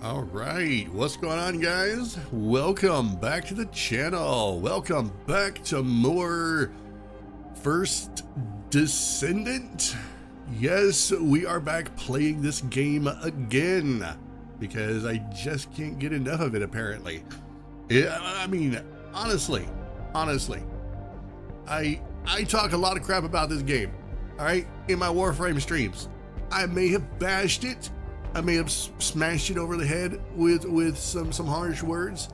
All right, what's going on, guys? Welcome back to the channel. Welcome back to more First Descendant. Yes, we are back playing this game again because I just can't get enough of it, apparently. Yeah, I mean, honestly, I talk a lot of crap about this game, all right, in my Warframe streams. I may have bashed it. I may have smashed it over the head with some harsh words,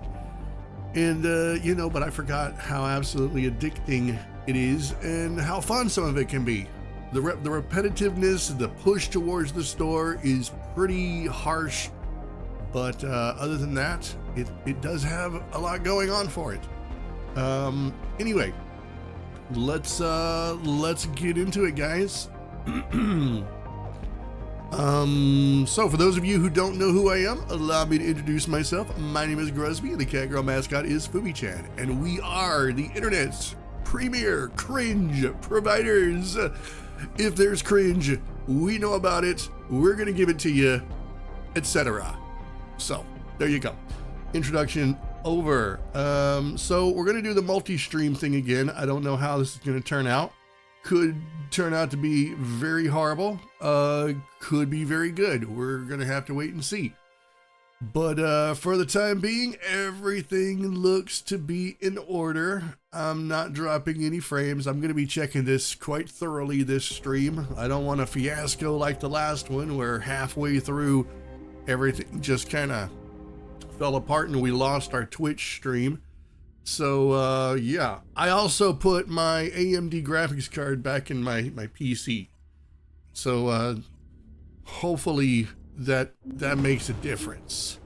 and you know, but I forgot how absolutely addicting it is and how fun some of it can be. The repetitiveness, the push towards the store is pretty harsh, but other than that, it does have a lot going on for it. Anyway, let's get into it, guys. So for those of you who don't know who I am, allow me to introduce myself. My name is Gruzbee, and the Catgirl mascot is Fumi-chan, and we are the internet's premier cringe providers. If there's cringe, we know about it, we're gonna give it to you, etc. So there you go. Introduction over. So we're gonna do the multi-stream thing again. I don't know how this is gonna turn out. Could turn out to be very horrible, could be very good. We're gonna have to wait and see. But for the time being, everything looks to be in order. I'm not dropping any frames. I'm gonna be checking this quite thoroughly this stream. I don't want a fiasco like the last one where halfway through everything just kind of fell apart and we lost our Twitch stream. So yeah, I also put my AMD graphics card back in my PC. So hopefully that makes a difference.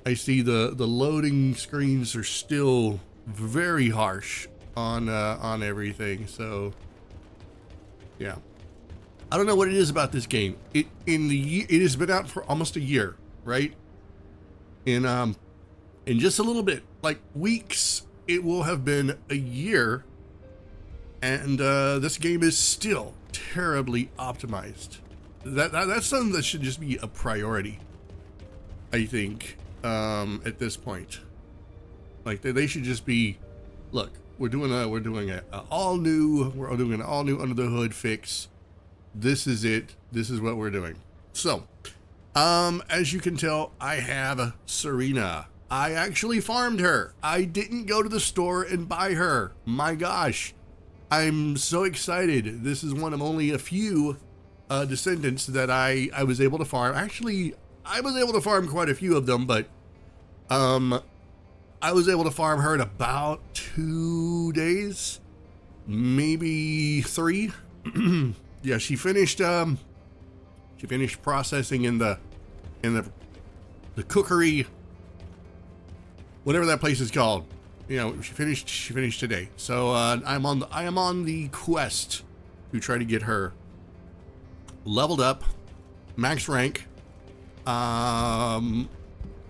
I see the loading screens are still very harsh on everything. So yeah, I don't know what it is about this game. It has been out for almost a year, right? In just a little bit, like weeks, it will have been a year, and this game is still terribly optimized. That's something that should just be a priority, I think, at this point. Like they should just be, look, we're doing an all new under the hood fix. This is it. This is what we're doing. So, as you can tell, I have Serena. I actually farmed her. I didn't go to the store and buy her. My gosh, I'm so excited. This is one of only a few descendants that I was able to farm. Actually, I was able to farm quite a few of them, but I was able to farm her in about 2 days, maybe 3. Yeah, she finished processing in the cookery, whatever that place is called. You know, she finished today. So I am on the quest to try to get her leveled up, max rank. Trying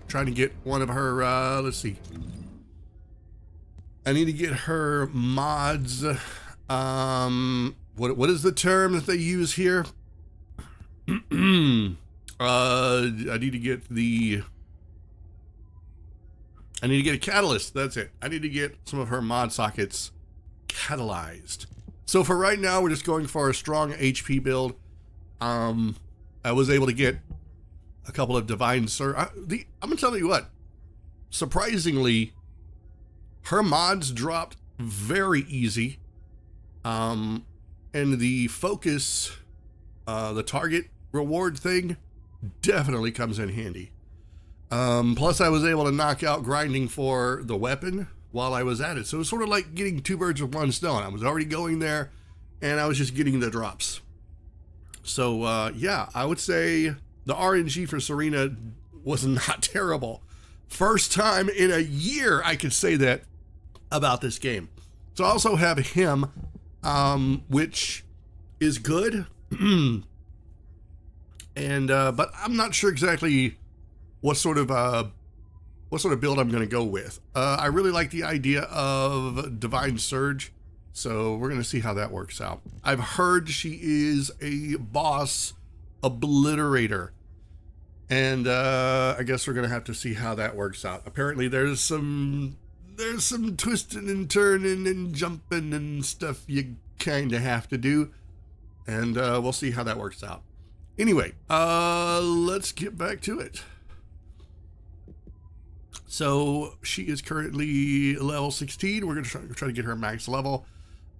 to get one of her, let's see. I need to get her mods. What is the term that they use here? I need to get a catalyst. That's it. I need to get some of her mod sockets catalyzed. So for right now, we're just going for a strong HP build. I was able to get a couple of divine I'm gonna tell you what, surprisingly, her mods dropped very easy. And the focus, the target reward thing definitely comes in handy. Plus I was able to knock out grinding for the weapon while I was at it. So it's sort of like getting 2 birds with 1 stone. I was already going there and I was just getting the drops. So yeah, I would say the RNG for Serena was not terrible. First time in a year I could say that about this game. So I also have him, which is good. And but I'm not sure exactly what sort of build I'm going to go with. I really like the idea of Divine Surge, so we're going to see how that works out. I've heard she is a boss obliterator, And I guess we're gonna have to see how that works out. Apparently, there's some twisting and turning and jumping and stuff you kind of have to do, and we'll see how that works out. Anyway, let's get back to it. So she is currently level 16. We're gonna try to get her max level,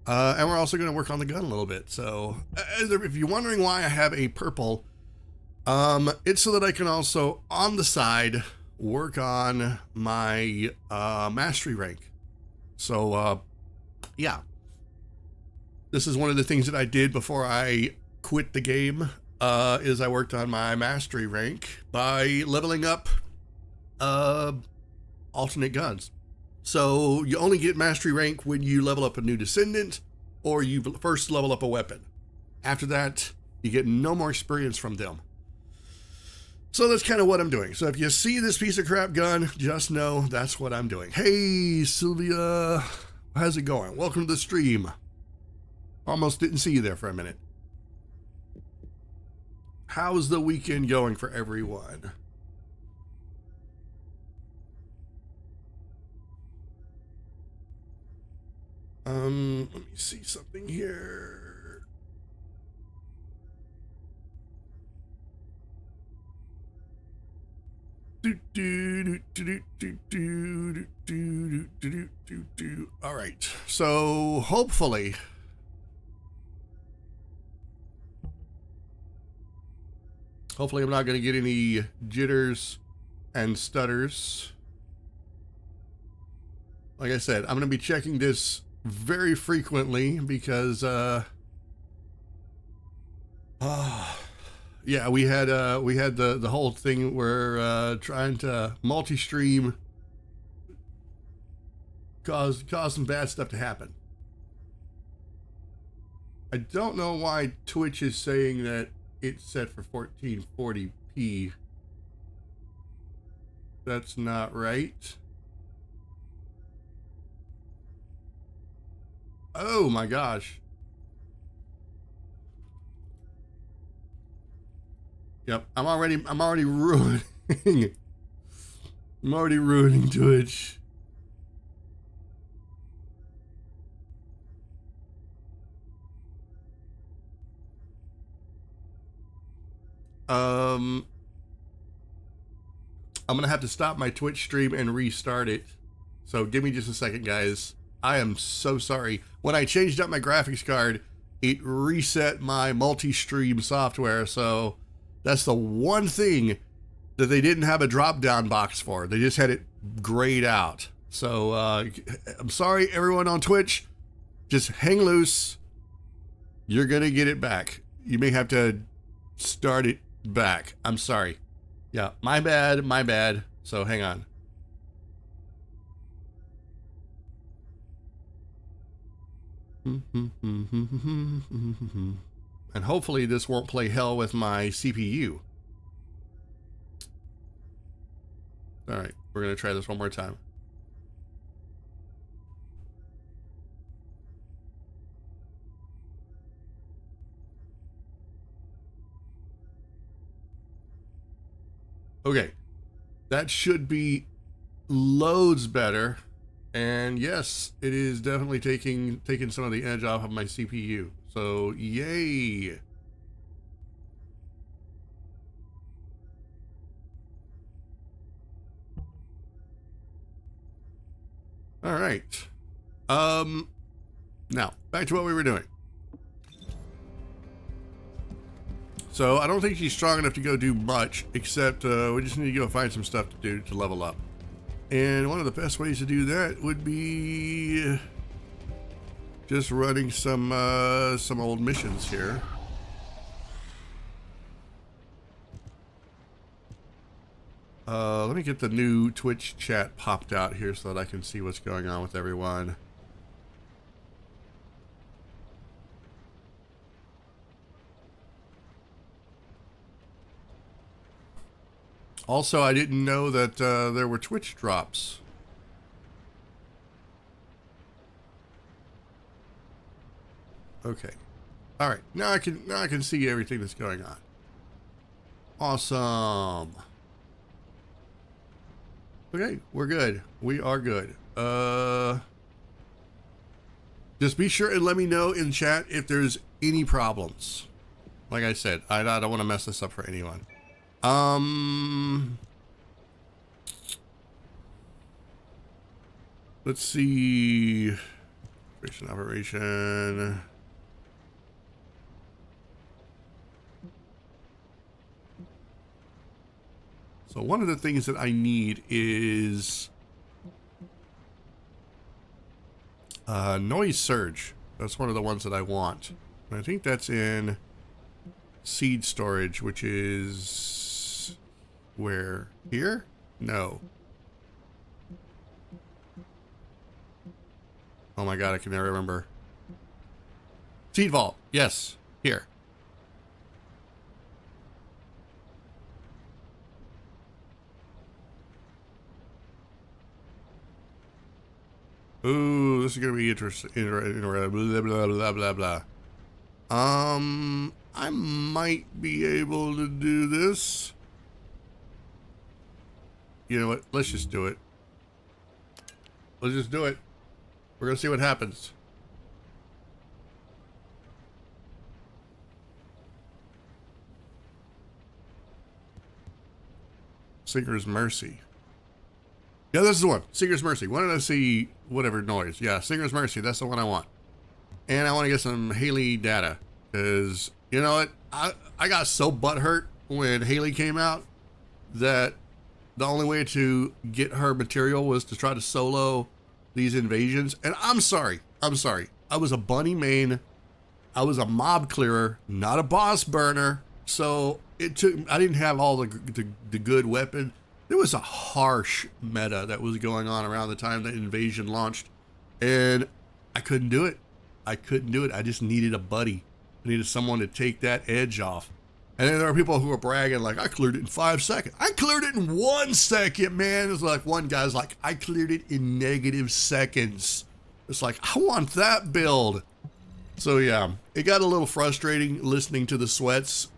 and we're also gonna work on the gun a little bit. So if you're wondering why I have a purple, it's so that I can also, on the side, work on my mastery rank. So, yeah. This is one of the things that I did before I quit the game, is I worked on my mastery rank by leveling up alternate guns. So you only get mastery rank when you level up a new descendant, or you first level up a weapon. After that, you get no more experience from them. So that's kind of what I'm doing. So if you see this piece of crap gun, just know that's what I'm doing. Hey, Sylvia, how's it going? Welcome to the stream. Almost didn't see you there for a minute. How's the weekend going for everyone? Let me see something here. All right, so hopefully I'm not going to get any jitters and stutters. Like I said, I'm going to be checking this very frequently because yeah, we had the whole thing where trying to multi-stream caused some bad stuff to happen. I don't know why Twitch is saying that it's set for 1440p. That's not right. Oh my gosh. Yep, I'm already ruining. I'm already ruining Twitch. I'm gonna have to stop my Twitch stream and restart it. So give me just a second, guys. I am so sorry. When I changed up my graphics card, it reset my multi-stream software, so that's the one thing that they didn't have a drop-down box for. They just had it grayed out. So I'm sorry, everyone on Twitch. Just hang loose. You're gonna get it back. You may have to start it back. I'm sorry. Yeah, my bad. So hang on. And hopefully this won't play hell with my CPU. All right, we're gonna try this one more time. Okay, that should be loads better. And yes, it is definitely taking some of the edge off of my CPU. So yay. All right. Now back to what we were doing. So I don't think she's strong enough to go do much, except we just need to go find some stuff to do to level up. And one of the best ways to do that would be just running some old missions here. Let me get the new Twitch chat popped out here so that I can see what's going on with everyone. Also, I didn't know that there were Twitch drops. Okay. All right. Now I can see everything that's going on. Awesome. Okay, we're good. We are good. Just be sure and let me know in chat if there's any problems. Like I said, I don't want to mess this up for anyone. Let's see. Operation. So one of the things that I need is noise surge. That's one of the ones that I want. And I think that's in seed storage, which is where? Here? No. Oh my god, I can never remember. Seed vault. Yes. Here. Ooh, this is gonna be interesting. Blah, blah, blah, blah, blah. I might be able to do this. You know what? Let's just do it. Let's just do it. We're gonna see what happens. Singer's Mercy. Yeah, this is the one. Singer's Mercy. Why did I see whatever noise? Yeah, Singer's Mercy. That's the one I want. And I want to get some Haley data. Because, you know what? I got so butthurt when Haley came out that the only way to get her material was to try to solo these invasions. And I'm sorry. I'm sorry. I was a bunny main. I was a mob clearer, not a boss burner. So it took, I didn't have all the good weapon. There was a harsh meta that was going on around the time the invasion launched, and I couldn't do it. I couldn't do it. I just needed a buddy. I needed someone to take that edge off. And then there are people who are bragging like, I cleared it in 5 seconds. I cleared it in 1 second, man. It's like one guy's like, I cleared it in -seconds. It's like, I want that build. So yeah, it got a little frustrating listening to the sweats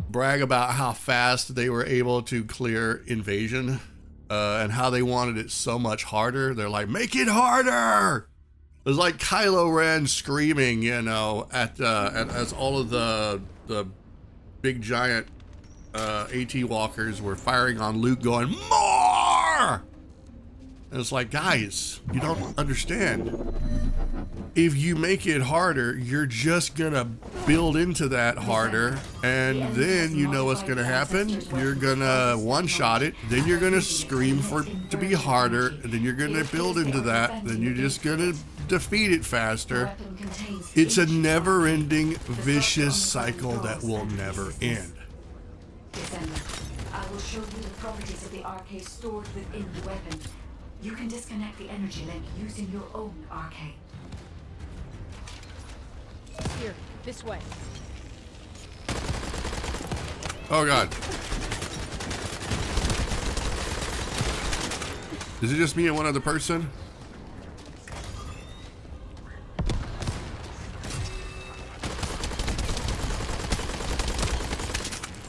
brag about how fast they were able to clear invasion and how they wanted it so much harder. They're like, make it harder. It was like Kylo Ren screaming, you know, as all of the big giant AT walkers were firing on Luke, going more. And it's like, guys, you don't understand. If you make it harder, you're just gonna build into that harder, and then you know what's gonna happen. You're gonna one-shot it, then you're gonna scream for it to be harder, and then you're gonna build into that, then you're just gonna defeat it faster. It's a never-ending, vicious cycle that will never end. Descendant, I will show you the properties of the arcade stored within the weapon. You can disconnect the energy link using your own arcade. Here, this way. Oh god. Is it just me and one other person?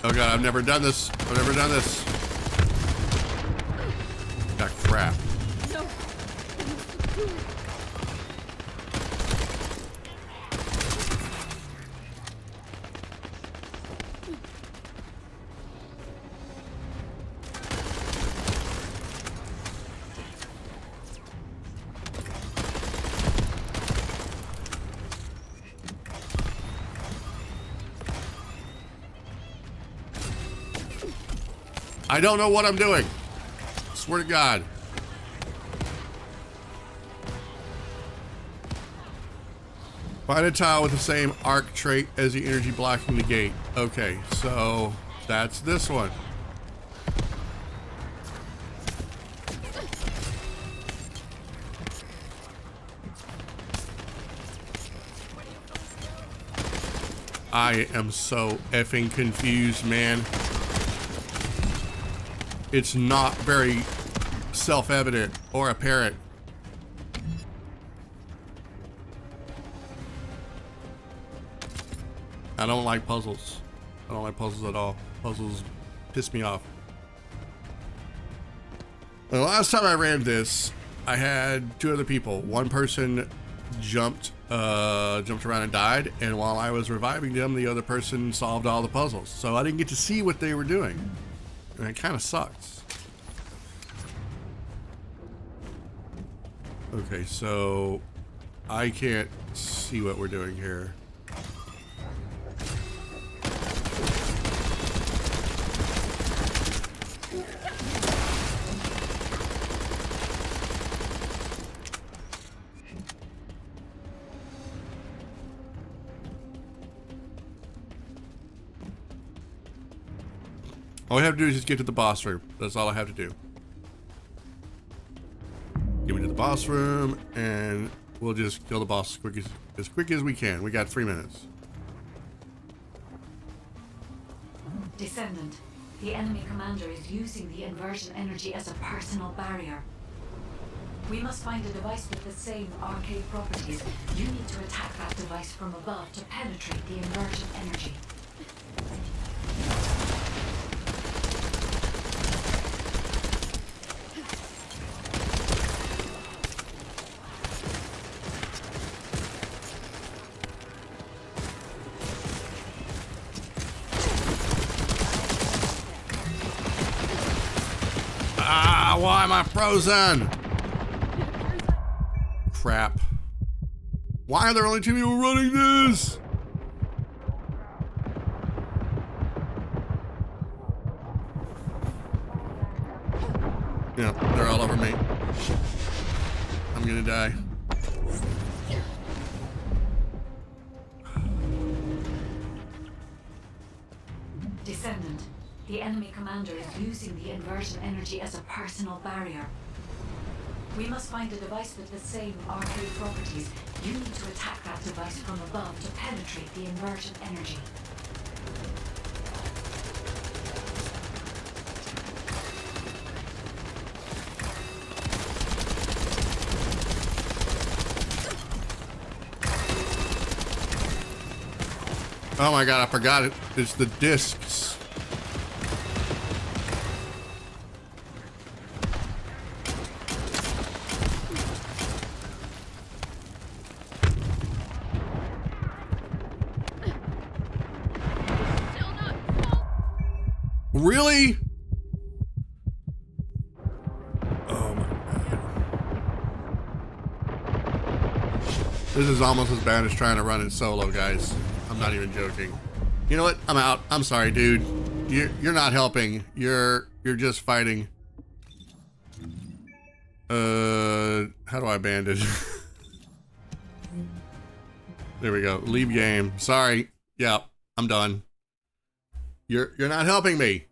Oh god, I've never done this. I've never done this. Ah, crap. No. I don't know what I'm doing. Swear to God. Find a tile with the same arc trait as the energy blocking the gate. Okay, so that's this one. I am so effing confused, man. It's not very self-evident or apparent. I don't like puzzles. I don't like puzzles at all. Puzzles piss me off. The last time I ran this, I had 2 other people. One person jumped around and died, and while I was reviving them, the other person solved all the puzzles. So I didn't get to see what they were doing, and it kind of sucks. Okay, so I can't see what we're doing here. All we have to do is just get to the boss room. That's all I have to do. Get me to the boss room, and we'll just kill the boss as quick as we can. We got 3 minutes. Descendant, the enemy commander is using the inversion energy as a personal barrier. We must find a device with the same arcade properties. You need to attack that device from above to penetrate the inversion energy. Why am I frozen? Crap. Why are there only 2 people running this? Yeah, they're all over me. I'm gonna die. Descendant, the enemy commander is using the inversion energy as a personal barrier. We must find a device with the same arcade properties. You need to attack that device from above to penetrate the inversion energy. Oh my god, I forgot it. It's the discs. Really? Oh my god. This is almost as bad as trying to run it solo, guys. I'm not even joking. You know what? I'm out. I'm sorry, dude. You're not helping. You're just fighting. How do I bandage? There we go. Leave game. Sorry. Yeah, I'm done. You're not helping me.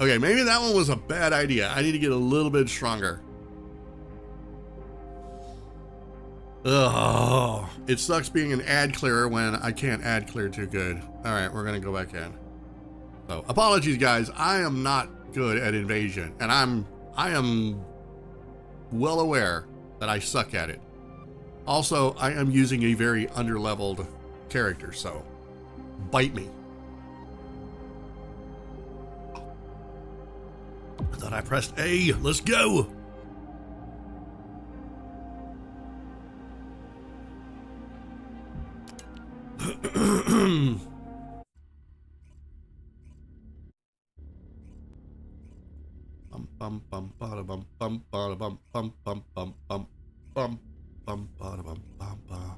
Okay, maybe that one was a bad idea. I need to get a little bit stronger. Ugh. It sucks being an ad clearer when I can't ad clear too good. All right, we're gonna go back in. So apologies, guys. I am not good at invasion, and I am well aware that I suck at it. Also, I am using a very underleveled character, so bite me. I thought I pressed A. Let's go. Bum bum bada bum bum bada bum bum bum bum bum bum bum bada bum bum bum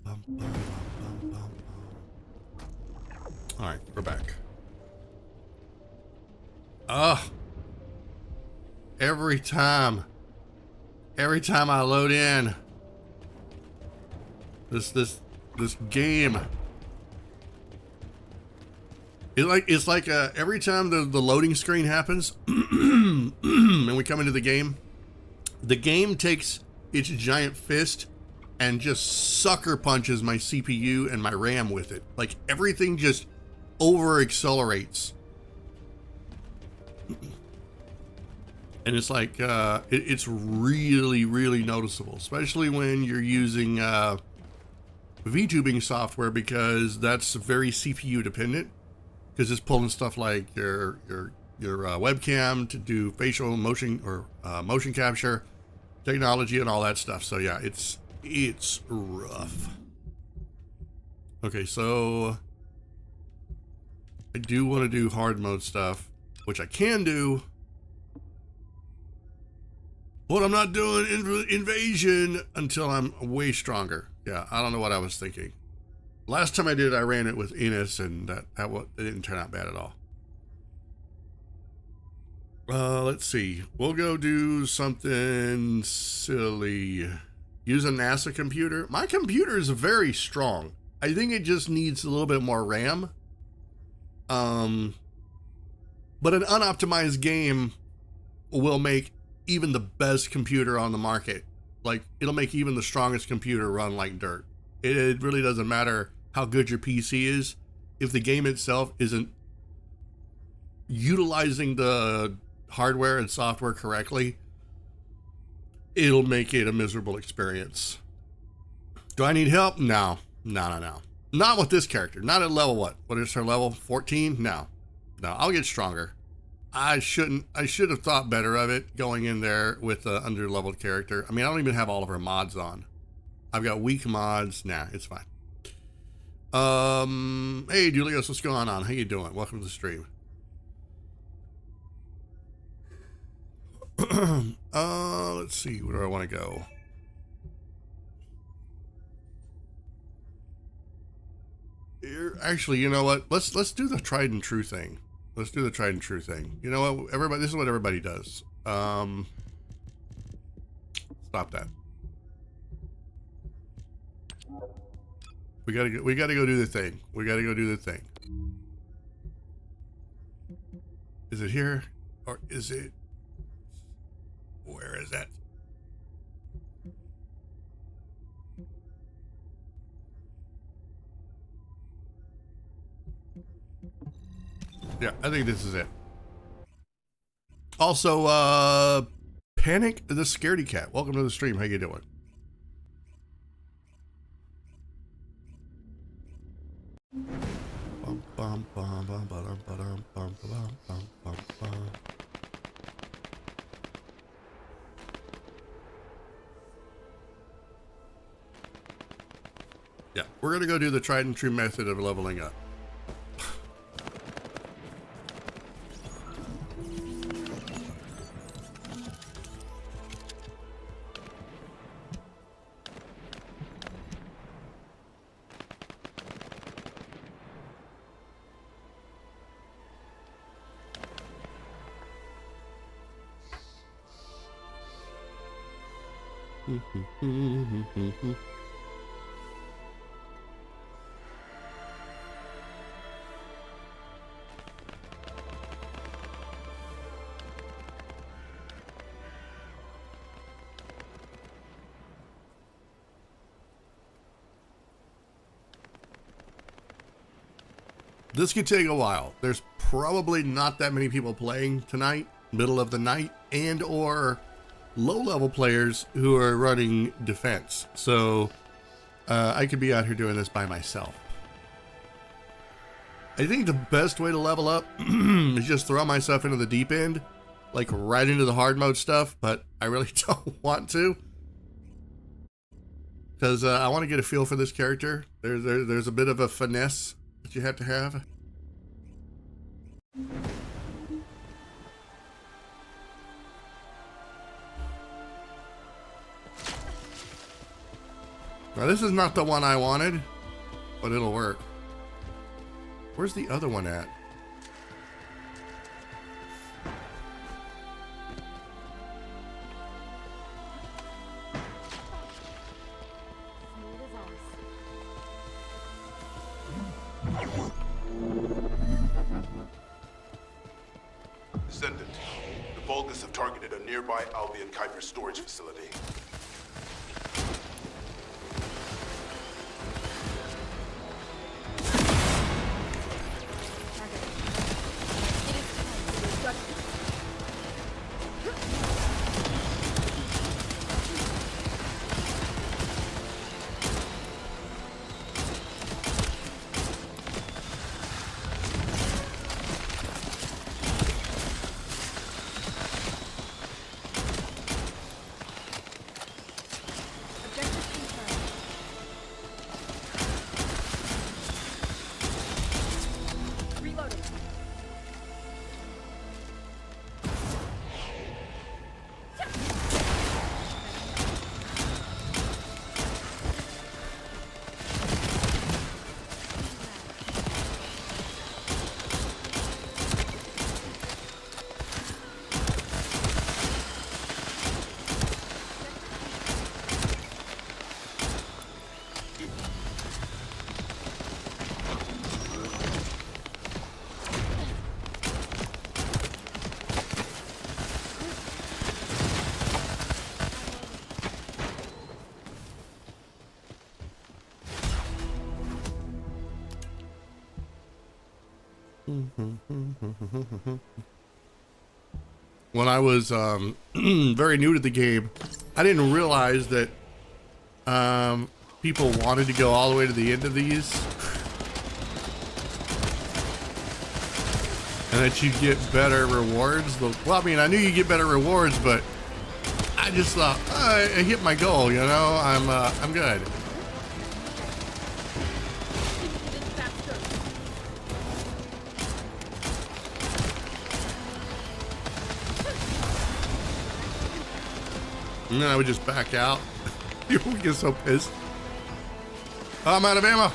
bum bum bum bum. All right, we're back. Every time I load in this game, it's like every time the loading screen happens and we come into the game takes its giant fist and just sucker punches my CPU and my RAM with it. Like everything just over accelerates. And it's like, it's really, really noticeable, especially when you're using VTubing software because that's very CPU dependent. Because it's pulling stuff like your webcam to do facial motion or motion capture technology and all that stuff. So yeah, it's rough. Okay, so I do want to do hard mode stuff, which I can do, but I'm not doing invasion until I'm way stronger. Yeah, I don't know what I was thinking. Last time I did, I ran it with Enos, and it didn't turn out bad at all. Let's see. We'll go do something silly. Use a NASA computer. My computer is very strong. I think it just needs a little bit more RAM. But an unoptimized game will make even the best computer on the market. Like, it'll make even the strongest computer run like dirt. It really doesn't matter how good your PC is. If the game itself isn't utilizing the hardware and software correctly, it'll make it a miserable experience. Do I need help? No. Not with this character. Not at level what? What is her level? 14? No, I'll get stronger. I should have thought better of it going in there with an under-leveled character. I mean, I don't even have all of her mods on. I've got weak mods. Nah, it's fine. Hey, Julius, what's going on? How you doing? Welcome to the stream. Let's see. Where do I want to go? Here, actually, you know what? Let's do the tried and true thing. Let's do the tried and true thing. You know what? Everybody, this is what everybody does. Stop that. We gotta go do the thing. We gotta go do the thing. Is it here? Or is it... Where is that? Yeah, I think this is it. Also, Panic the Scaredy Cat. Welcome to the stream. How you doing? Yeah, we're gonna go do the tried and true method of leveling up. This could take a while. There's probably not that many people playing tonight, middle of the night, and or low-level players who are running defense. So I could be out here doing this by myself. I think the best way to level up is just throw myself into the deep end, like right into the hard mode stuff, but I really don't want to. Because I want to get a feel for this character. There's a bit of a finesse that you have to have. Now this is not the one I wanted, but it'll work. Where's the other one at? Descendant, the Vulgus have targeted a nearby Albion Kuiper storage facility. Reloading. When I was very new to the game, I didn't realize that people wanted to go all the way to the end of these, and that you'd get better rewards. Well, I mean, I knew you get better rewards, but I just thought I hit my goal. You know, I'm good. And then I would just back out. You would get so pissed. Oh, I'm out of ammo.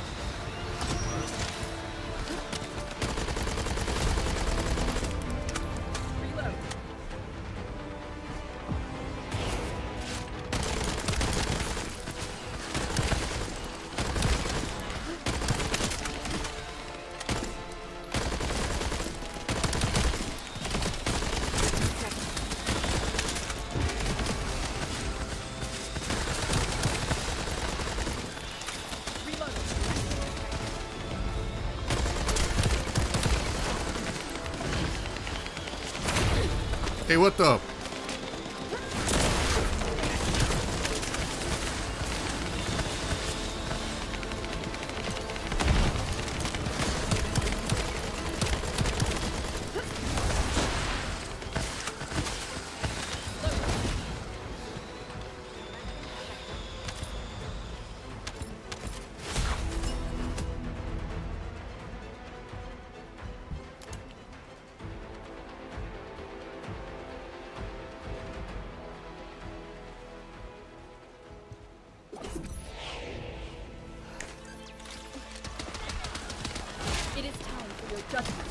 Reload. Hey, what the? It is time for your judgment.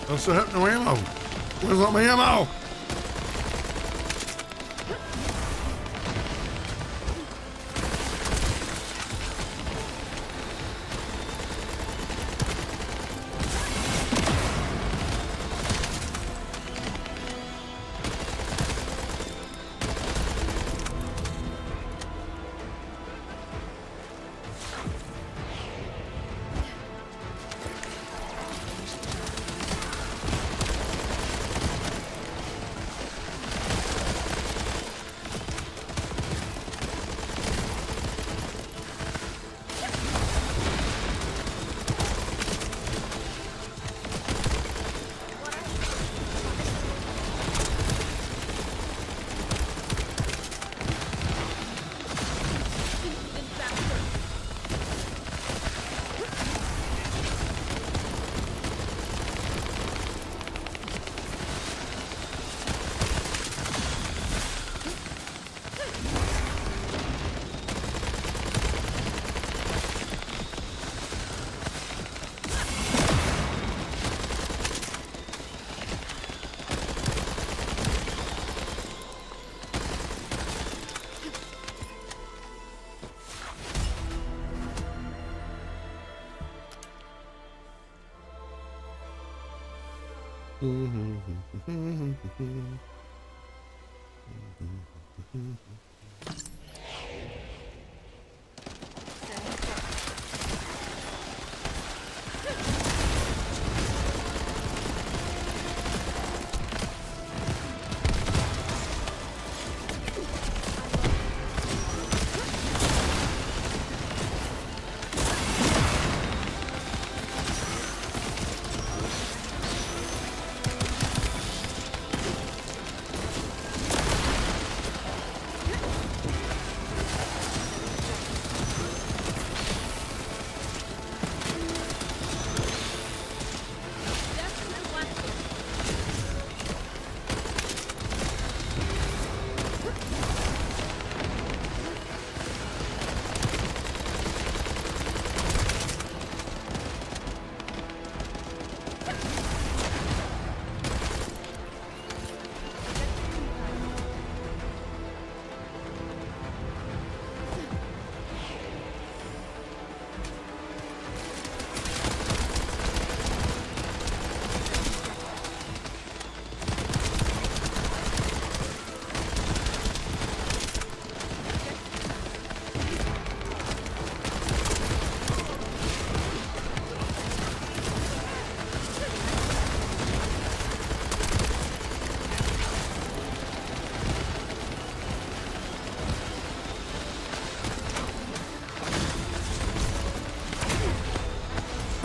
I still have no ammo. Where's all my ammo?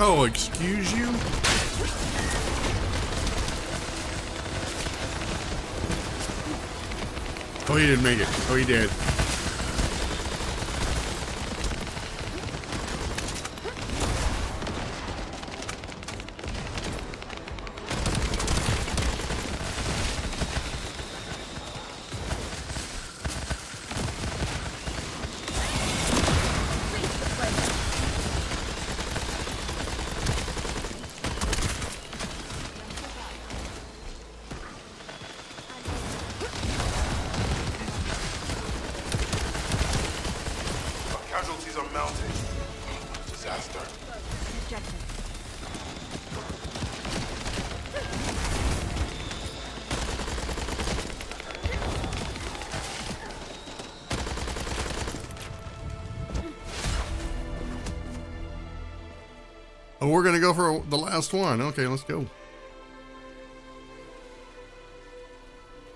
Oh, excuse you? Oh, he didn't make it. Oh, he did. Casualties are mounting. Disaster. Oh, we're gonna go for the last one. Okay, let's go.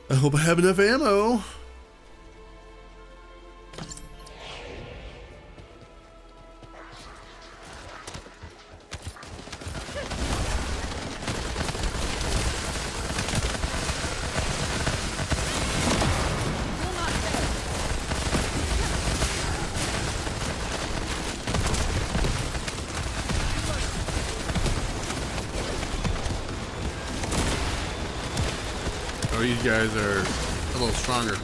I hope I have enough ammo. Oh, these guys are a little stronger.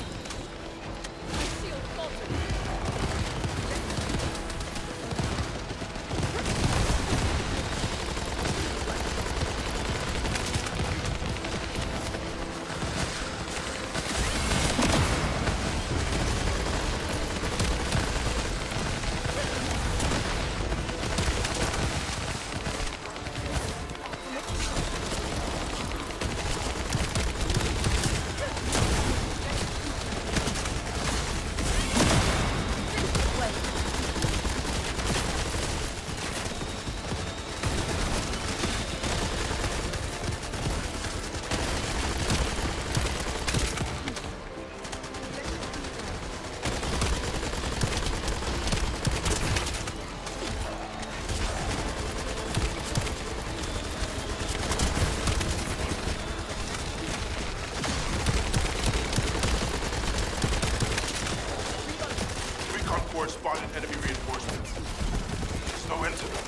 Spotted enemy reinforcements. There's no end to them.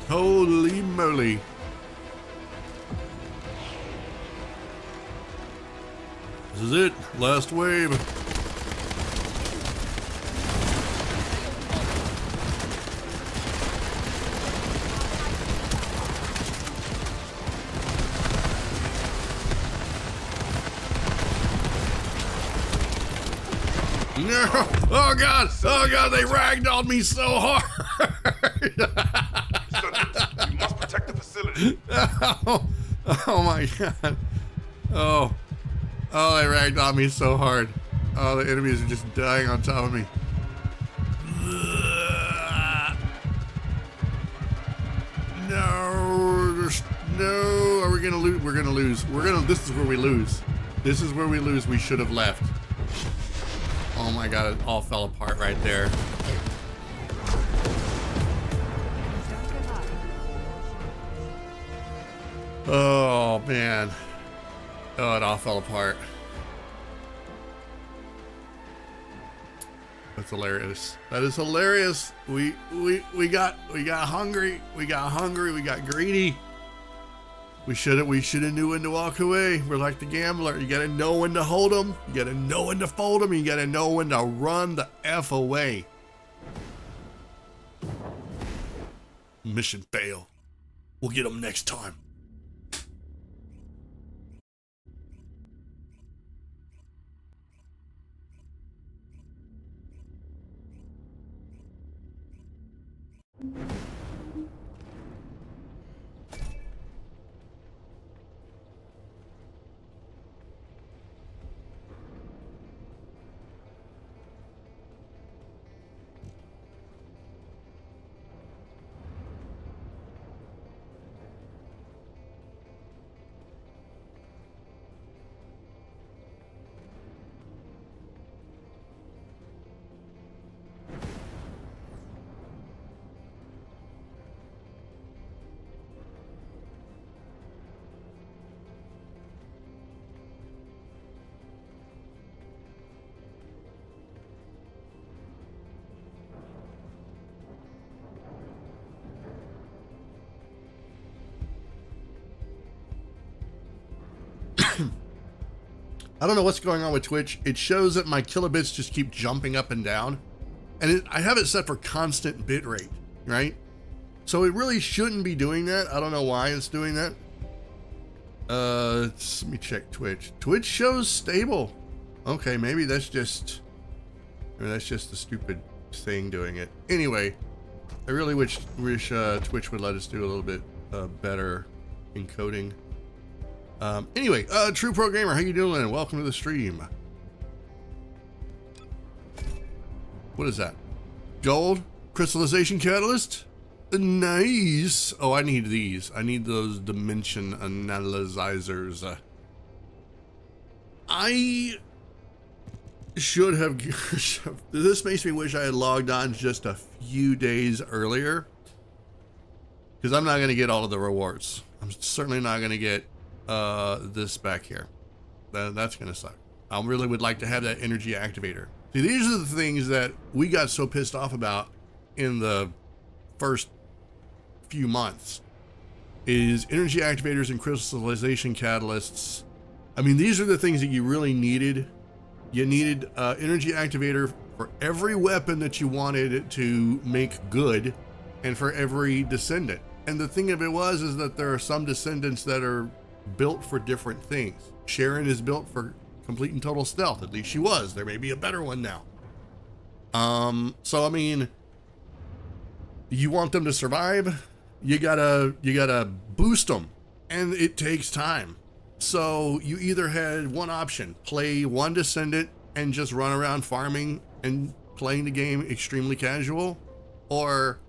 Holy moly. This is it. Last wave. No! Oh god! Oh god! They ragdolled me so hard! You must protect the facility. Oh my god! Oh they ragdolled me so hard. Oh, the enemies are just dying on top of me. No! No! Are we gonna lose? We're gonna lose. This is where we lose. This is where we lose. We should have left. Oh my god, it all fell apart right there. Oh man. Oh, it all fell apart. That's hilarious. That is hilarious. We got hungry. We got greedy. We should have knew when to walk away. We're like the gambler. You gotta know when to hold them. You gotta know when to fold them. You gotta know when to run the F away. Mission fail. We'll get them next time. I don't know what's going on with Twitch. It shows that my kilobits just keep jumping up and down. And I have it set for constant bit rate, right? So it really shouldn't be doing that. I don't know why it's doing that. Let me check Twitch. Twitch shows stable. Okay, maybe that's just the stupid thing doing it. Anyway, I really wish Twitch would let us do a little bit better encoding. Anyway, True Pro Gamer, how you doing? Welcome to the stream. What is that? Gold crystallization catalyst? Nice. Oh, I need these. I need those dimension analyzers. I should have. This makes me wish I had logged on just a few days earlier, because I'm not going to get all of the rewards. I'm certainly not going to get this back here. That's going to suck. I really would like to have that energy activator. See, these are the things that we got so pissed off about in the first few months, is energy activators and crystallization catalysts. I mean, these are the things that you really needed. You needed energy activator for every weapon that you wanted to make good, and for every descendant. And the thing of it is that there are some descendants that are built for different things. Sharon is built for complete and total stealth. At least she was. There may be a better one now. So I mean, you want them to survive, you gotta boost them, and it takes time. So you either had one option: play one descendant and just run around farming and playing the game extremely casual, or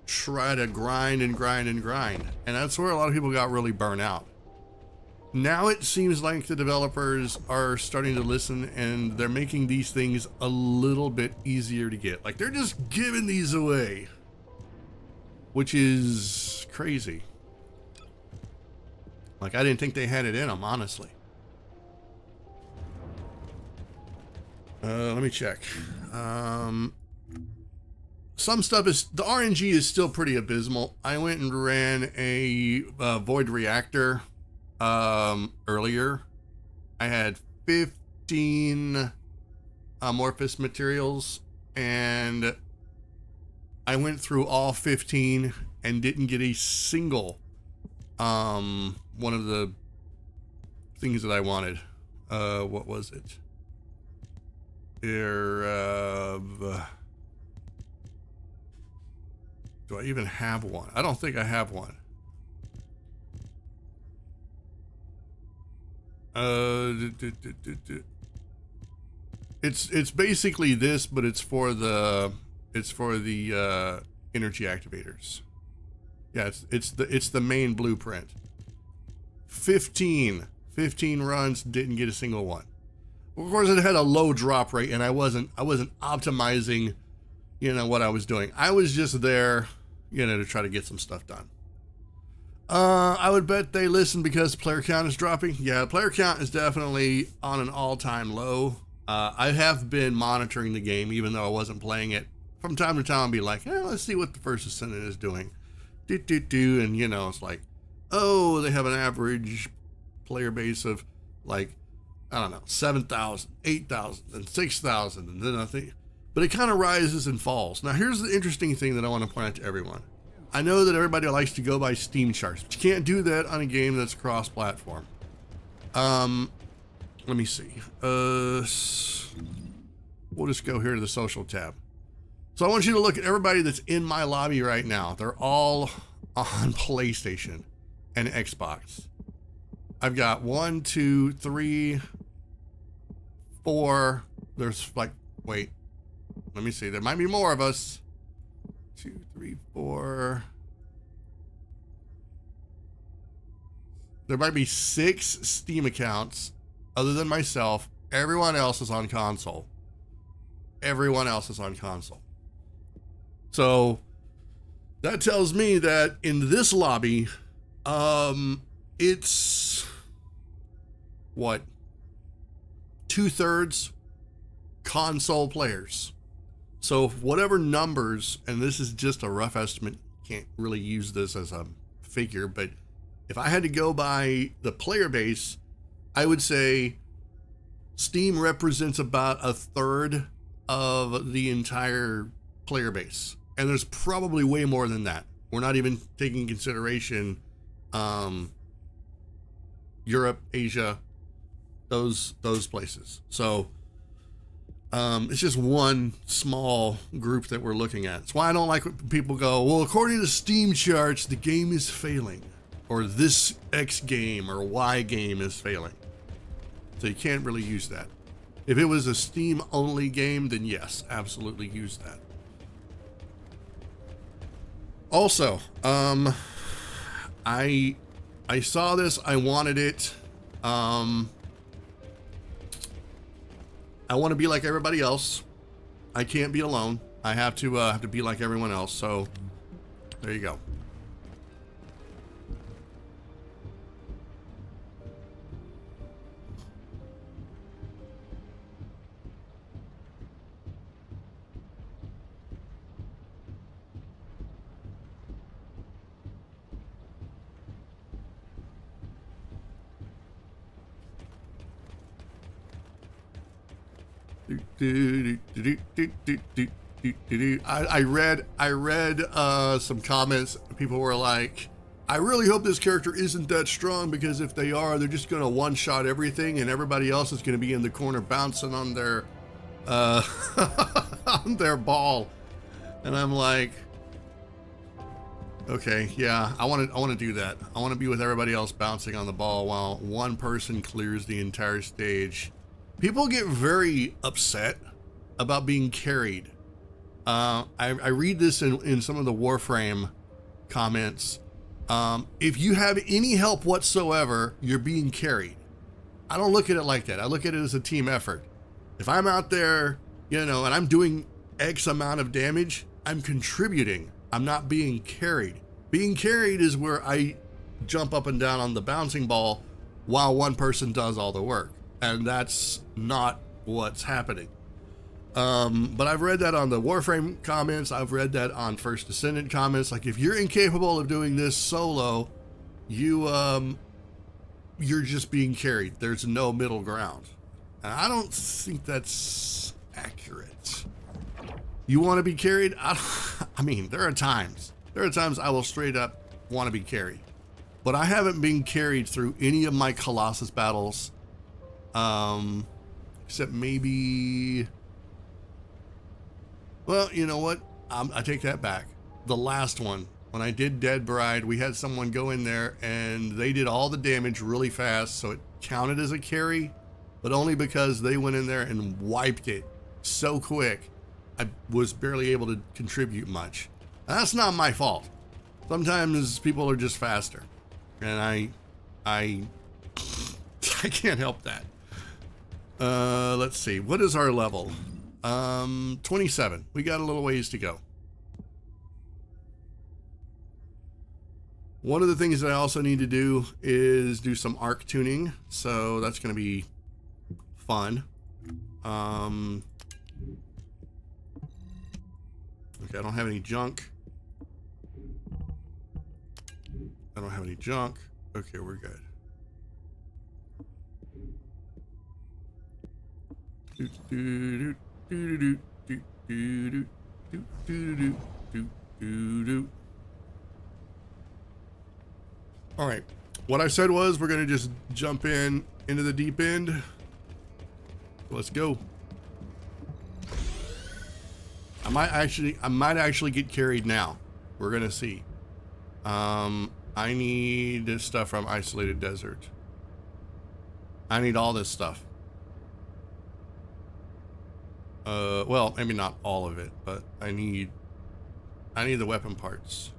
try to grind and grind and grind. And that's where a lot of people got really burnt out. Now it seems like the developers are starting to listen, and they're making these things a little bit easier to get. Like, they're just giving these away, which is crazy. Like, I didn't think they had it in them, honestly. Let me check. Some stuff is, the RNG is still pretty abysmal. I went and ran a void reactor earlier. I had 15 amorphous materials, and I went through all 15 and didn't get a single one of the things that I wanted. What was it? Do I even have one? I don't think I have one. It's basically this, but it's for the energy activators. Yeah, it's the main blueprint. 15 runs, didn't get a single one. Of course, it had a low drop rate, and I wasn't optimizing, what I was doing. I was just there, to try to get some stuff done. I would bet they listen because player count is dropping. Yeah, player count is definitely on an all-time low. I have been monitoring the game, even though I wasn't playing it. From time to time, I'll be like, let's see what the First Descendant is doing. And, it's like, oh, they have an average player base of, like, I don't know, 7,000, 8,000, and 6,000. And then I think, but it kind of rises and falls. Now, here's the interesting thing that I want to point out to everyone. I know that everybody likes to go by Steam charts, but you can't do that on a game that's cross-platform. Let me see. We'll just go here to the social tab. So I want you to look at everybody that's in my lobby right now. They're all on PlayStation and Xbox. I've got 1, 2, 3, 4. There's like, wait, let me see. There might be more of us. 2, 3, 4. There might be 6 Steam accounts other than myself. Everyone else is on console. Everyone else is on console. So that tells me that in this lobby, it's what? 2/3 console players. So whatever numbers, and this is just a rough estimate, can't really use this as a figure, but if I had to go by the player base, I would say Steam represents about a third of the entire player base. And there's probably way more than that. We're not even taking into consideration Europe, Asia, those places. So it's just one small group that we're looking at. That's why I don't like when people go, well, according to Steam charts, the game is failing, or this X game or Y game is failing. So you can't really use that. If it was a Steam only game, then yes, absolutely use that. Also, I saw this, I wanted it. I want to be like everybody else. I can't be alone. I have to be like everyone else. So there you go. I read some comments. People were like, I really hope this character isn't that strong, because if they are, they're just gonna one-shot everything and everybody else is gonna be in the corner bouncing on their on their ball. And I'm like, okay, yeah, I want to do that. I want to be with everybody else bouncing on the ball while one person clears the entire stage. People get very upset about being carried. I read this in some of the Warframe comments. If you have any help whatsoever, you're being carried. I don't look at it like that. I look at it as a team effort. If I'm out there, and I'm doing X amount of damage, I'm contributing. I'm not being carried. Being carried is where I jump up and down on the bouncing ball while one person does all the work. And that's not what's happening. But I've read that on the Warframe comments. I've read that on First Descendant comments. Like, if you're incapable of doing this solo, you're just being carried. There's no middle ground. And I don't think that's accurate. You want to be carried? I mean, there are times I will straight up want to be carried. But I haven't been carried through any of my Colossus battles. Except maybe, well, you know what? I take that back. The last one, when I did Dead Bride, we had someone go in there and they did all the damage really fast, so it counted as a carry, but only because they went in there and wiped it so quick, I was barely able to contribute much. And that's not my fault. Sometimes people are just faster, and I can't help that. Let's see. What is our level? 27. We got a little ways to go. One of the things that I also need to do is do some arc tuning. So that's going to be fun. Okay, I don't have any junk. Okay, we're good. All right, what I said was we're gonna just jump into the deep end. Let's go. I might actually get carried now. We're gonna see. I need stuff from Isolated Desert. I need all this stuff. Well, maybe not all of it, but I need the weapon parts.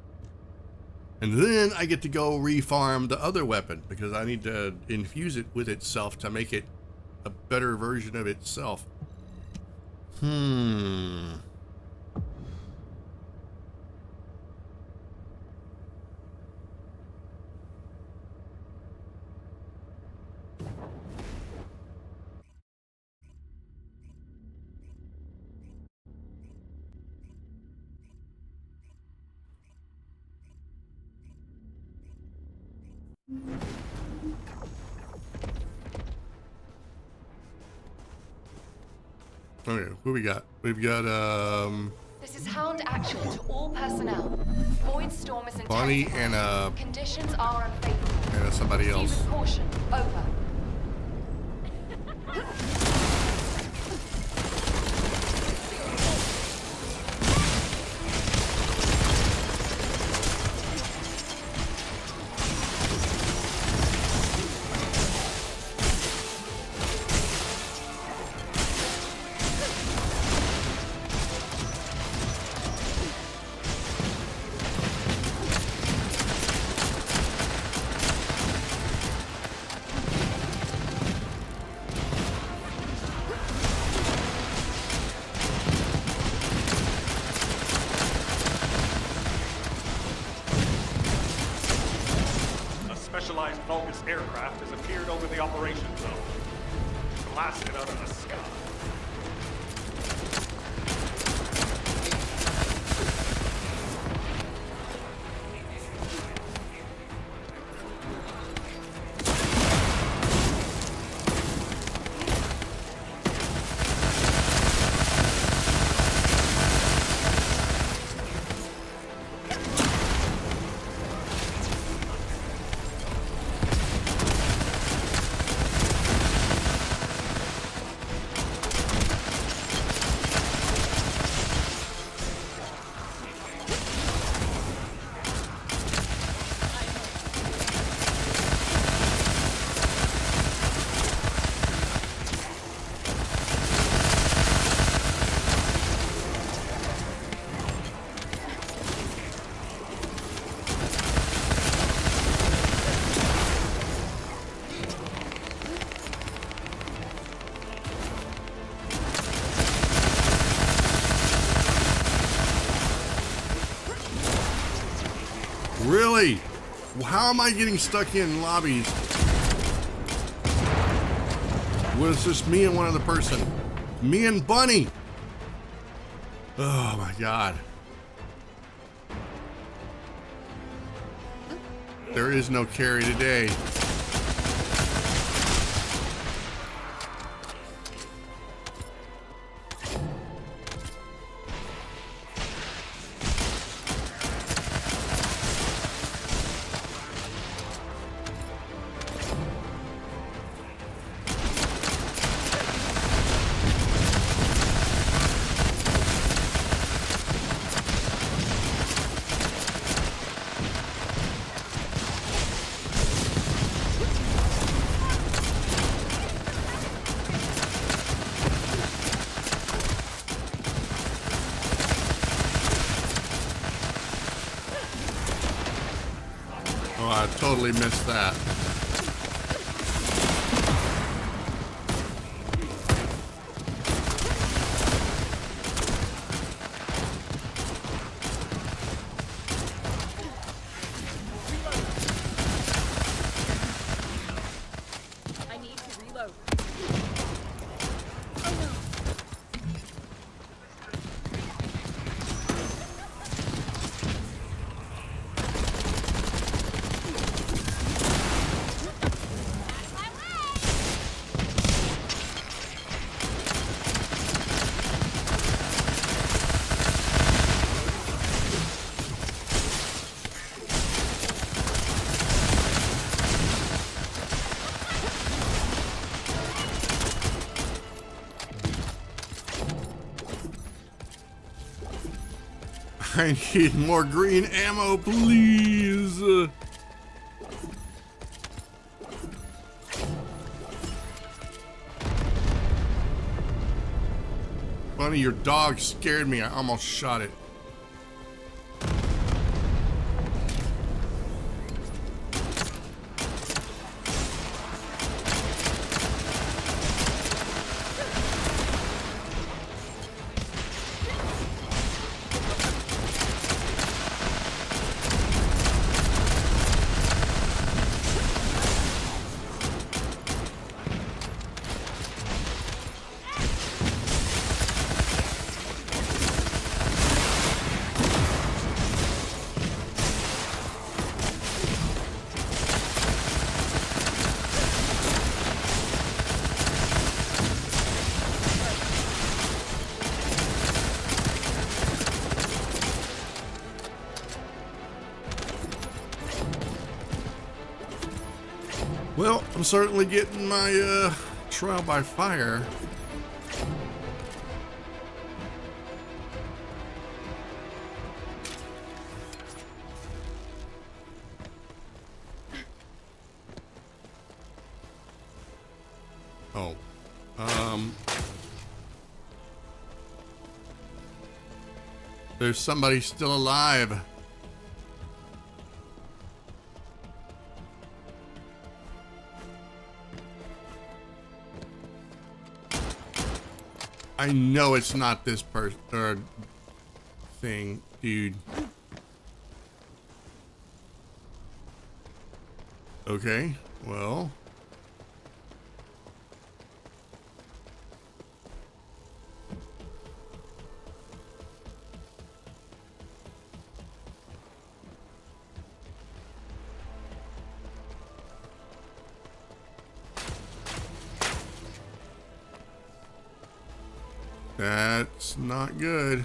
And then I get to go refarm the other weapon, because I need to infuse it with itself to make it a better version of itself. Okay, who we got? We've got This is Hound Actual to all personnel. Void storm is Bonnie intensified. and Conditions are unfavorable. somebody Proceed else. with caution. Over. Specialized Vulgus aircraft has appeared over the operation zone. Blasted out of the sky. Really? How am I getting stuck in lobbies? Well, it's just me and one other person. Me and Bunny. Oh my god. There is no carry today. Oh, I totally missed that. I need to reload. I need more green ammo, please. Bunny, your dog scared me. I almost shot it. Well, I'm certainly getting my trial by fire. Oh. There's somebody still alive. I know it's not this person or thing, dude. Okay, well. That's not good.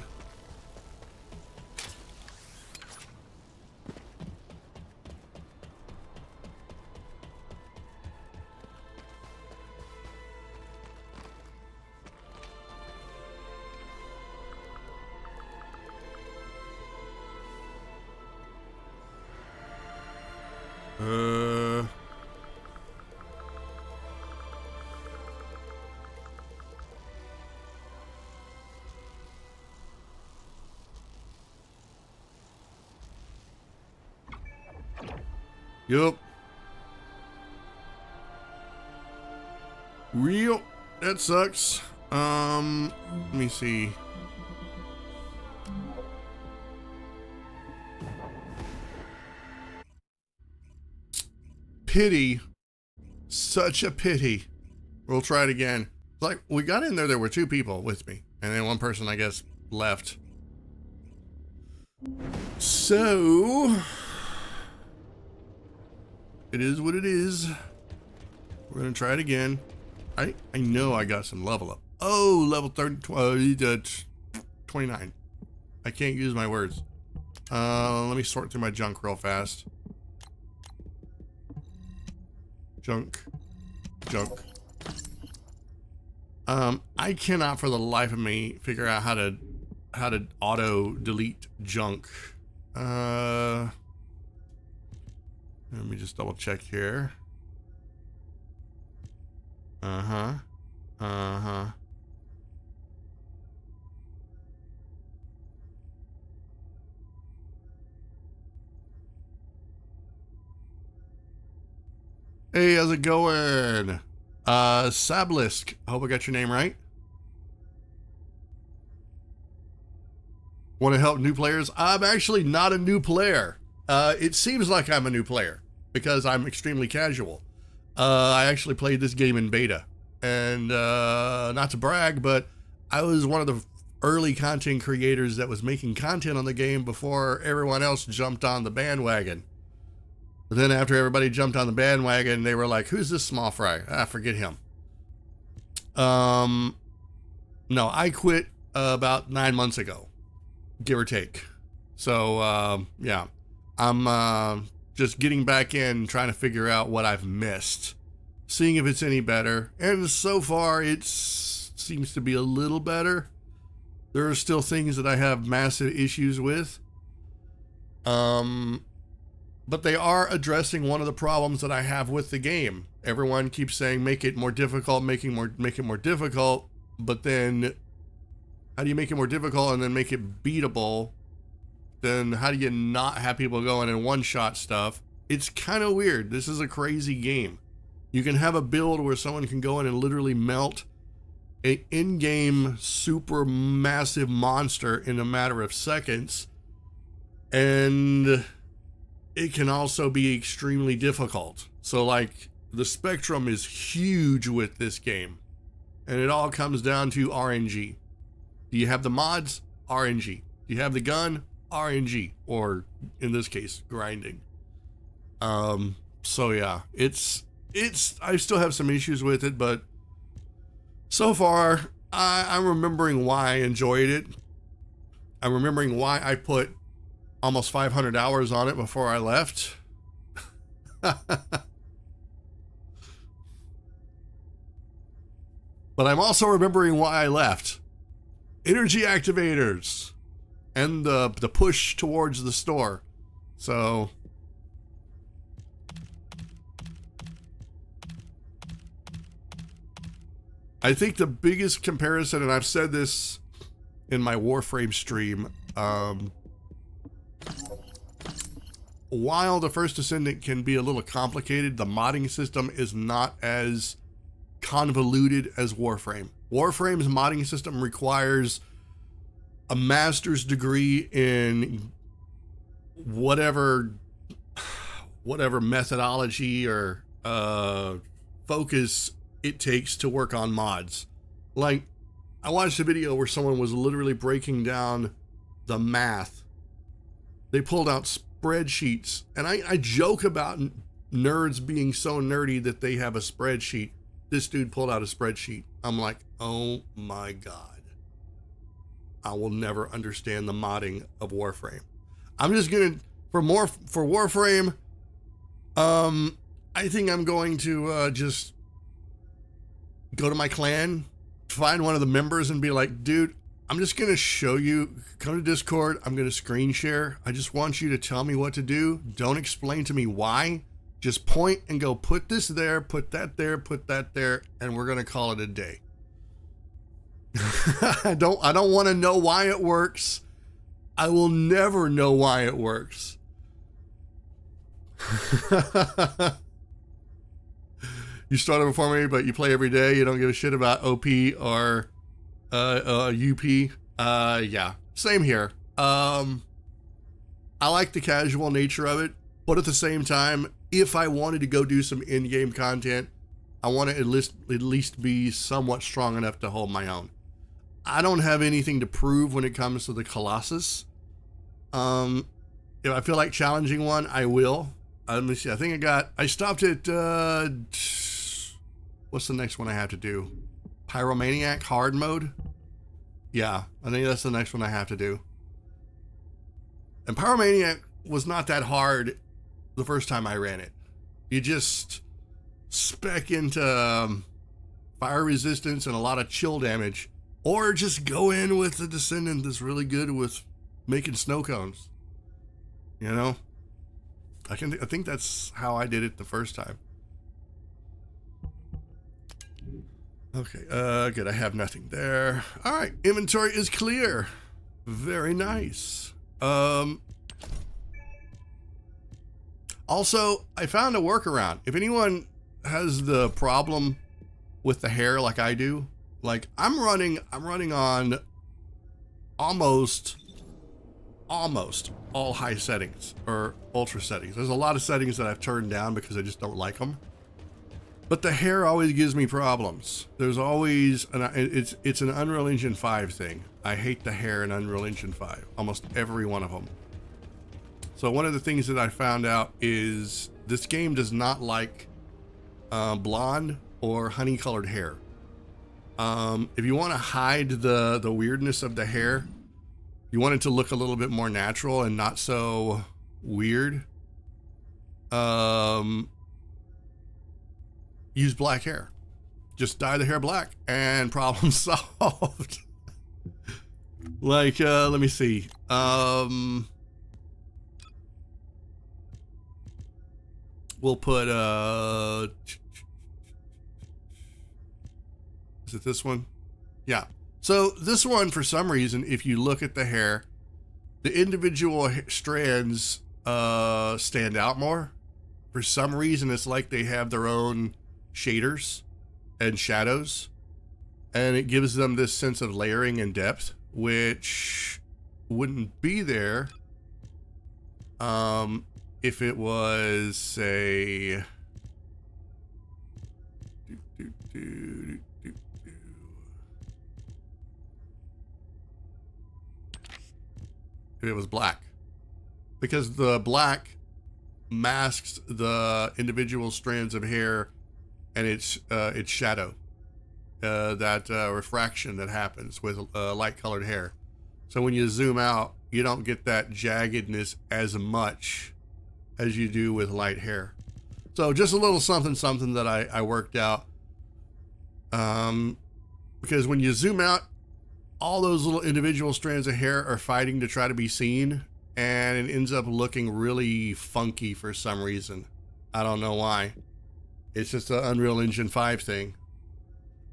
Yup. Real. That sucks. Let me see. Pity. Such a pity. We'll try it again. Like, we got in there, there were two people with me. And then one person, I guess, left. So... it is what it is. We're gonna try it again. I know I got some level up. Oh, level 29. I can't use my words. Let me sort through my junk real fast. Junk. I cannot for the life of me figure out how to auto delete junk. Let me just double check here. Hey, how's it going? Sablisk. I hope I got your name right. Want to help new players? I'm actually not a new player. It seems like I'm a new player because I'm extremely casual. I actually played this game in beta, and not to brag, but I was one of the early content creators that was making content on the game before everyone else jumped on the bandwagon. But then after everybody jumped on the bandwagon, they were like, who's this small fry? Ah, forget him. No, I quit about 9 months ago, give or take. So, yeah, I'm just getting back in, trying to figure out what I've missed, seeing if it's any better. And so far, it seems to be a little better. There are still things that I have massive issues with. But they are addressing one of the problems that I have with the game. Everyone keeps saying, make it more difficult, make it more difficult. But then, how do you make it more difficult and then make it beatable? Then how do you not have people going and one-shot stuff? It's kind of weird. This is a crazy game. You can have a build where someone can go in and literally melt an in-game super massive monster in a matter of seconds. And it can also be extremely difficult. So like, the spectrum is huge with this game. And it all comes down to RNG. Do you have the mods? RNG. Do you have the gun? RNG. Or, in this case, grinding. So yeah, I still have some issues with it, but so far, I'm remembering why I enjoyed it. I'm remembering why I put almost 500 hours on it before I left. But I'm also remembering why I left. Energy activators and the push towards the store. So I think the biggest comparison, and I've said this in my Warframe stream, while the First Descendant can be a little complicated, the modding system is not as convoluted as Warframe. Warframe's modding system requires a master's degree in whatever methodology or focus it takes to work on mods. Like, I watched a video where someone was literally breaking down the math. They pulled out spreadsheets, and I joke about nerds being so nerdy that they have a spreadsheet. This dude pulled out a spreadsheet. I'm like, oh my God. I will never understand the modding of Warframe. I'm just gonna, for Warframe, I think I'm going to just go to my clan, find one of the members and be like, dude, I'm just gonna show you, come to Discord, I'm gonna screen share. I just want you to tell me what to do. Don't explain to me why. Just point and go, put this there, put that there, put that there, and we're gonna call it a day. I don't want to know why it works. I will never know why it works. You start before me, but you play every day. You don't give a shit about OP or UP. Yeah, same here. I like the casual nature of it, but at the same time, if I wanted to go do some in-game content, I want to at least be somewhat strong enough to hold my own. I don't have anything to prove when it comes to the Colossus. If I feel like challenging one, I will. Let me see. I think I stopped at, what's the next one I have to do? Pyromaniac hard mode? Yeah, I think that's the next one I have to do. And Pyromaniac was not that hard the first time I ran it. You just spec into fire resistance and a lot of chill damage. Or just go in with the Descendant that's really good with making snow cones. You know? I think that's how I did it the first time. Okay, good. I have nothing there. All right, inventory is clear. Very nice. Also, I found a workaround. If anyone has the problem with the hair like I do, like I'm running on almost all high settings or ultra settings. There's a lot of settings that I've turned down because I just don't like them. But the hair always gives me problems. There's always, it's an Unreal Engine 5 thing. I hate the hair in Unreal Engine 5, almost every one of them. So one of the things that I found out is this game does not like blonde or honey colored hair. If you want to hide the weirdness of the hair, you want it to look a little bit more natural and not so weird, use black hair. Just dye the hair black and problem solved. Like, let me see. We'll put, is it this one? Yeah. So this one, for some reason, if you look at the hair, the individual strands stand out more. For some reason, it's like they have their own shaders and shadows, and it gives them this sense of layering and depth, which wouldn't be there if it was, say, if it was black, because the black masks the individual strands of hair and its shadow, that refraction that happens with light colored hair. So when you zoom out, you don't get that jaggedness as much as you do with light hair. So just a little something that I worked out. Because when you zoom out, all those little individual strands of hair are fighting to try to be seen, and it ends up looking really funky for some reason. I don't know why. It's just an Unreal Engine 5 thing.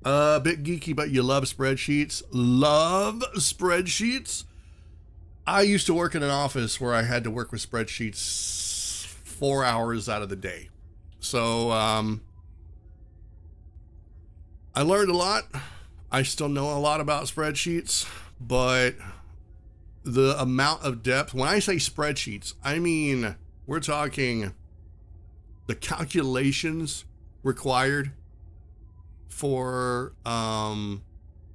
A bit geeky, but you love spreadsheets. Love spreadsheets. I used to work in an office where I had to work with spreadsheets 4 hours out of the day. So I learned a lot. I still know a lot about spreadsheets, but the amount of depth, when I say spreadsheets, I mean, we're talking the calculations required for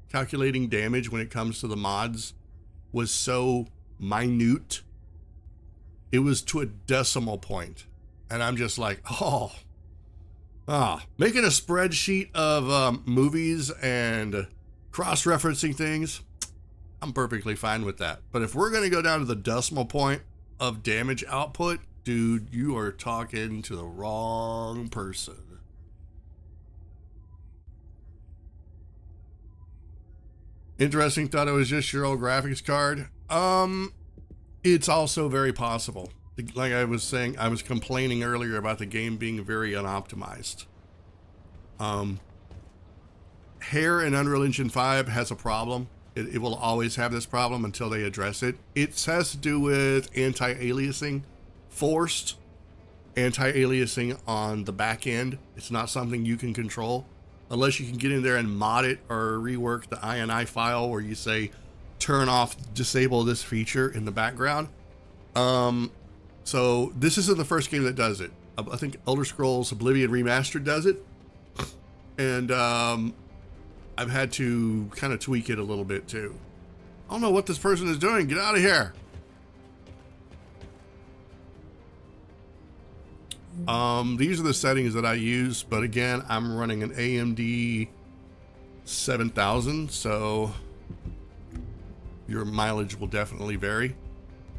calculating damage when it comes to the mods was so minute. It was to a decimal point. And I'm just like, making a spreadsheet of movies and cross-referencing things, I'm perfectly fine with that. But if we're going to go down to the decimal point of damage output, dude, you are talking to the wrong person. Interesting, thought it was just your old graphics card. It's also very possible. Like I was saying, I was complaining earlier about the game being very unoptimized. Hair in Unreal Engine 5 has a problem. It will always have this problem until they address it. It has to do with anti-aliasing, forced anti-aliasing on the back end. It's not something you can control unless you can get in there and mod it or rework the INI file where you say, turn off, disable this feature in the background. So this isn't the first game that does it. I think Elder Scrolls Oblivion Remastered does it. And I've had to kind of tweak it a little bit too. I don't know what this person is doing. Get out of here. These are the settings that I use, but again, I'm running an AMD 7000, so your mileage will definitely vary.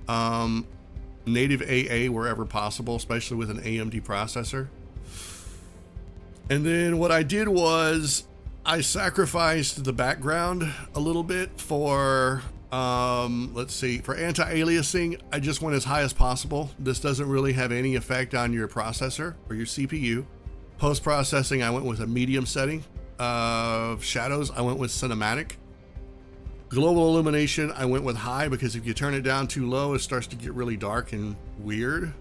Native AA wherever possible, especially with an AMD processor. And then what I did was I sacrificed the background a little bit for, let's see, for anti-aliasing, I just went as high as possible. This doesn't really have any effect on your processor or your CPU. Post-processing, I went with a medium setting. Shadows, I went with cinematic. Global illumination, I went with high because if you turn it down too low, it starts to get really dark and weird.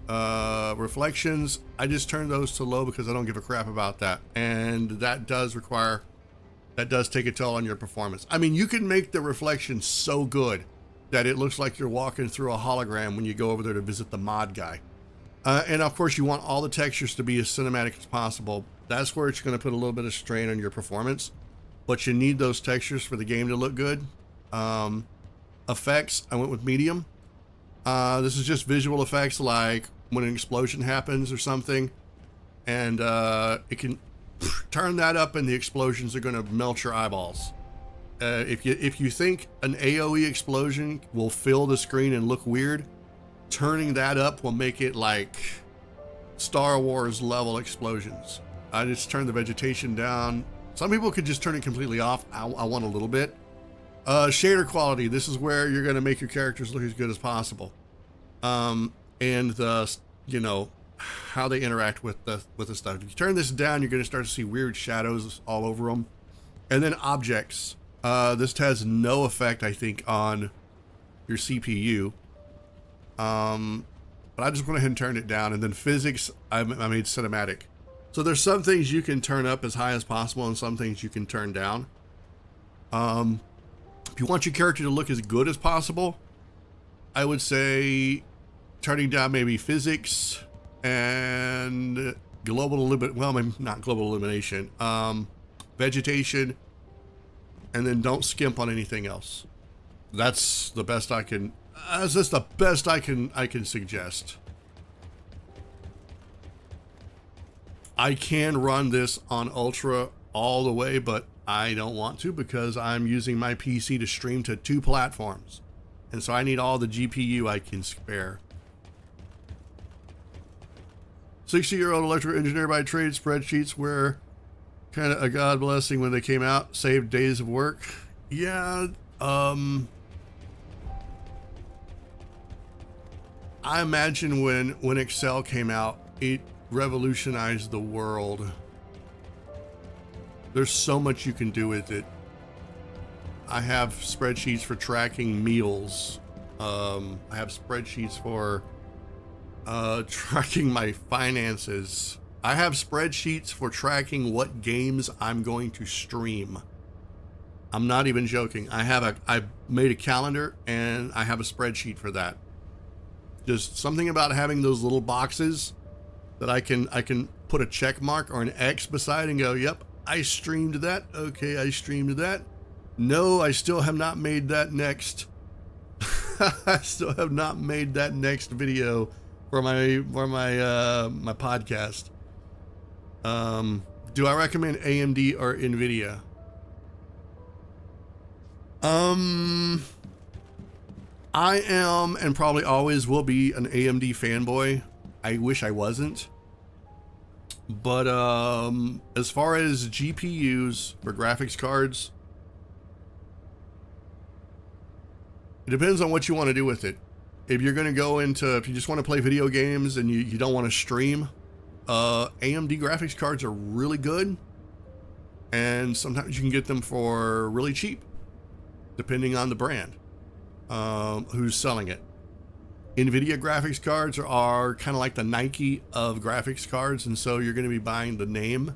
Reflections, I just turned those to low because I don't give a crap about that. And that does take a toll on your performance. I mean, you can make the reflection so good that it looks like you're walking through a hologram when you go over there to visit the mod guy. And of course, you want all the textures to be as cinematic as possible. That's where it's going to put a little bit of strain on your performance. But you need those textures for the game to look good. Effects, I went with medium. This is just visual effects like when an explosion happens or something. And it can turn that up and the explosions are going to melt your eyeballs. If you think an AoE explosion will fill the screen and look weird, turning that up will make it like Star Wars level explosions. I just turned the vegetation down. Some people could just turn it completely off. I want a little bit. Shader quality. This is where you're going to make your characters look as good as possible. And the, how they interact with the stuff. If you turn this down, you're going to start to see weird shadows all over them. And then objects. This has no effect, I think, on your CPU. But I just went ahead and turned it down. And then physics, I made cinematic. So there's some things you can turn up as high as possible and some things you can turn down. If you want your character to look as good as possible, I would say turning down maybe physics and global illumination, well, maybe not global illumination, vegetation, and then don't skimp on anything else. That's the best I can, that's just the best I can suggest. I can run this on Ultra all the way, but I don't want to because I'm using my PC to stream to 2 platforms. And so I need all the GPU I can spare. 60-year-old electrical engineer by trade, spreadsheets were kind of a God blessing when they came out, saved days of work. Yeah, I imagine when Excel came out, it revolutionized the world. There's so much you can do with it. I have spreadsheets for tracking meals. I have spreadsheets for tracking my finances. I have spreadsheets for tracking what games I'm going to stream. I'm not even joking. I made a calendar and I have a spreadsheet for that. Just something about having those little boxes that I can put a check mark or an X beside and go, yep, I streamed that. Okay, I streamed that. No, I still have not made that next. I still have not made that next video for my my podcast. Do I recommend AMD or Nvidia? I am and probably always will be an AMD fanboy. I wish I wasn't. But as far as GPUs for graphics cards, it depends on what you want to do with it. If you're going to go into, if you just want to play video games and you don't want to stream, AMD graphics cards are really good. And sometimes you can get them for really cheap, depending on the brand, who's selling it. NVIDIA graphics cards are kind of like the Nike of graphics cards. And so you're going to be buying the name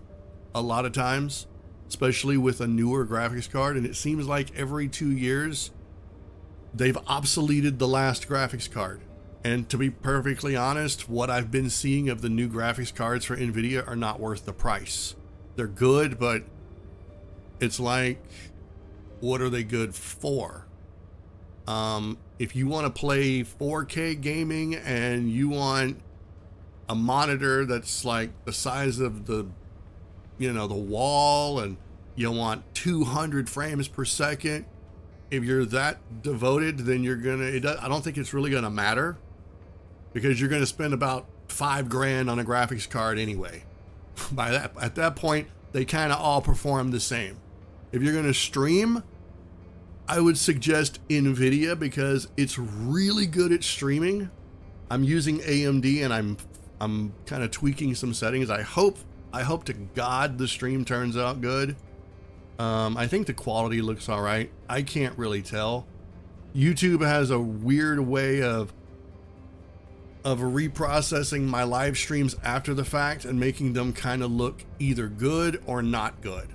a lot of times, especially with a newer graphics card. And it seems like every 2 years, they've obsoleted the last graphics card. And to be perfectly honest, what I've been seeing of the new graphics cards for NVIDIA are not worth the price. They're good, but it's like, what are they good for? If you want to play 4K gaming and you want a monitor that's like the size of the, the wall, and you want 200 frames per second, if you're that devoted, then you're gonna, I don't think it's really gonna matter, because you're gonna spend about $5,000 on a graphics card anyway. At that point, they kind of all perform the same. If you're gonna stream, I would suggest NVIDIA because it's really good at streaming. I'm using AMD and I'm kind of tweaking some settings. I hope to God the stream turns out good. I think the quality looks all right. I can't really tell. YouTube has a weird way of reprocessing my live streams after the fact and making them kind of look either good or not good.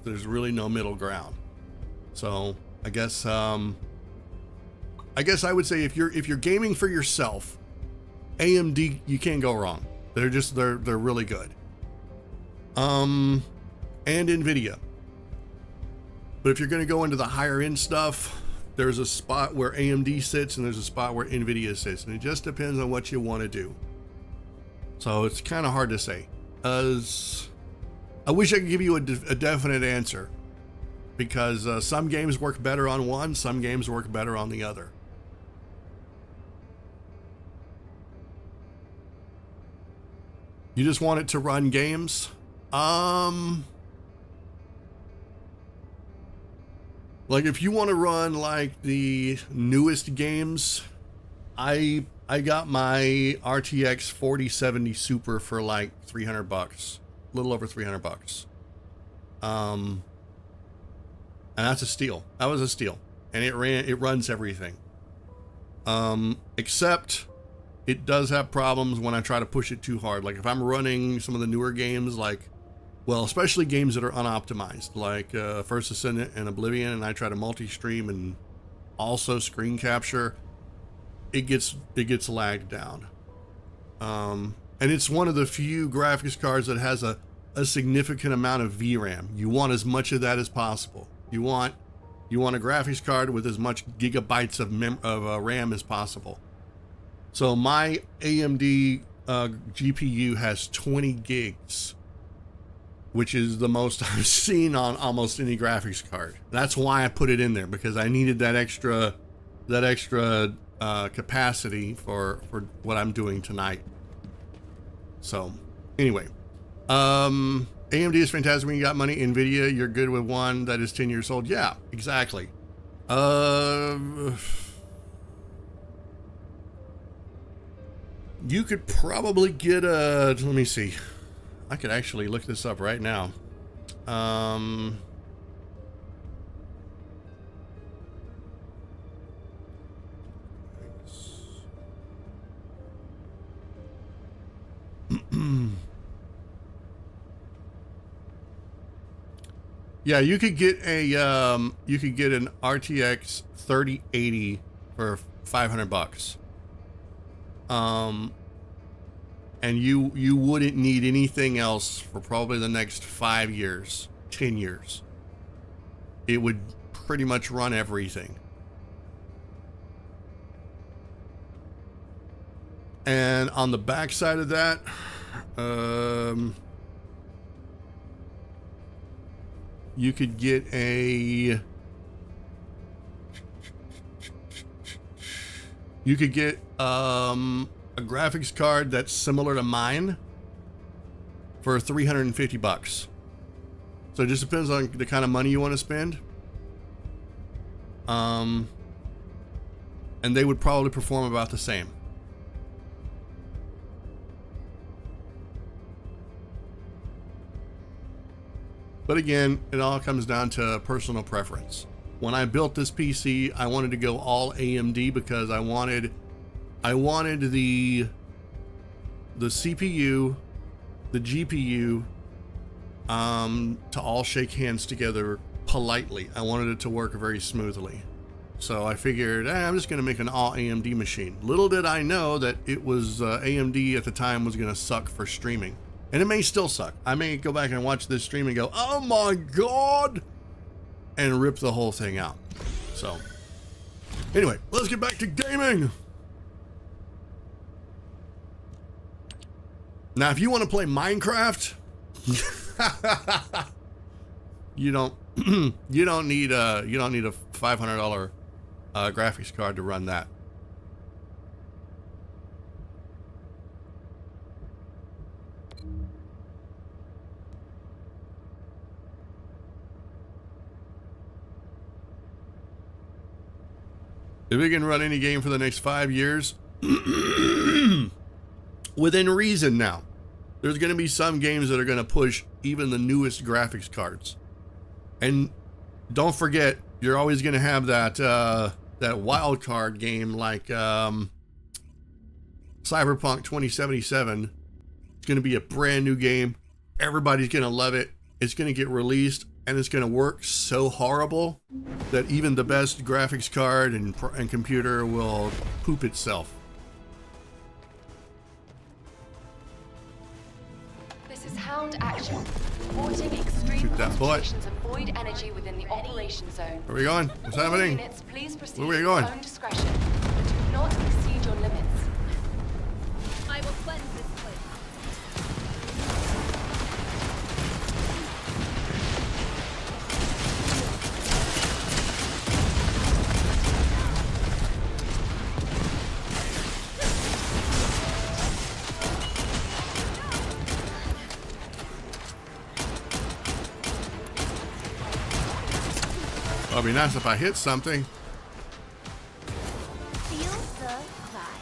There's really no middle ground. So I guess I would say if you're gaming for yourself, AMD, you can't go wrong. They're really good. And NVIDIA. But if you're going to go into the higher end stuff, there's a spot where AMD sits and there's a spot where NVIDIA sits, and it just depends on what you want to do. So it's kind of hard to say. I wish I could give you a definite answer, because some games work better on one, some games work better on the other. You just want it to run games? Like if you want to run like the newest games, I got my RTX 4070 Super for like $300, a little over $300. And that's a steal. That was a steal, and it runs everything. Except it does have problems when I try to push it too hard. Like if I'm running some of the newer games, especially games that are unoptimized, like First Descendant and Oblivion, and I try to multi-stream and also screen capture, it gets lagged down. And it's one of the few graphics cards that has a significant amount of VRAM. You want as much of that as possible. You want a graphics card with as much gigabytes of RAM as possible. So my AMD GPU has 20 gigs, which is the most I've seen on almost any graphics card. That's why I put it in there, because I needed that extra capacity for what I'm doing tonight. So anyway, AMD is fantastic when you got money. Nvidia, you're good with one that is 10 years old. Yeah, exactly. You could probably get a, let me see. I could actually look this up right now. Yeah, you could get a an RTX 3080 for $500. And you wouldn't need anything else for probably the next 5 years, 10 years. It would pretty much run everything. And on the back side of that, you could get a graphics card that's similar to mine for $350. So it just depends on the kind of money you want to spend. And they would probably perform about the same. But again, it all comes down to personal preference. When I built this PC, I wanted to go all AMD because I wanted the CPU, the GPU, to all shake hands together politely. I wanted it to work very smoothly. So I figured, I'm just going to make an all AMD machine. Little did I know that it was AMD at the time was going to suck for streaming. And it may still suck. I may go back and watch this stream and go, oh my God, and rip the whole thing out. So anyway, let's get back to gaming. Now, if you want to play Minecraft, you don't need a $500 graphics card to run that. If we can run any game for the next 5 years, within reason now, there's going to be some games that are going to push even the newest graphics cards. And don't forget, you're always going to have that wild card game like Cyberpunk 2077. It's going to be a brand new game. Everybody's going to love it. It's going to get released. And it's going to work so horrible that even the best graphics card and computer will poop itself. This is Hound Action. Reporting extreme that concentrations of void energy within the operation zone. Where are we going? What's happening? Units, please proceed Where are we at going? your own discretion. Do not exceed your limits. I will cleanse this place. It'd be nice if I hit something. Feel the vibe.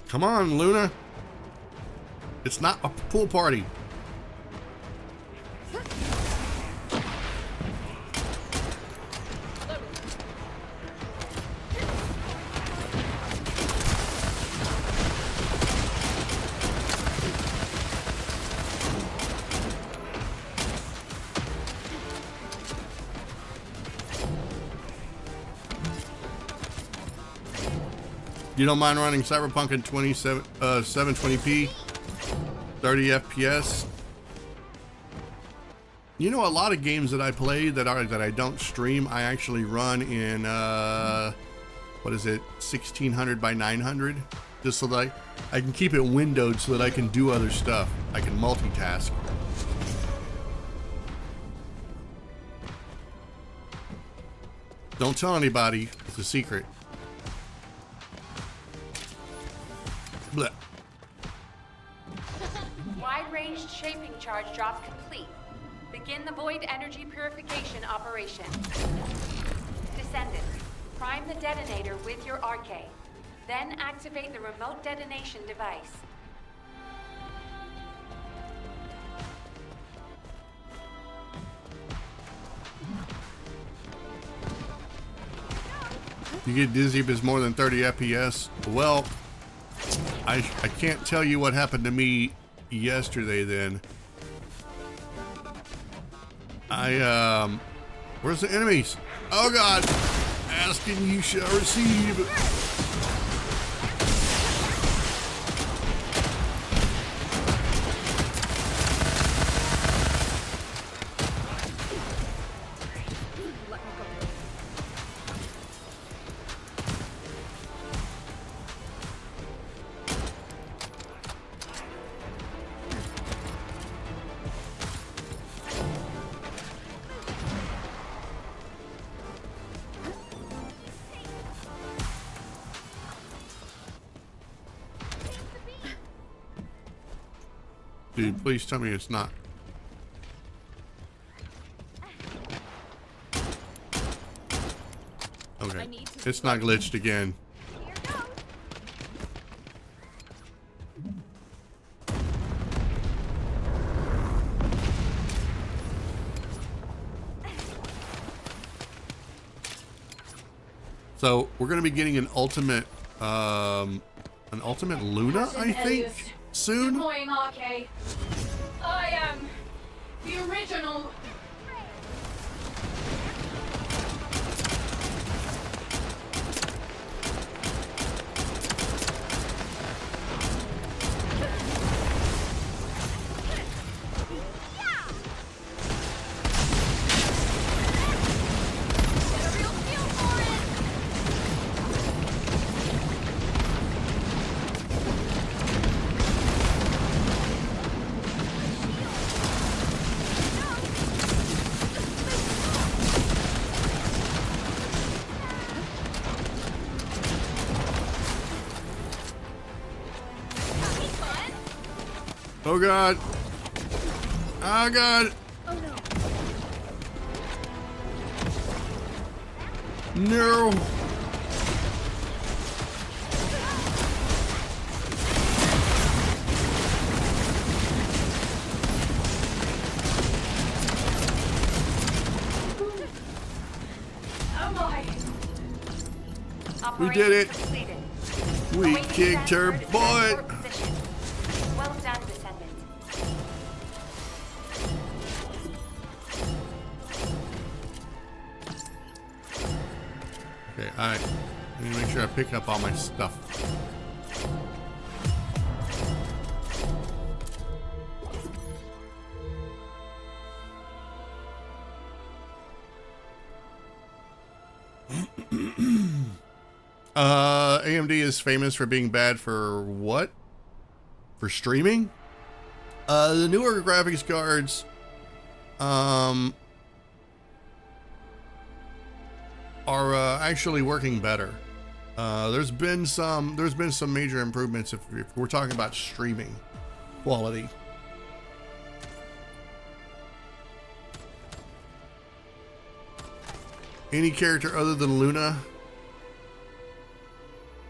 Come on, Luna. It's not a pool party. You don't mind running Cyberpunk in 720p, 30 FPS? You know, a lot of games that I play that I don't stream, I actually run in what is it, 1600 by 900, just so that I can keep it windowed so that I can do other stuff. I can multitask. Don't tell anybody. It's a secret. Blech. Wide-range shaping charge drop complete. Begin the void energy purification operation. Descendant, prime the detonator with your arcade. Then activate the remote detonation device. You get dizzy if it's more than 30 FPS. Well, I can't tell you what happened to me yesterday then. Where's the enemies? Oh God! Asking you shall receive. Dude, please tell me it's not. Okay, it's not glitched again. So we're gonna be getting an ultimate Luna, I think, soon. Deploying arcade. I am the original. Oh God. Oh God. Oh No. no. Oh my. We did it. Completed. We Awaiting kicked her transfer to butt. transport position. Well done, Descendant. Okay, I need to make sure I pick up all my stuff. AMD is famous for being bad for what? For streaming? The newer graphics cards, are actually working better. There's been some major improvements if we're talking about streaming quality. Any character other than Luna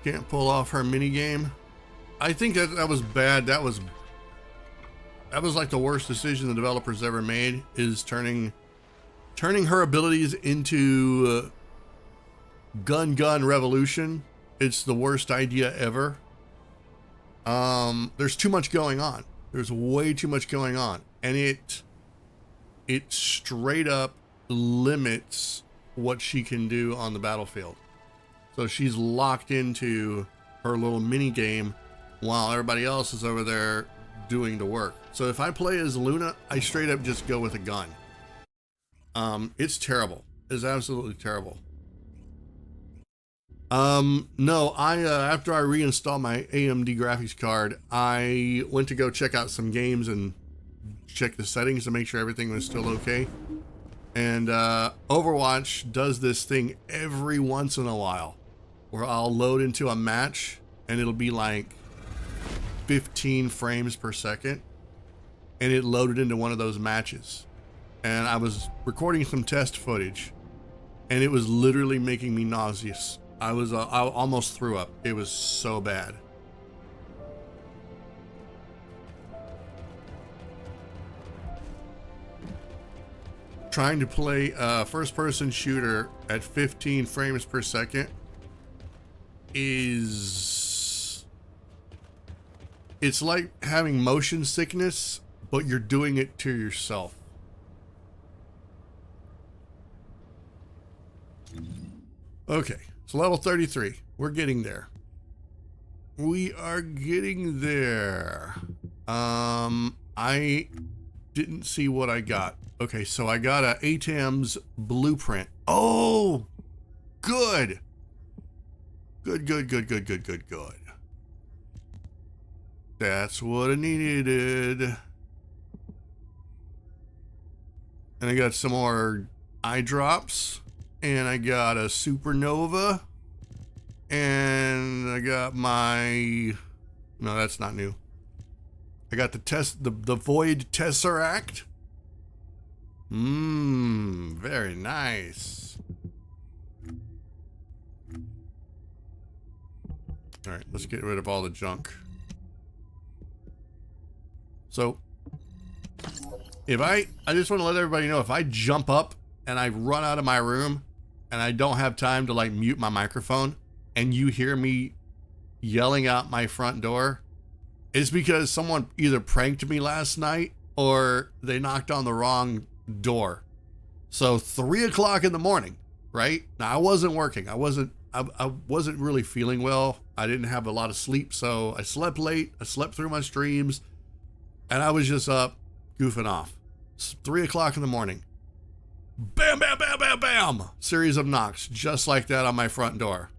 can't pull off her mini game. I think that was bad. That was like the worst decision the developers ever made, is turning her abilities into gun revolution. It's the worst idea ever. There's too much going on. There's way too much going on, and it straight up limits what she can do on the battlefield. So she's locked into her little mini game while everybody else is over there doing the work. So if I play as Luna, I straight up just go with a gun. It's terrible. It's absolutely terrible. No, after I reinstalled my AMD graphics card, I went to go check out some games and check the settings to make sure everything was still okay. And Overwatch does this thing every once in a while where I'll load into a match and it'll be like 15 frames per second, and it loaded into one of those matches. And I was recording some test footage and it was literally making me nauseous. I almost threw up. It was so bad. Trying to play a first-person shooter at 15 frames per second it's like having motion sickness, but you're doing it to yourself. Okay, so level 33. We're getting there. We are getting there. I didn't see what I got. Okay, so I got a ATEM's blueprint. Oh, good. Good. That's what I needed. And I got some more eye drops. And I got a supernova. And I got my... No, that's not new. I got the void tesseract. Very nice. All right, let's get rid of all the junk. So, if I just want to let everybody know, if I jump up and I run out of my room and I don't have time to like mute my microphone and you hear me yelling out my front door, it's because someone either pranked me last night or they knocked on the wrong door. So 3 o'clock in the morning, right? Now I wasn't working. I wasn't really feeling well. I didn't have a lot of sleep, so I slept late. I slept through my streams, and I was just up goofing off. It's 3 o'clock in the morning. Bam, bam, bam, bam, bam. Series of knocks, just like that on my front door.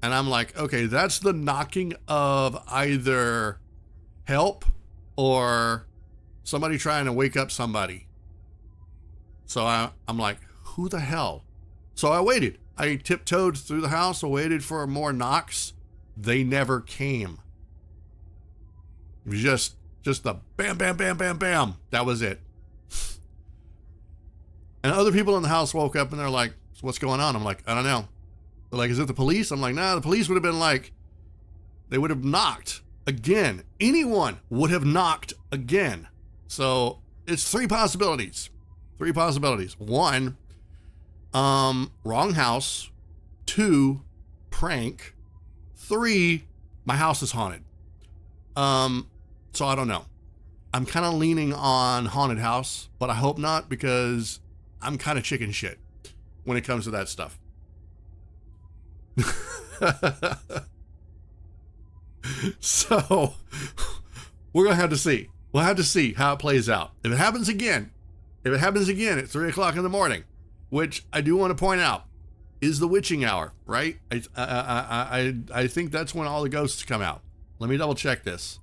And I'm like, okay, that's the knocking of either help or somebody trying to wake up somebody. So I'm like, who the hell? So I waited. I tiptoed through the house. I waited for more knocks. They never came. It was just the bam, bam, bam, bam, bam. That was it. And other people in the house woke up and they're like, so what's going on? I'm like, I don't know. They're like, is it the police? I'm like, nah, the police would have been like, they would have knocked again. Anyone would have knocked again. So it's three possibilities. One, wrong house. 2, prank. 3, my house is haunted. So I don't know. I'm kind of leaning on haunted house, but I hope not, because I'm kind of chicken shit when it comes to that stuff. So we're gonna have to see. We'll have to see how it plays out. If it happens again at 3 o'clock in the morning, which I do want to point out is the witching hour, right? I think that's when all the ghosts come out. Let me double check this.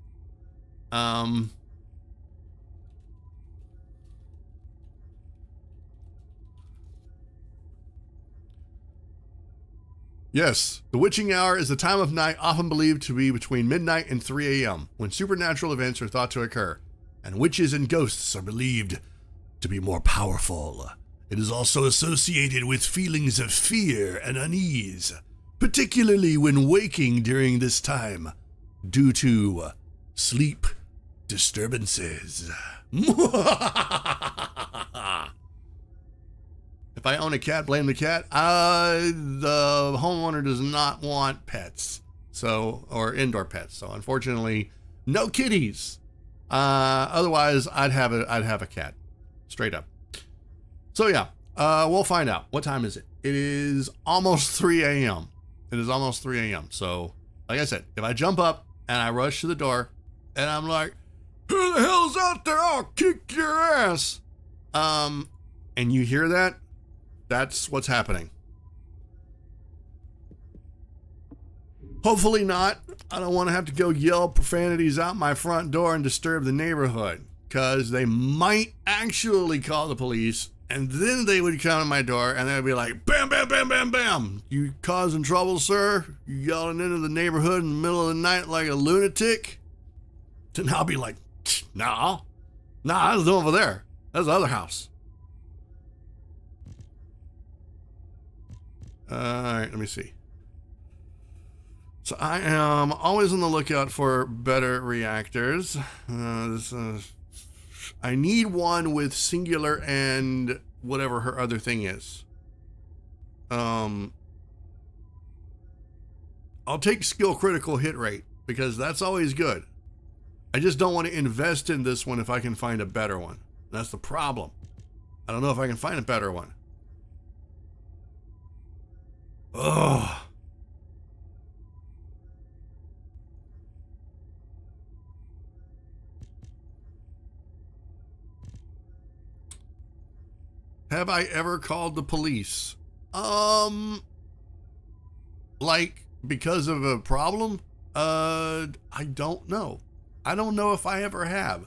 Yes, the witching hour is the time of night often believed to be between midnight and 3 a.m. when supernatural events are thought to occur, and witches and ghosts are believed to be more powerful. It is also associated with feelings of fear and unease, particularly when waking during this time due to sleep disturbances. If I own a cat, blame the cat. The homeowner does not want pets, or indoor pets. So unfortunately, no kitties. Otherwise, I'd have a cat, straight up. So yeah, we'll find out. What time is it? It is almost 3 a.m. So, like I said, if I jump up and I rush to the door and I'm like, who the hell's out there? I'll kick your ass. And you hear that, that's what's happening. Hopefully not. I don't want to have to go yell profanities out my front door and disturb the neighborhood, because they might actually call the police And then they would come to my door and they'd be like, bam, bam, bam, bam, bam. You causing trouble, sir? You yelling into the neighborhood in the middle of the night like a lunatic? Then I'll be like, nah, that's over there. That's the other house. All right, let me see. So I am always on the lookout for better reactors. I need one with singular and whatever her other thing is. I'll take skill critical hit rate because that's always good. I just don't want to invest in this one if I can find a better one. That's the problem. I don't know if I can find a better one. Ugh. Have I ever called the police? Like because of a problem? I don't know. I don't know if I ever have.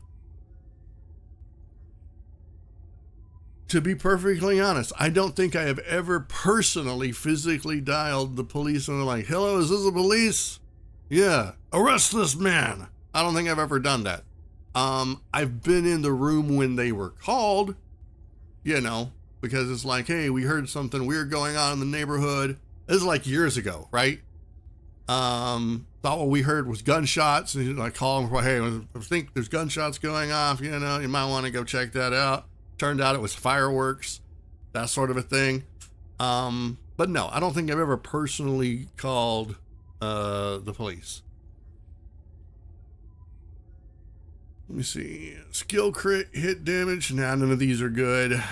To be perfectly honest, I don't think I have ever personally, physically dialed the police and they're like, hello, is this the police? Yeah, arrest this man. I don't think I've ever done that. I've been in the room when they were called, you know, because it's like, hey, we heard something weird going on in the neighborhood. This is like years ago, right? Thought what we heard was gunshots, and I call them, hey, I think there's gunshots going off, you know, you might want to go check that out. Turned out it was fireworks, that sort of a thing. But no, I don't think I've ever personally called the police. Let me see. Skill crit, hit damage. Nah, none of these are good.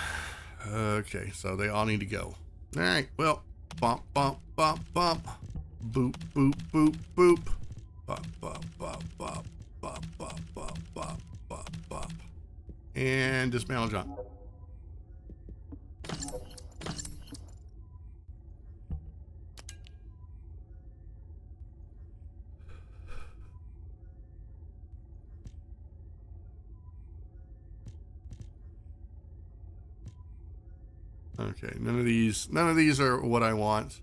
Okay, so they all need to go. All right, well, bump, bump, bump, bump. Boop, boop, boop, boop. Bop, bop, bop, bop, bop, bop, bop, bop, bop, bop. And dismantle John. Okay, none of these are what I want.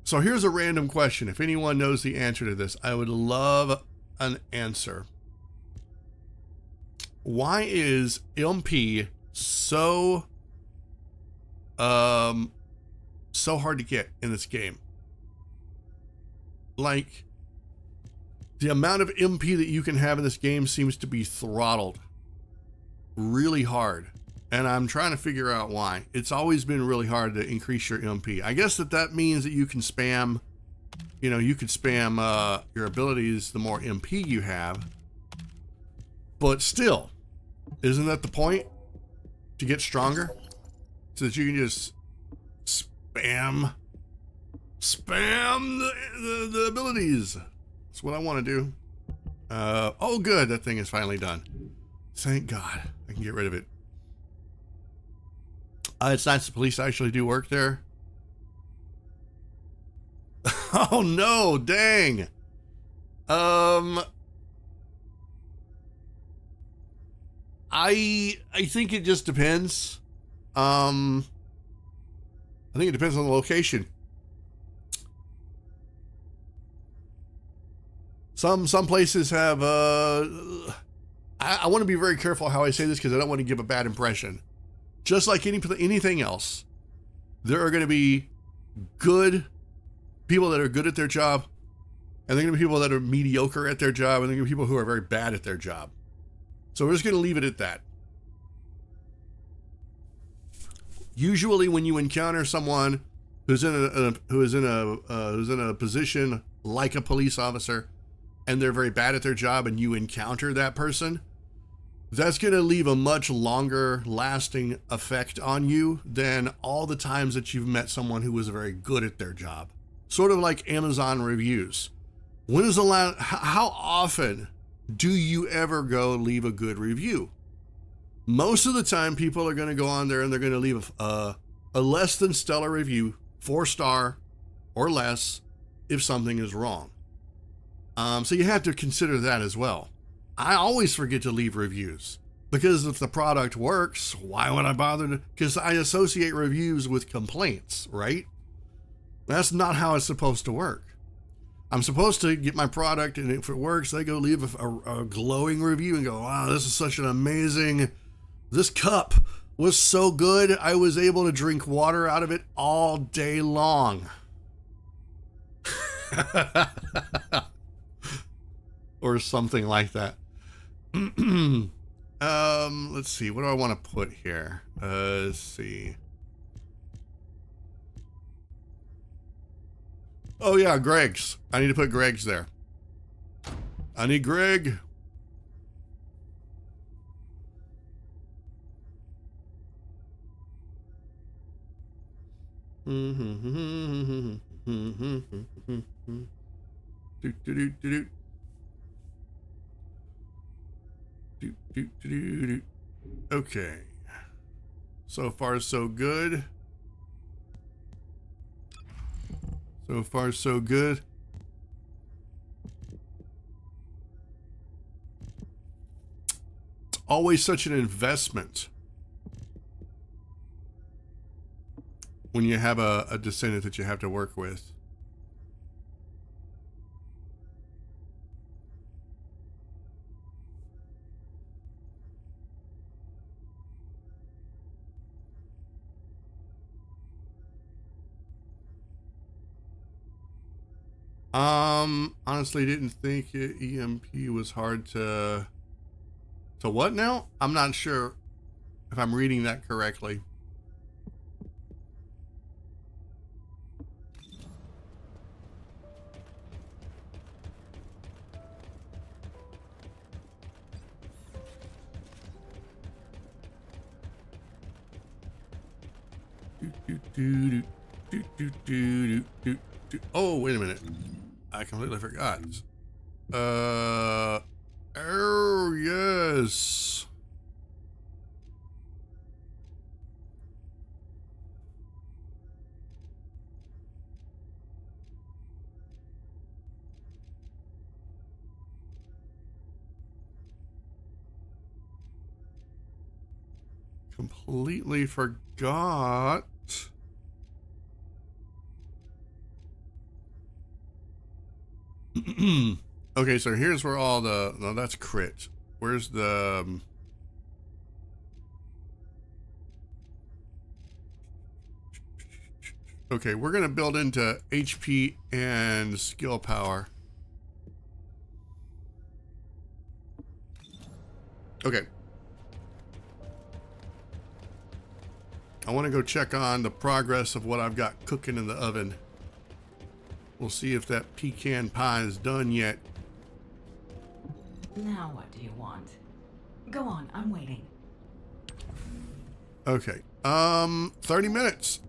So here's a random question. If anyone knows the answer to this, I would love an answer. Why is MP so hard to get in this game? Like, the amount of MP that you can have in this game seems to be throttled really hard, and I'm trying to figure out why. It's always been really hard to increase your MP. I guess that means that you can spam, you know, you could spam your abilities the more MP you have. But still, isn't that the point? To get stronger? So that you can just spam the abilities. That's what I want to do. Oh good, that thing is finally done. Thank God, I can get rid of it. It's nice the police actually do work there. Oh no, dang. I think it just depends. I think it depends on the location. Some places have I want to be very careful how I say this because I don't want to give a bad impression. Just like anything else, there are going to be good people that are good at their job, and there are going to be people that are mediocre at their job, and there are going to be people who are very bad at their job. So we're just going to leave it at that. Usually, when you encounter someone who's in a position like a police officer, and they're very bad at their job, and you encounter that person, that's going to leave a much longer lasting effect on you than all the times that you've met someone who was very good at their job. Sort of like Amazon reviews. When is the last, how often do you ever go leave a good review? Most of the time people are going to go on there and they're going to leave a less than stellar review, 4-star or less, if something is wrong. So you have to consider that as well. I always forget to leave reviews. Because if the product works, why would I bother to? Because I associate reviews with complaints, right? That's not how it's supposed to work. I'm supposed to get my product, and if it works, I go leave a glowing review and go, wow, this is such an amazing, this cup was so good, I was able to drink water out of it all day long. Or something like that. Let's see, what do I want to put here? Let's see. Oh yeah, Greg's. I need to put Greg's there. I need Greg. Okay. So far, so good. So far, so good. It's always such an investment when you have a descendant that you have to work with. Honestly didn't think EMP was hard to what now? I'm not sure if I'm reading that correctly. Oh, wait a minute. I completely forgot. Oh, yes. Completely forgot. Okay, so here's where all the, no, that's crit. Where's the, okay, we're going to build into HP and skill power. Okay. I want to go check on the progress of what I've got cooking in the oven. We'll see if that pecan pie is done yet. Now what do you want? Go on, I'm waiting. Okay. 30 minutes.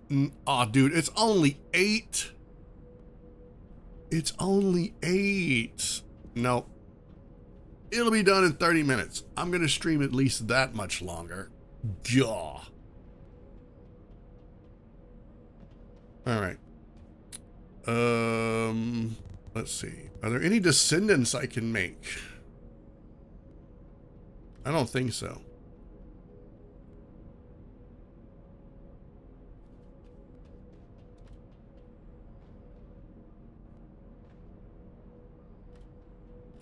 Aw, dude, it's only 8. It's only 8. No. It'll be done in 30 minutes. I'm going to stream at least that much longer. Gah. All right. Let's see. Are there any descendants I can make? I don't think so.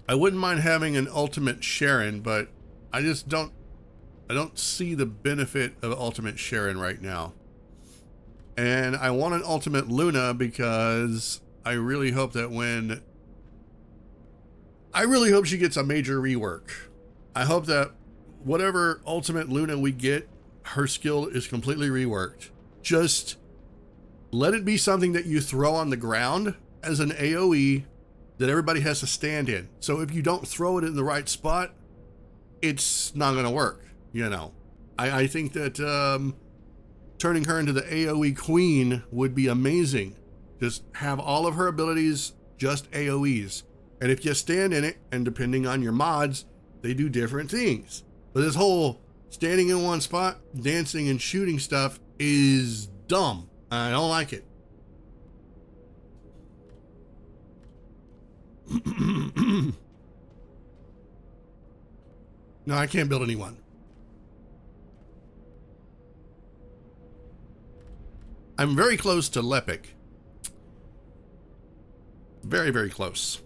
I wouldn't mind having an ultimate Sharon, but I just don't see the benefit of ultimate Sharon right now. And I want an ultimate Luna because I really hope that I really hope she gets a major rework. I hope that whatever ultimate Luna we get, her skill is completely reworked. Just let it be something that you throw on the ground as an AoE that everybody has to stand in. So if you don't throw it in the right spot, it's not going to work, you know. I think that turning her into the AoE queen would be amazing. Just have all of her abilities just AoEs. And if you stand in it, and depending on your mods, they do different things. But this whole standing in one spot, dancing and shooting stuff is dumb. I don't like it. No, I can't build anyone. I'm very close to Lepic. Very, very close.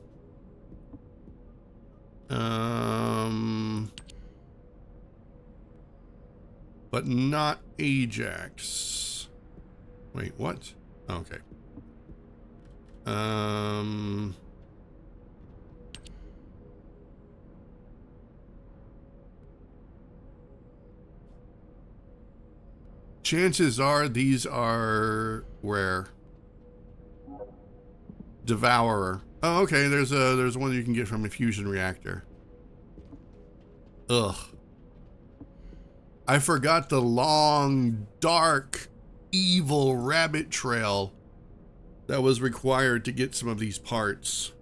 But not Ajax. Wait, what? Okay. Chances are these are rare. Devourer. Oh, okay. There's one you can get from a fusion reactor. Ugh. I forgot the long, dark, evil rabbit trail that was required to get some of these parts.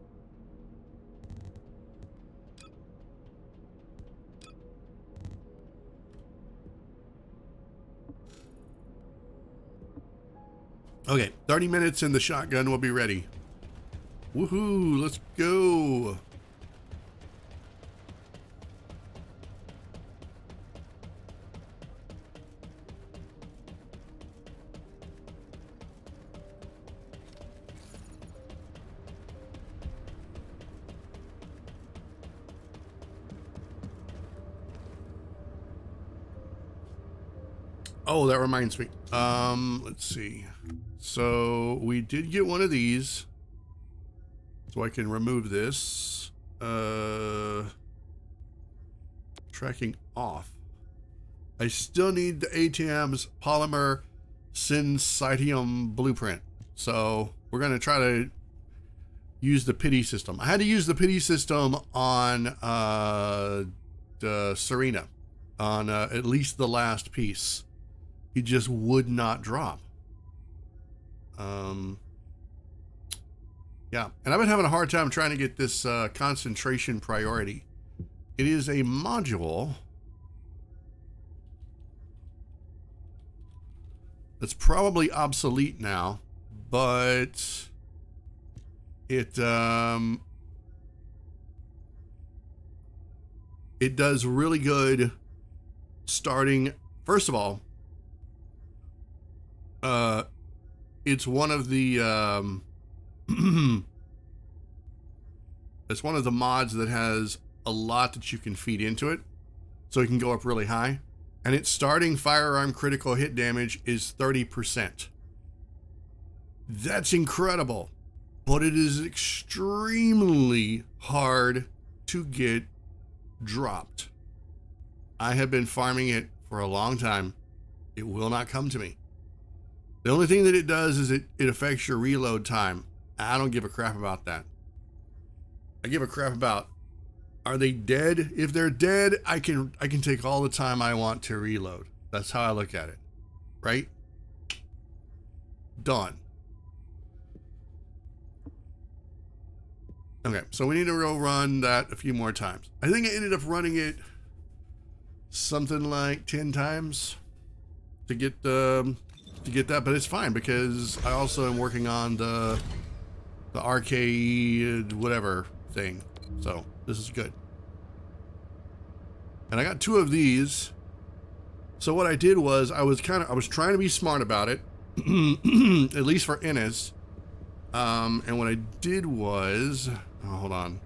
Okay, 30 minutes and the shotgun will be ready. Woohoo, let's go. Oh, that reminds me. Let's see. So we did get one of these. So I can remove this. Tracking off. I still need the ATM's polymer syncytium blueprint. So we're going to try to use the pity system. I had to use the pity system on the Serena on at least the last piece. He just would not drop. Yeah, and I've been having a hard time trying to get this concentration priority. It is a module that's probably obsolete now, but it does really good starting. First of all, it's one of the it's one of the mods that has a lot that you can feed into it, so it can go up really high, and its starting firearm critical hit damage is 30%. That's incredible, but it is extremely hard to get dropped. I have been farming it for a long time. It will not come to me. The only thing that it does is it affects your reload time. I don't give a crap about that. I give a crap about, are they dead? If they're dead, I can take all the time I want to reload. That's how I look at it. Right? Done. Okay, so we need to go run that a few more times. I think I ended up running it something like 10 times to get that, but it's fine because I also am working on the arcade whatever thing, so this is good. And I got 2 of these. So what I did was I was trying to be smart about it, at least for Ennis. And what I did was, hold on.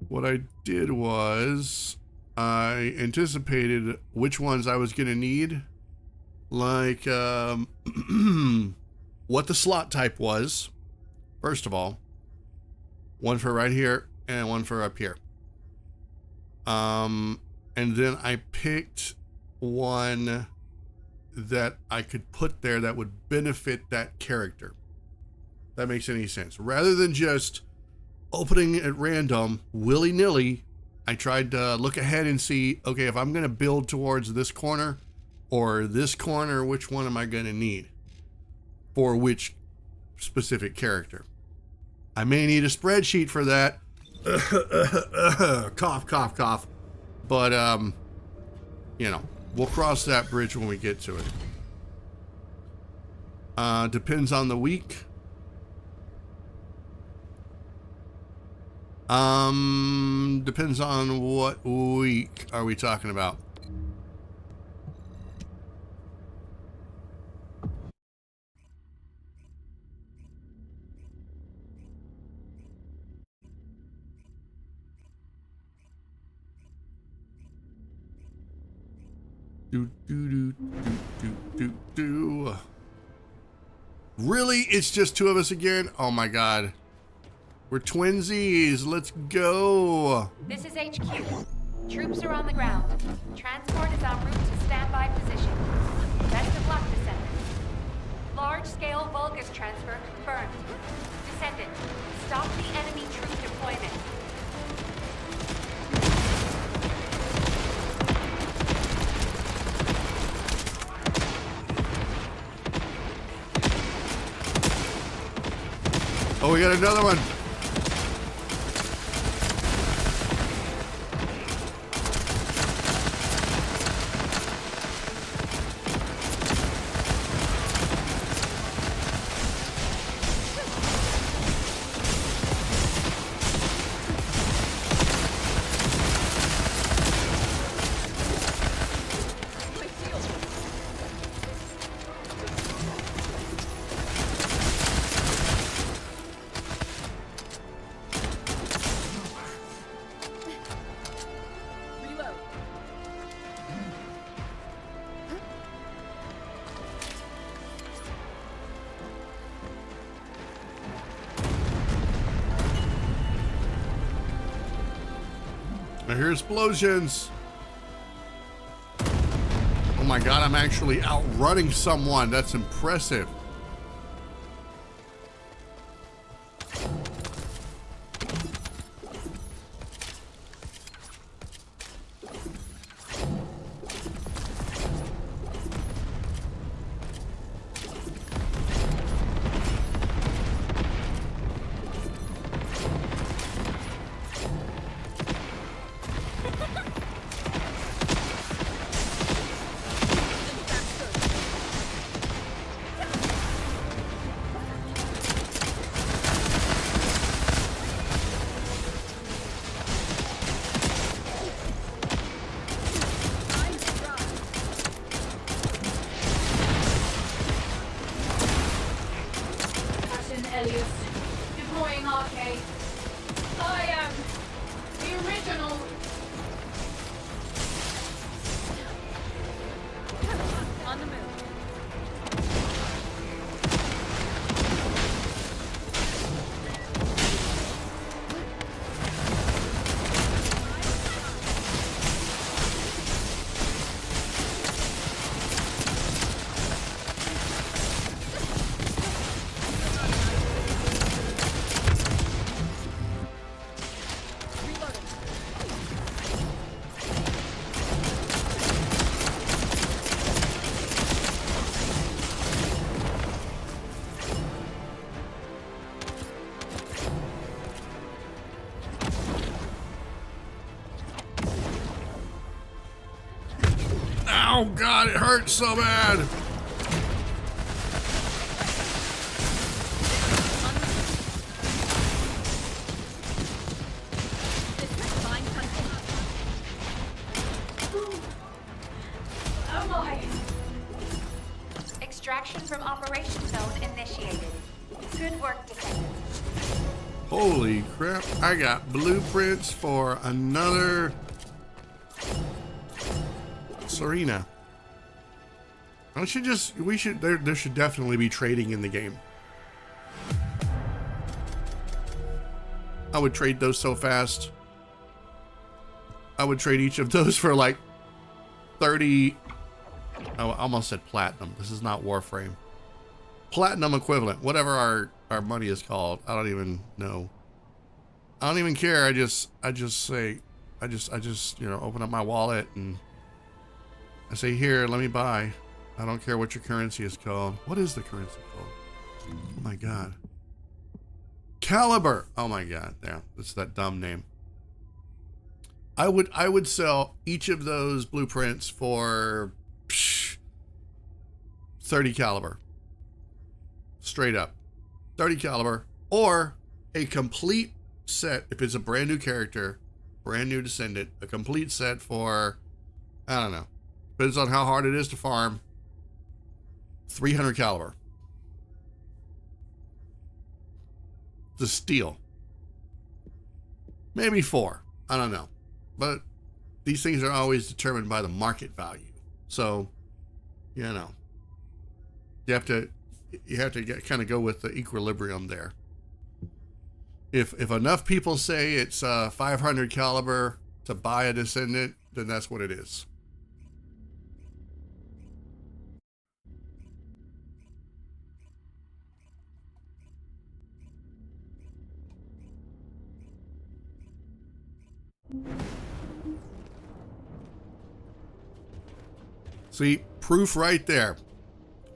What I did was I anticipated which ones I was going to need, like what the slot type was, first of all. One for right here and one for up here. And then I picked one that I could put there that would benefit that character. If that makes any sense. Rather than just opening at random, willy-nilly, I tried to look ahead and see, okay, if I'm going to build towards this corner or this corner, which one am I going to need for which specific character? I may need a spreadsheet for that. Cough, cough, cough. But, you know, we'll cross that bridge when we get to it. Depends on the week. Depends on what week are we talking about. Do. Really? It's just two of us again? Oh my god. We're twinsies. Let's go. This is HQ. Troops are on the ground. Transport is en route to standby position. Best of luck, Descendants. Large-scale Vulgus transfer confirmed. Descendant, stop the enemy troop deployment. Oh, we got another one. I hear explosions. Oh my god, I'm actually outrunning someone. That's impressive. Deploying arcade. I am the original. On the move. Oh god, it hurts so bad. Oh my. Extraction from operation zone initiated. Good work, Descendants. Holy crap, I got blueprints for another Serena. There should definitely be trading in the game. I would trade those so fast. I would trade each of those for like 30. Oh, I almost said platinum. This is not Warframe. Platinum equivalent, whatever our money is called. I don't even know. I don't even care. I just say, you know, open up my wallet and I say, here, let me buy. I don't care what your currency is called. What is the currency called? Oh my god. Caliber. Oh my god. Yeah, that's that dumb name. I would sell each of those blueprints for 30 caliber. Straight up. 30 caliber or a complete set, if it's a brand new character, brand new descendant, a complete set for, I don't know, depends on how hard it is to farm, 300 caliber. The steal. Maybe 4. I don't know. But these things are always determined by the market value. So, you know, you have to kind of go with the equilibrium there. If enough people say it's 500 caliber to buy a descendant, then that's what it is. See, proof right there.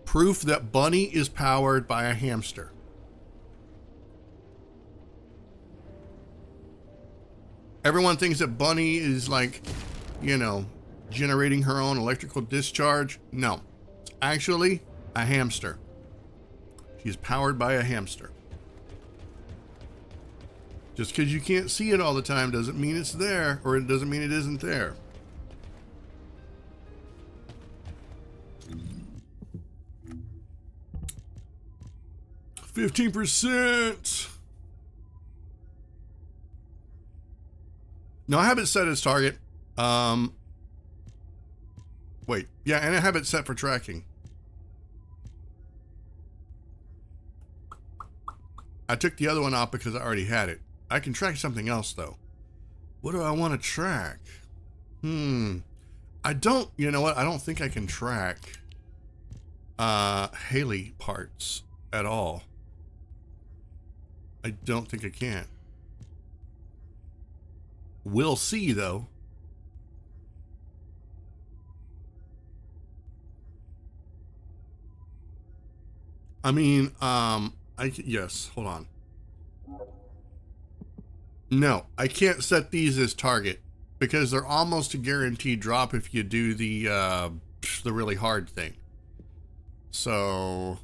Proof that Bunny is powered by a hamster. Everyone thinks that Bunny is like, you know, generating her own electrical discharge. No, it's actually a hamster. She's powered by a hamster. Just because you can't see it all the time doesn't mean it's there, or it doesn't mean it isn't there. %. No, I have it set as target. Wait, yeah, and I have it set for tracking. I took the other one off because I already had it. I can track something else though. What do I want to track? I don't, you know what? I don't think I can track Haley parts at all. I don't think I can. We'll see though. I mean, yes, hold on. No, I can't set these as target because they're almost a guaranteed drop if you do the really hard thing. So,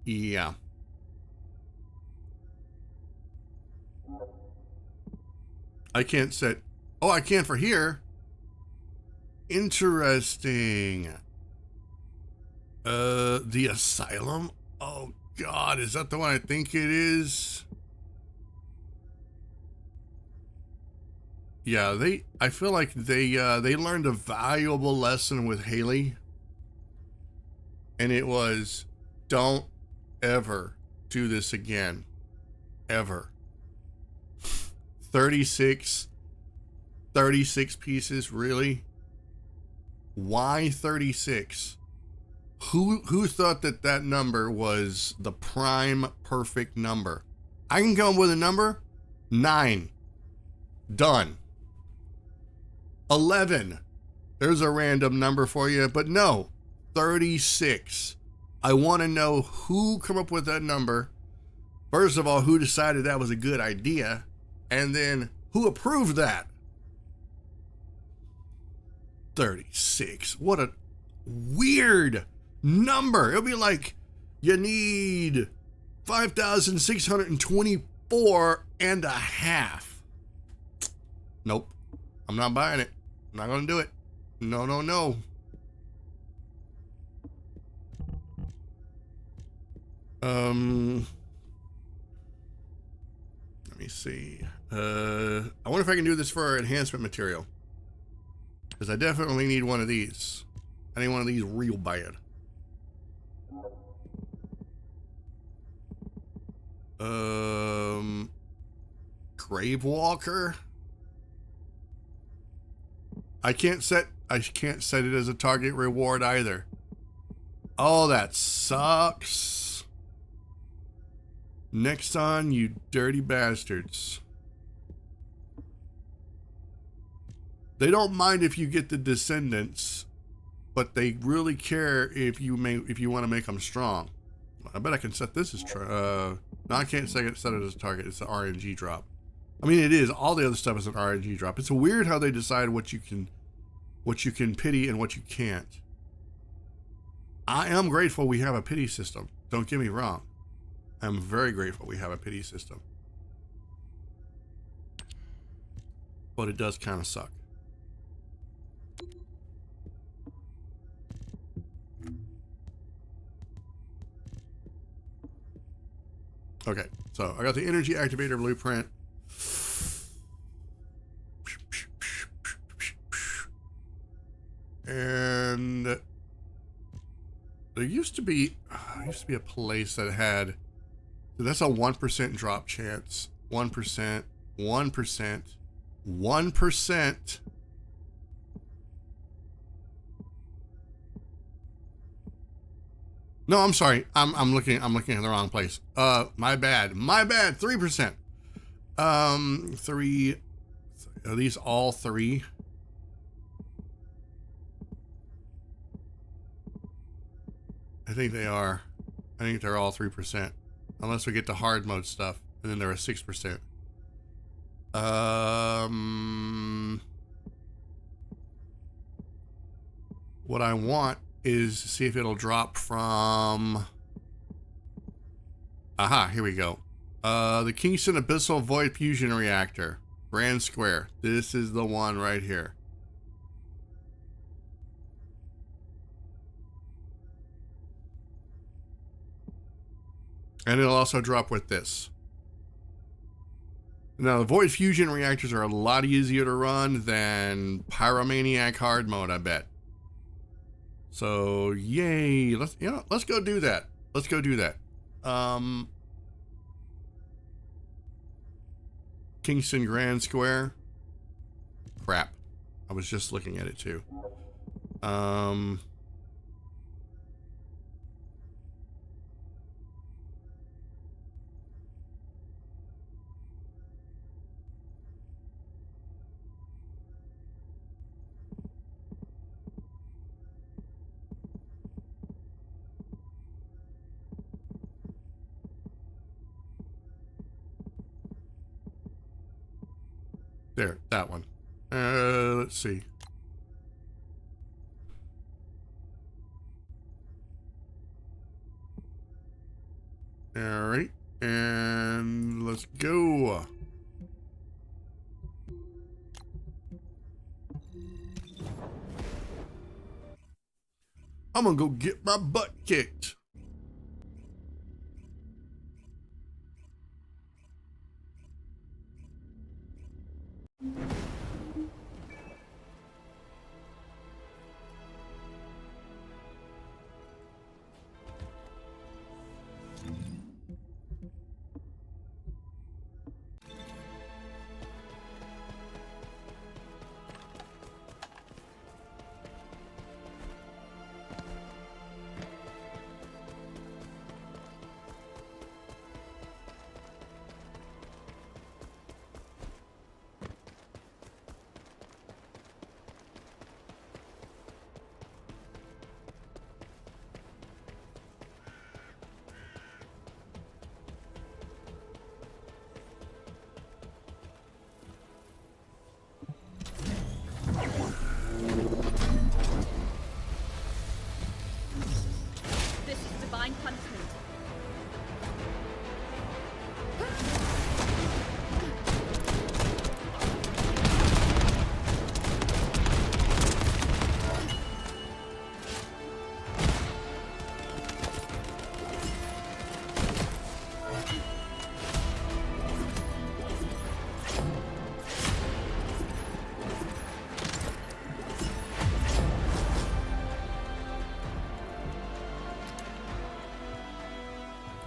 yeah. I can't set, oh, I can for here. Interesting. The asylum? Oh God, is that the one I think it is? Yeah, I feel like they learned a valuable lesson with Haley. And it was, don't ever do this again. Ever. 36 pieces, really? Why 36? Who thought that number was the prime perfect number? I can come up with a number. 9. Done. 11. There's a random number for you, but no. 36. I want to know who come up with that number. First of all, who decided that was a good idea? And then who approved that? 36. What a weird number. It'll be like you need 5,624 and a half. Nope. I'm not buying it. I'm not going to do it. No, no, no. Let me see. I wonder if I can do this for enhancement material. Because I definitely need one of these. I need one of these real bad. Gravewalker? I can't set it as a target reward either. Oh, that sucks. Nexon, you dirty bastards. They don't mind if you get the descendants, but they really care if you want to make them strong. I bet I can set this as no, I can't set it as a target. It's an RNG drop. I mean, it is. All the other stuff is an RNG drop. It's weird how they decide what you can pity and what you can't. I am grateful we have a pity system. Don't get me wrong. I'm very grateful we have a pity system. but it does kind of suck. Okay, so I got the energy activator blueprint. And there used to be a place that had, that's a 1% drop chance. 1%, 1%, 1%. No, I'm sorry. I'm looking in the wrong place. My bad. 3%. 3. Are these all 3? I think they are. I think they're all 3%. Unless we get to hard mode stuff. And then they're a 6%. What I want is to see if it'll drop from... Aha, here we go. The Kingston Abyssal Void Fusion Reactor. Grand Square. This is the one right here. And it'll also drop with this. Now, the Void Fusion reactors are a lot easier to run than Pyromaniac hard mode, I bet. So, yay. Let's go do that. Let's go do that. Kingston Grand Square. Crap. I was just looking at it too. There, that one. Let's see. All right, and let's go. I'm gonna go get my butt kicked.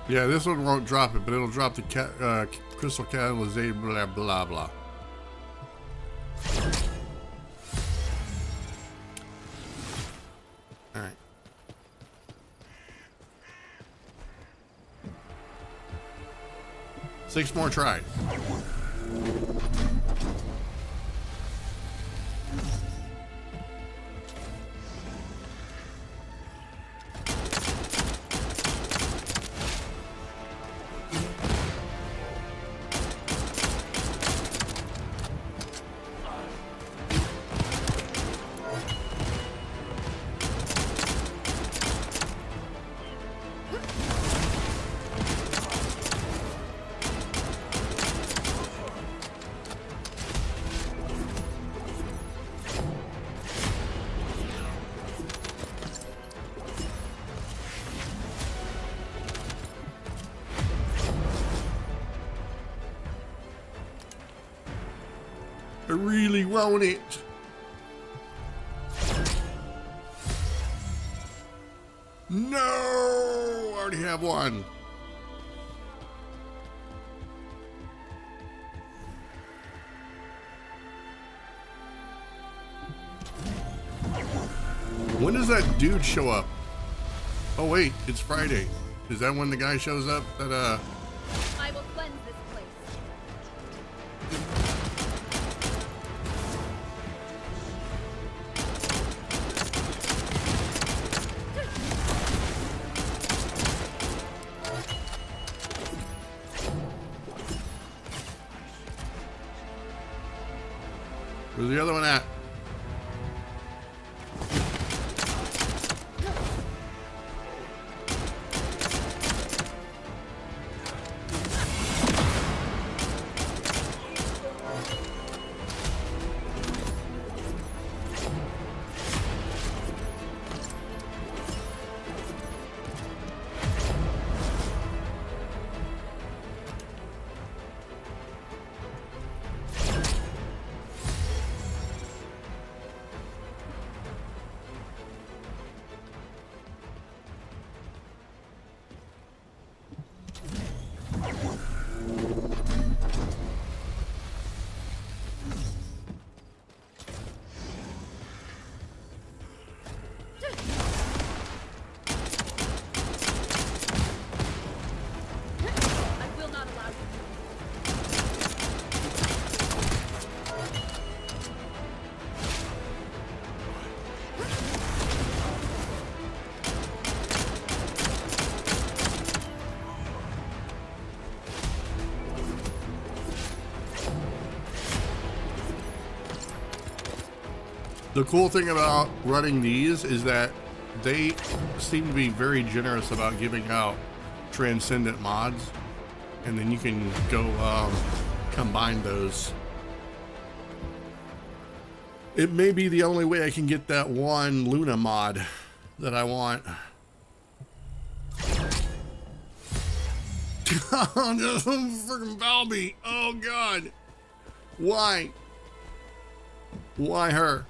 Yeah, this one won't drop it, but it'll drop the crystal catalyzation, blah, blah, blah. All right. Six more tries. really want it. No! I already have one. When does that dude show up? Oh wait, it's Friday. Is that when the guy shows up that I will cleanse this place. where's the other one at? The cool thing about running these is that they seem to be very generous about giving out transcendent mods, and then you can go combine those. It may be the only way I can get that one Luna mod that I want. Oh, just freaking Balby. Oh God. Why? Why her?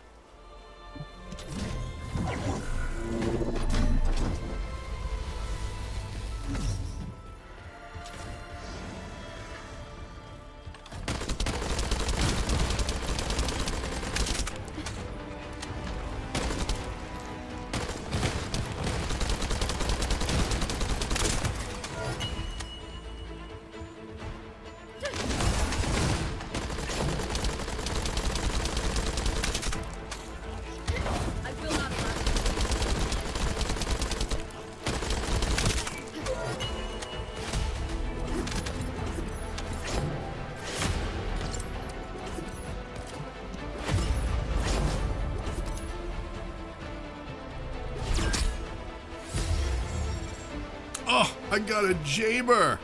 Oh, I got a Jaber.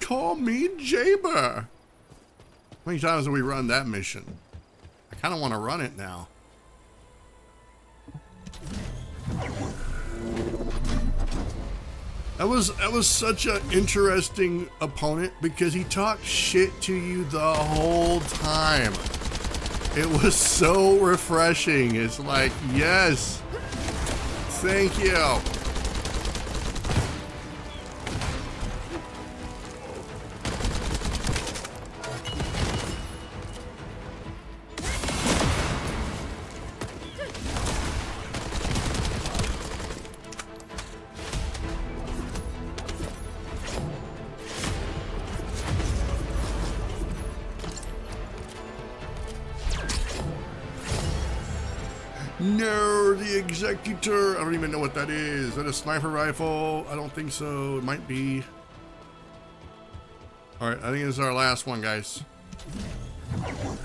Call me Jaber. How many times have we run that mission? I kind of want to run it now. That was such an interesting opponent because he talked shit to you the whole time. It was so refreshing. It's like, yes, thank you. No, the Executor. I don't even know what that is. Is that a sniper rifle? I don't think so. It might be. All right, I think this is our last one, guys. I'm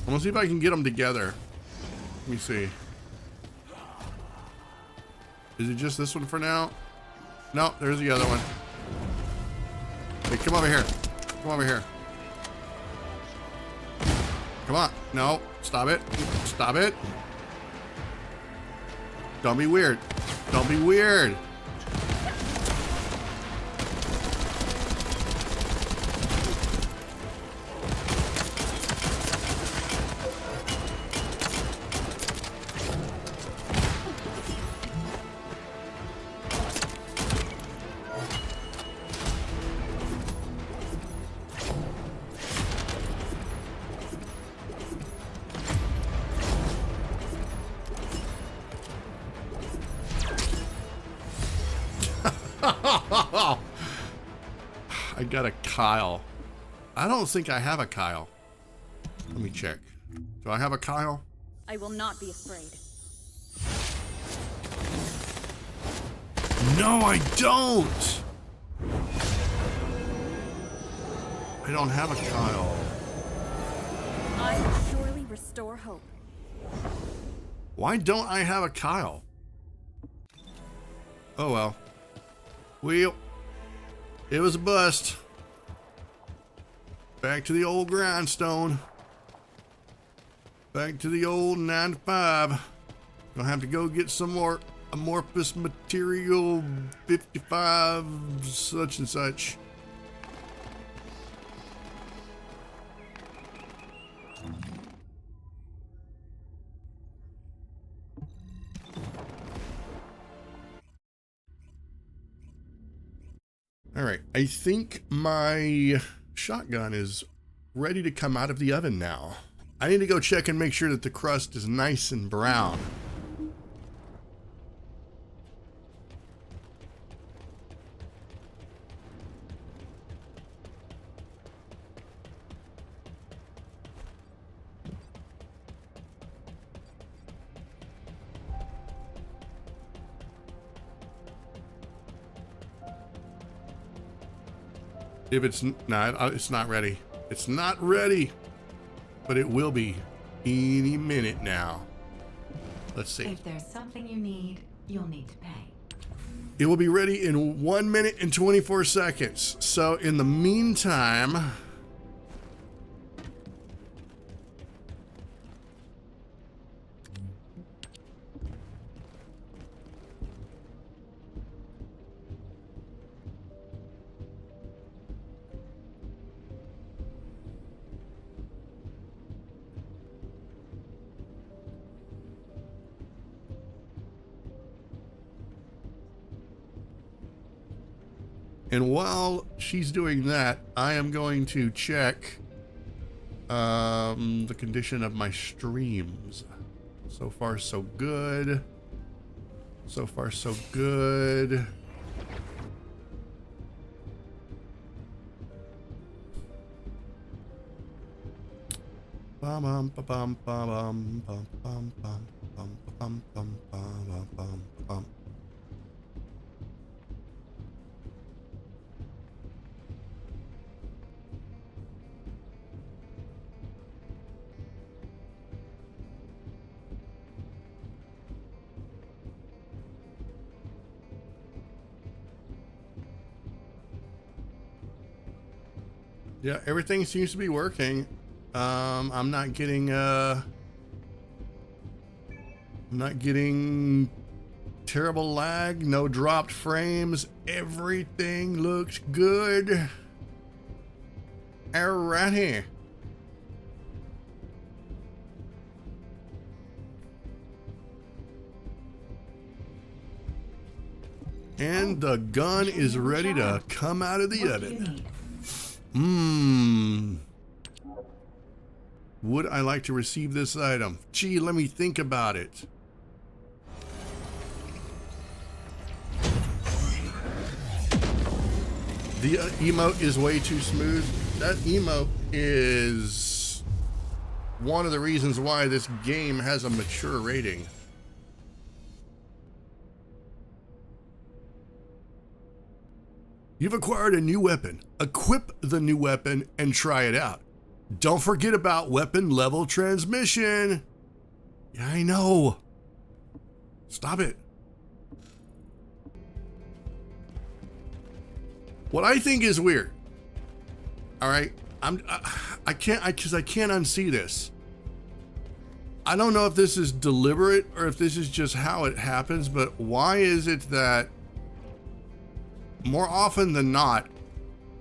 gonna see if I can get them together. Let me see. Is it just this one for now? No, there's the other one. Hey, come over here. Come over here. Come on. No. Stop it. Stop it. Don't be weird. Don't be weird. I got a Kyle. I don't think I have a Kyle. Let me check. Do I have a Kyle? I will not be afraid. No, I don't. I don't have a Kyle. I will surely restore hope. Why don't I have a Kyle? Oh well. Well, it was a bust. Back to the old grindstone. Back to the old 9 to 5. Gonna have to go get some more amorphous material 55 such and such. All right, I think my shotgun is ready to come out of the oven now. I need to go check and make sure that the crust is nice and brown. If it's not, it's not ready. It's not ready, but it will be any minute now. Let's see. If there's something you need, you'll need to pay. It will be ready in 1 minute and 24 seconds. So in the meantime, and while she's doing that, I am going to check the condition of my streams. So far, so good. So far, so good. Bum bum ba bum ba bum bum bum bum bum bum bum bum bum bum. Yeah, everything seems to be working. I'm not getting terrible lag, no dropped frames. Everything looks good. Alrighty. And the gun is ready to come out of the oven. Would I like to receive this item? Gee, let me think about it. The emote is way too smooth. That emote is one of the reasons why this game has a mature rating. You've acquired a new weapon. Equip the new weapon and try it out. Don't forget about weapon level transmission. Yeah, I know. Stop it. What I think is weird. All right, I can't unsee this. I don't know if this is deliberate or if this is just how it happens, but why is it that more often than not,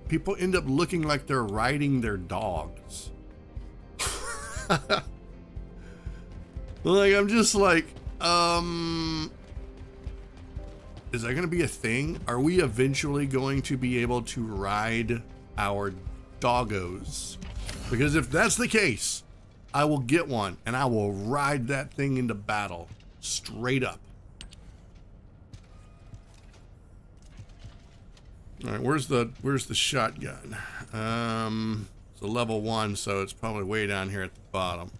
people end up looking like they're riding their dogs? Like, I'm just like, is that going to be a thing? Are we eventually going to be able to ride our doggos? Because if that's the case, I will get one and I will ride that thing into battle straight up. All right, where's the shotgun? It's a level 1, so it's probably way down here at the bottom.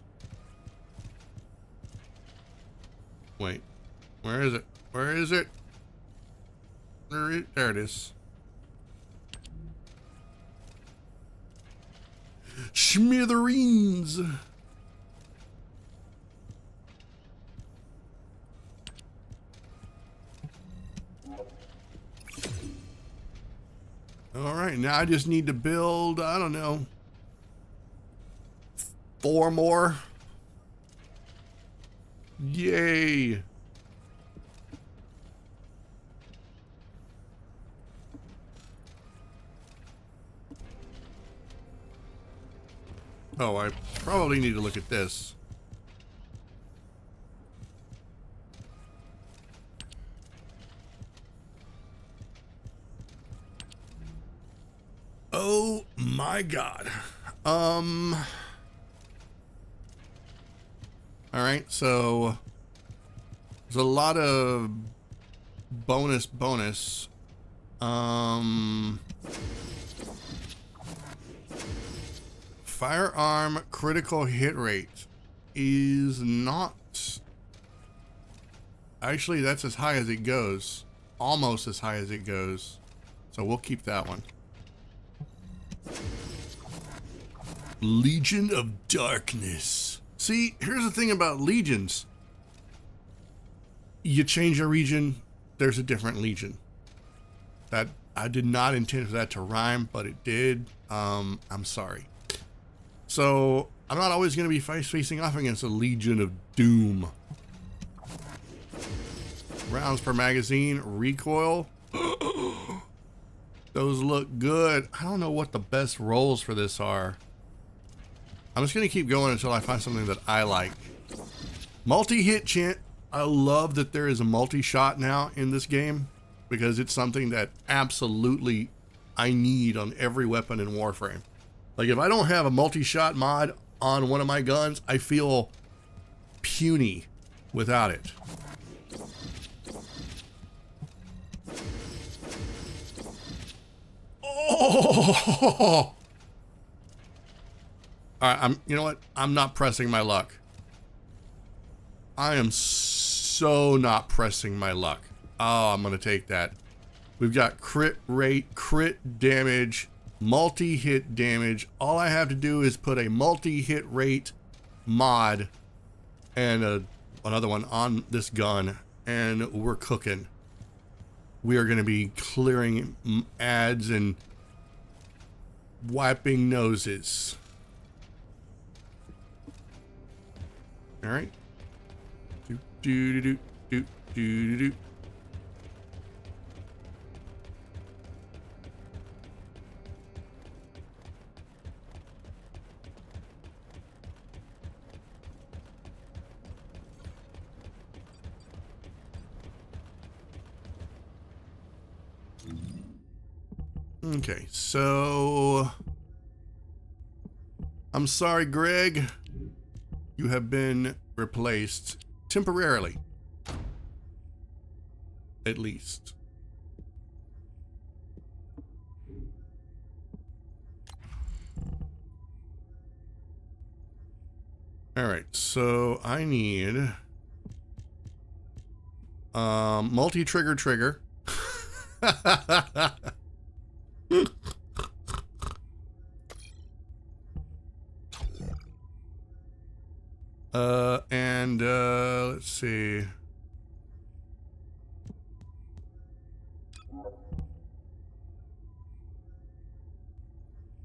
Wait, where is it? Where is it? There it is. Smithereens. All right, now I just need to build, I don't know, 4 more. Yay. Oh, I probably need to look at this. Oh my God. All right, so there's a lot of bonus. Firearm critical hit rate is not, actually that's as high as it goes, almost as high as it goes, so we'll keep that one. Legion of Darkness. See, here's the thing about legions. You change a region, there's a different legion. That I did not intend for that to rhyme, but it did. I'm sorry. So I'm not always going to be facing off against a Legion of Doom. Rounds per magazine, recoil. Those look good. I don't know what the best rolls for this are. I'm just going to keep going until I find something that I like. Multi-hit chant. I love that there is a multi-shot now in this game, because it's something that absolutely I need on every weapon in Warframe. Like, if I don't have a multi-shot mod on one of my guns, I feel puny without it. Oh! All right, you know what? I'm not pressing my luck. I am so not pressing my luck. Oh, I'm going to take that. We've got crit rate, crit damage, multi-hit damage. All I have to do is put a multi-hit rate mod and another one on this gun, and we're cooking. We are going to be clearing ads and wiping noses. All right. Do do do do do do. Okay, so I'm sorry, Greg. You have been replaced temporarily, at least. All right, so I need multi-trigger trigger. Let's see.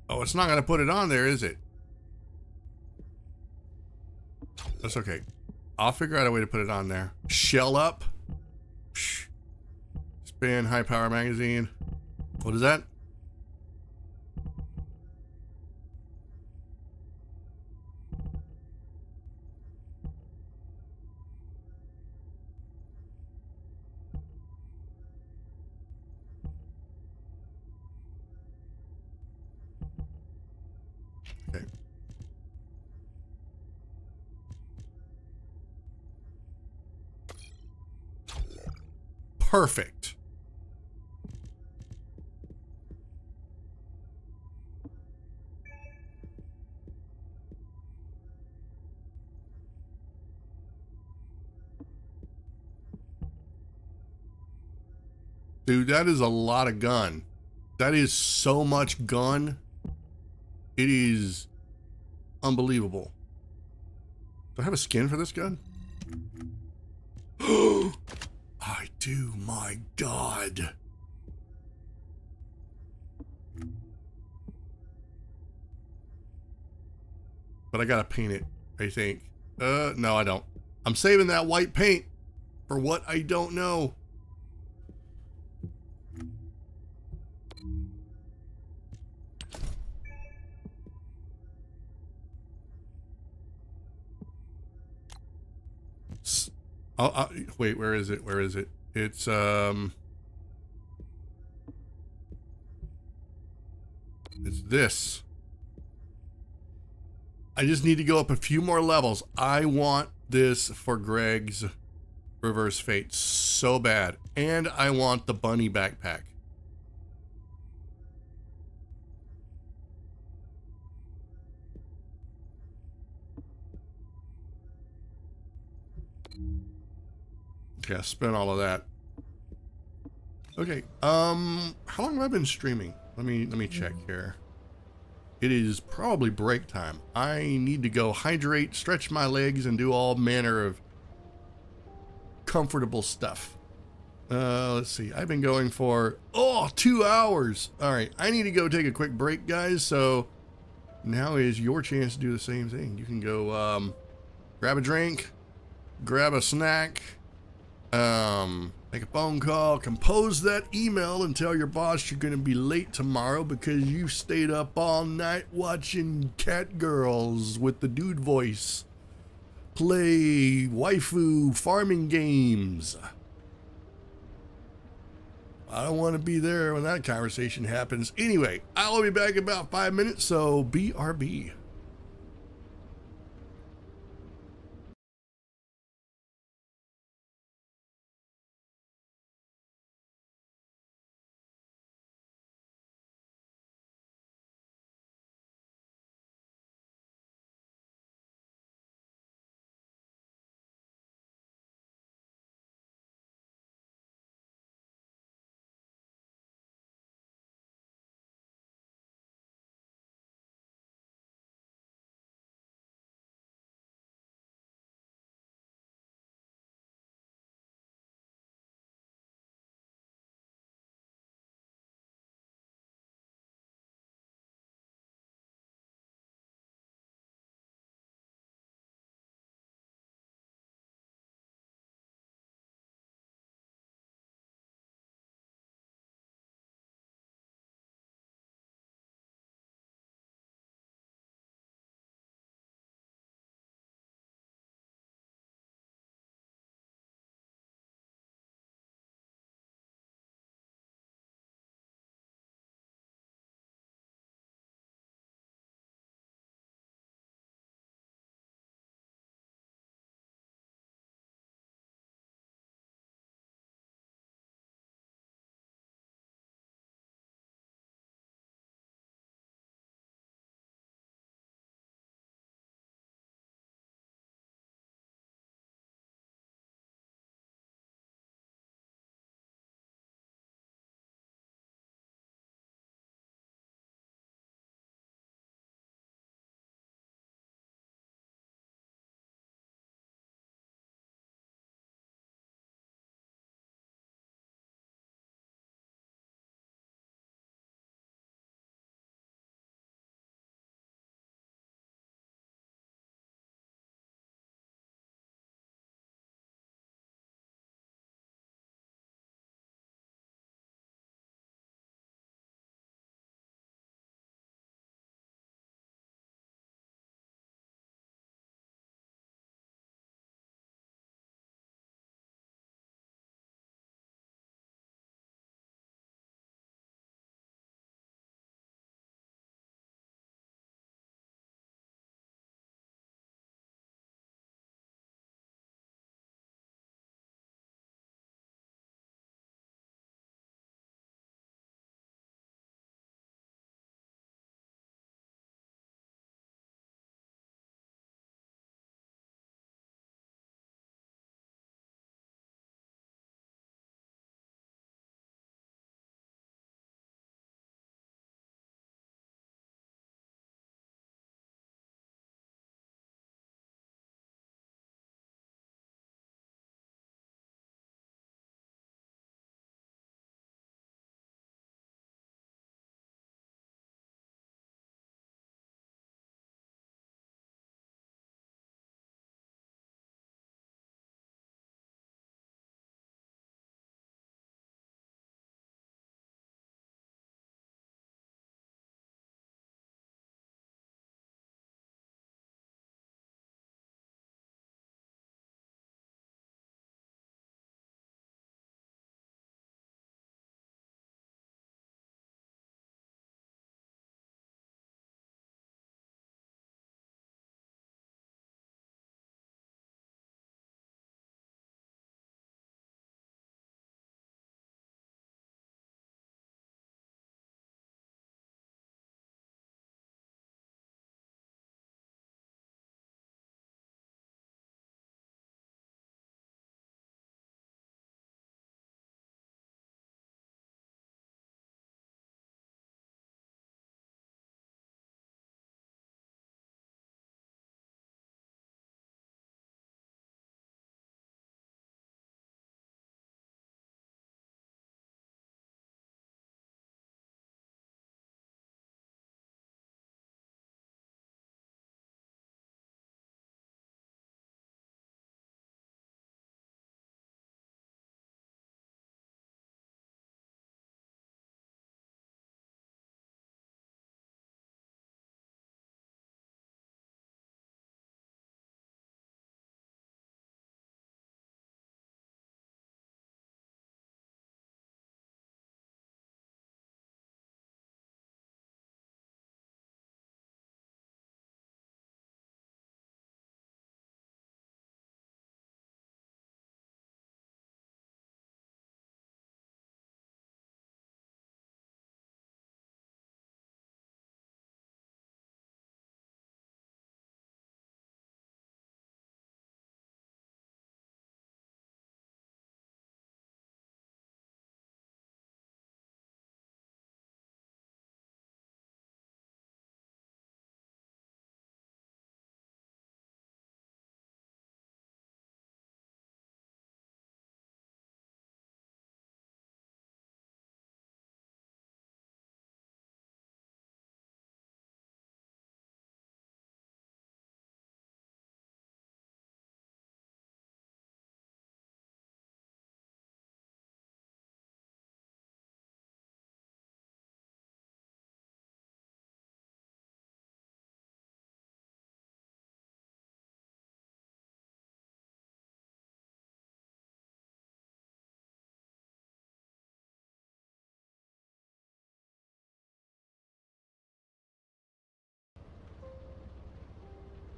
Oh, it's not going to put it on there, is it? That's okay. I'll figure out a way to put it on there. Shell up. Span high power magazine. What is that? Okay. Perfect. Dude, that is a lot of gun. That is so much gun. It is unbelievable. Do I have a skin for this gun? I do, my God. But I gotta paint it, I think. No, I don't. I'm saving that white paint for what I don't know. Wait, where is it? Where is it? It's this. I just need to go up a few more levels. I want this for Greg's Reverse Fate so bad. And I want the bunny backpack. Okay, I spent all of that. Okay, how long have I been streaming? Let me check here. It is probably break time. I need to go hydrate, stretch my legs, and do all manner of comfortable stuff. Let's see. I've been going for 2 hours. All right, I need to go take a quick break, guys. So now is your chance to do the same thing. You can go grab a drink, grab a snack, make a phone call, compose that email, and tell your boss you're going to be late tomorrow because you stayed up all night watching Catgirls with the dude voice play waifu farming games. I don't want to be there when that conversation happens. Anyway, I'll be back in about 5 minutes, so BRB.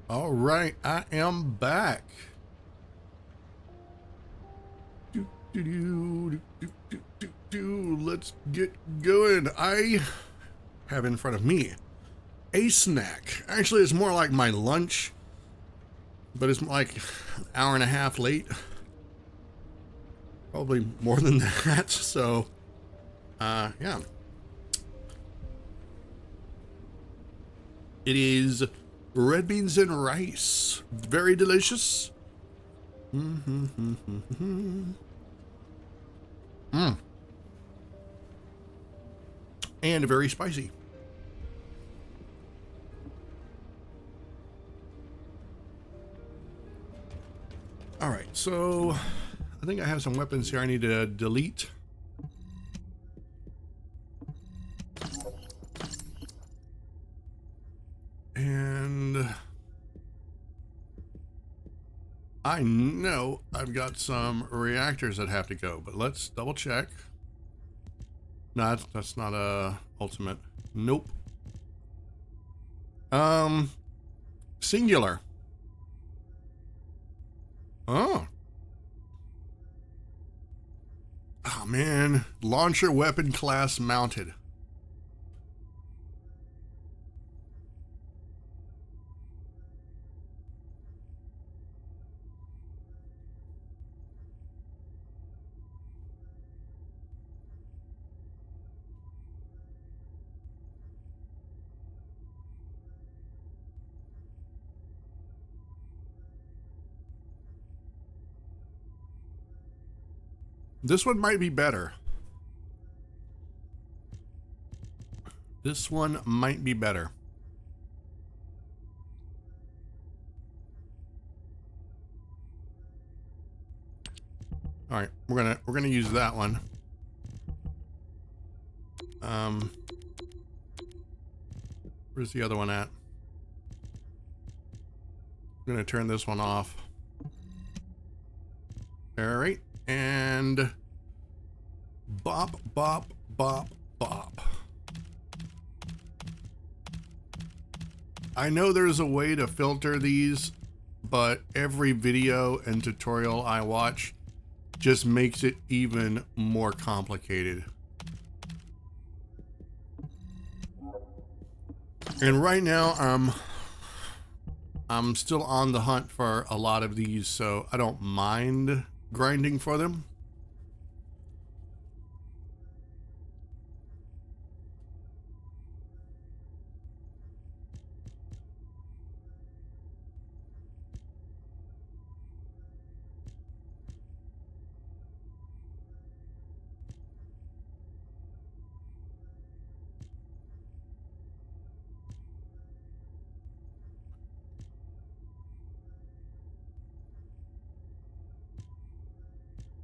All right, I am back. Let's get going. I have in front of me a snack. Actually, it's more like my lunch, but it's like an hour and a half late. Probably more than that. So, yeah. It is red beans and rice. Very delicious. And very spicy. All right, so I think I have some weapons here I need to delete. And I know I've got some reactors that have to go, but let's double check. No, that's not a ultimate. Nope. Singular. Oh. Oh man, launcher weapon class mounted. This one might be better. This one might be better. All right, we're gonna use that one. Where's the other one at? I'm gonna turn this one off. All right, and bop, bop, bop, bop. I know there's a way to filter these, but every video and tutorial I watch just makes it even more complicated. And right now, I'm still on the hunt for a lot of these, so I don't mind grinding for them.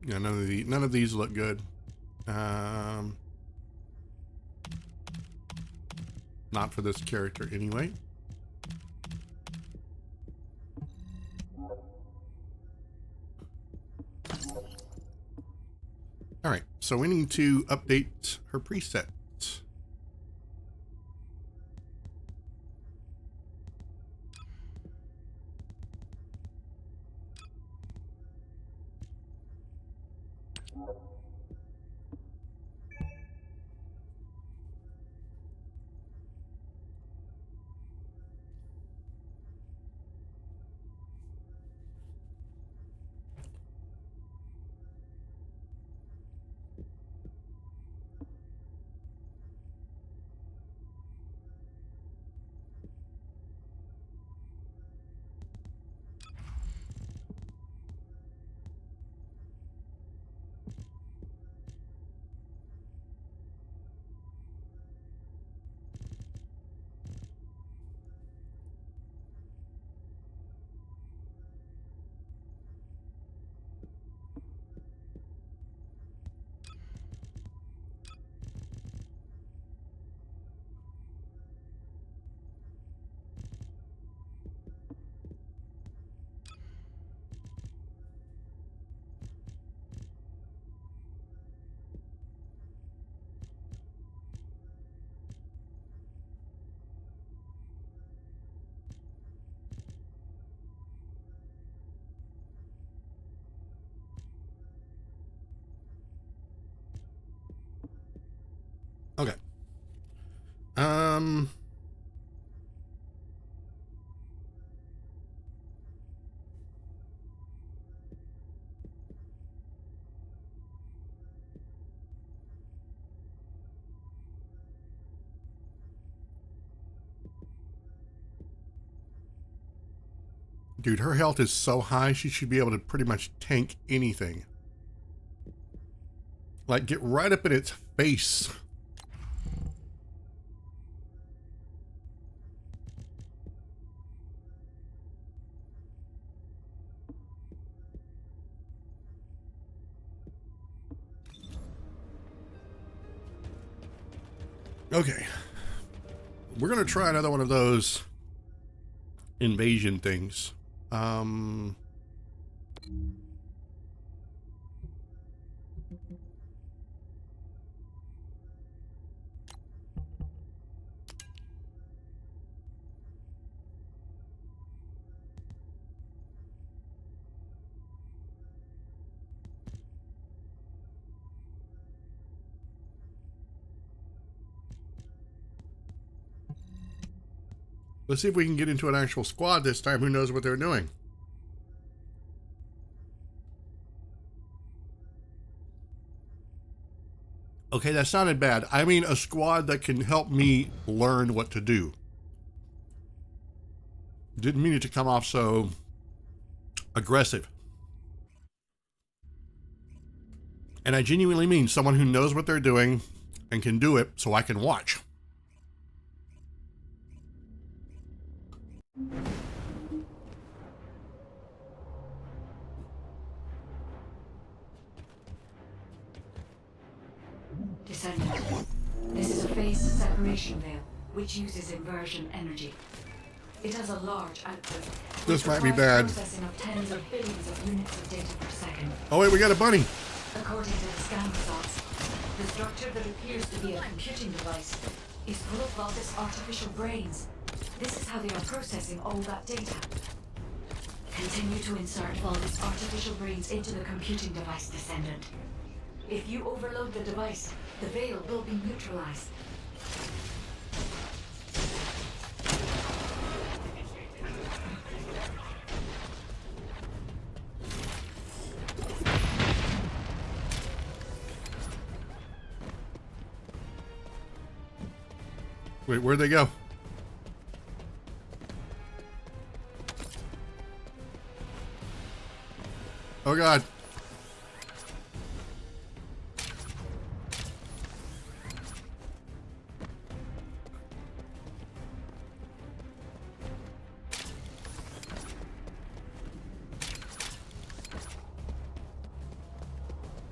Yeah, none of these look good. Not for this character anyway. All right, so we need to update her preset. Okay. Dude, her health is so high, she should be able to pretty much tank anything. Like, get right up in its face. Okay. We're going to try another one of those invasion things. Let's see if we can get into an actual squad this time. Who knows what they're doing? Okay, that sounded bad. I mean a squad that can help me learn what to do. Didn't mean it to come off so aggressive. And I genuinely mean someone who knows what they're doing and can do it so I can watch. Descendant. This is a phase separation veil, which uses inversion energy. It has a large output. This might be bad. Processing of tens of billions of units of data per second. Oh wait, we got a bunny. According to the scan results, the structure that appears to be a computing device is full of Vulgus artificial brains. This is how they are processing all that data. Continue to insert Vulgus artificial brains into the computing device, Descendant. If you overload the device, the veil will be neutralized. Wait, where'd they go? Oh God.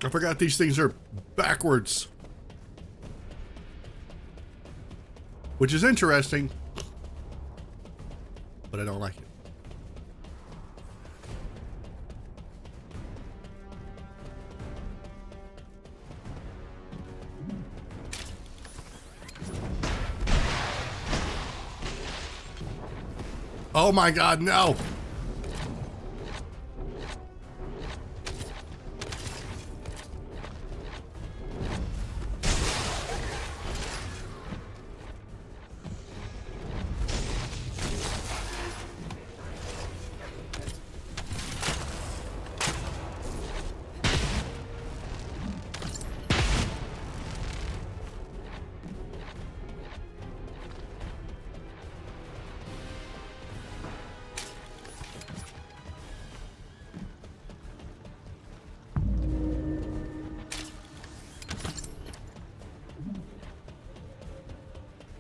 I forgot these things are backwards. Which is interesting, but I don't like it. Oh my God, no!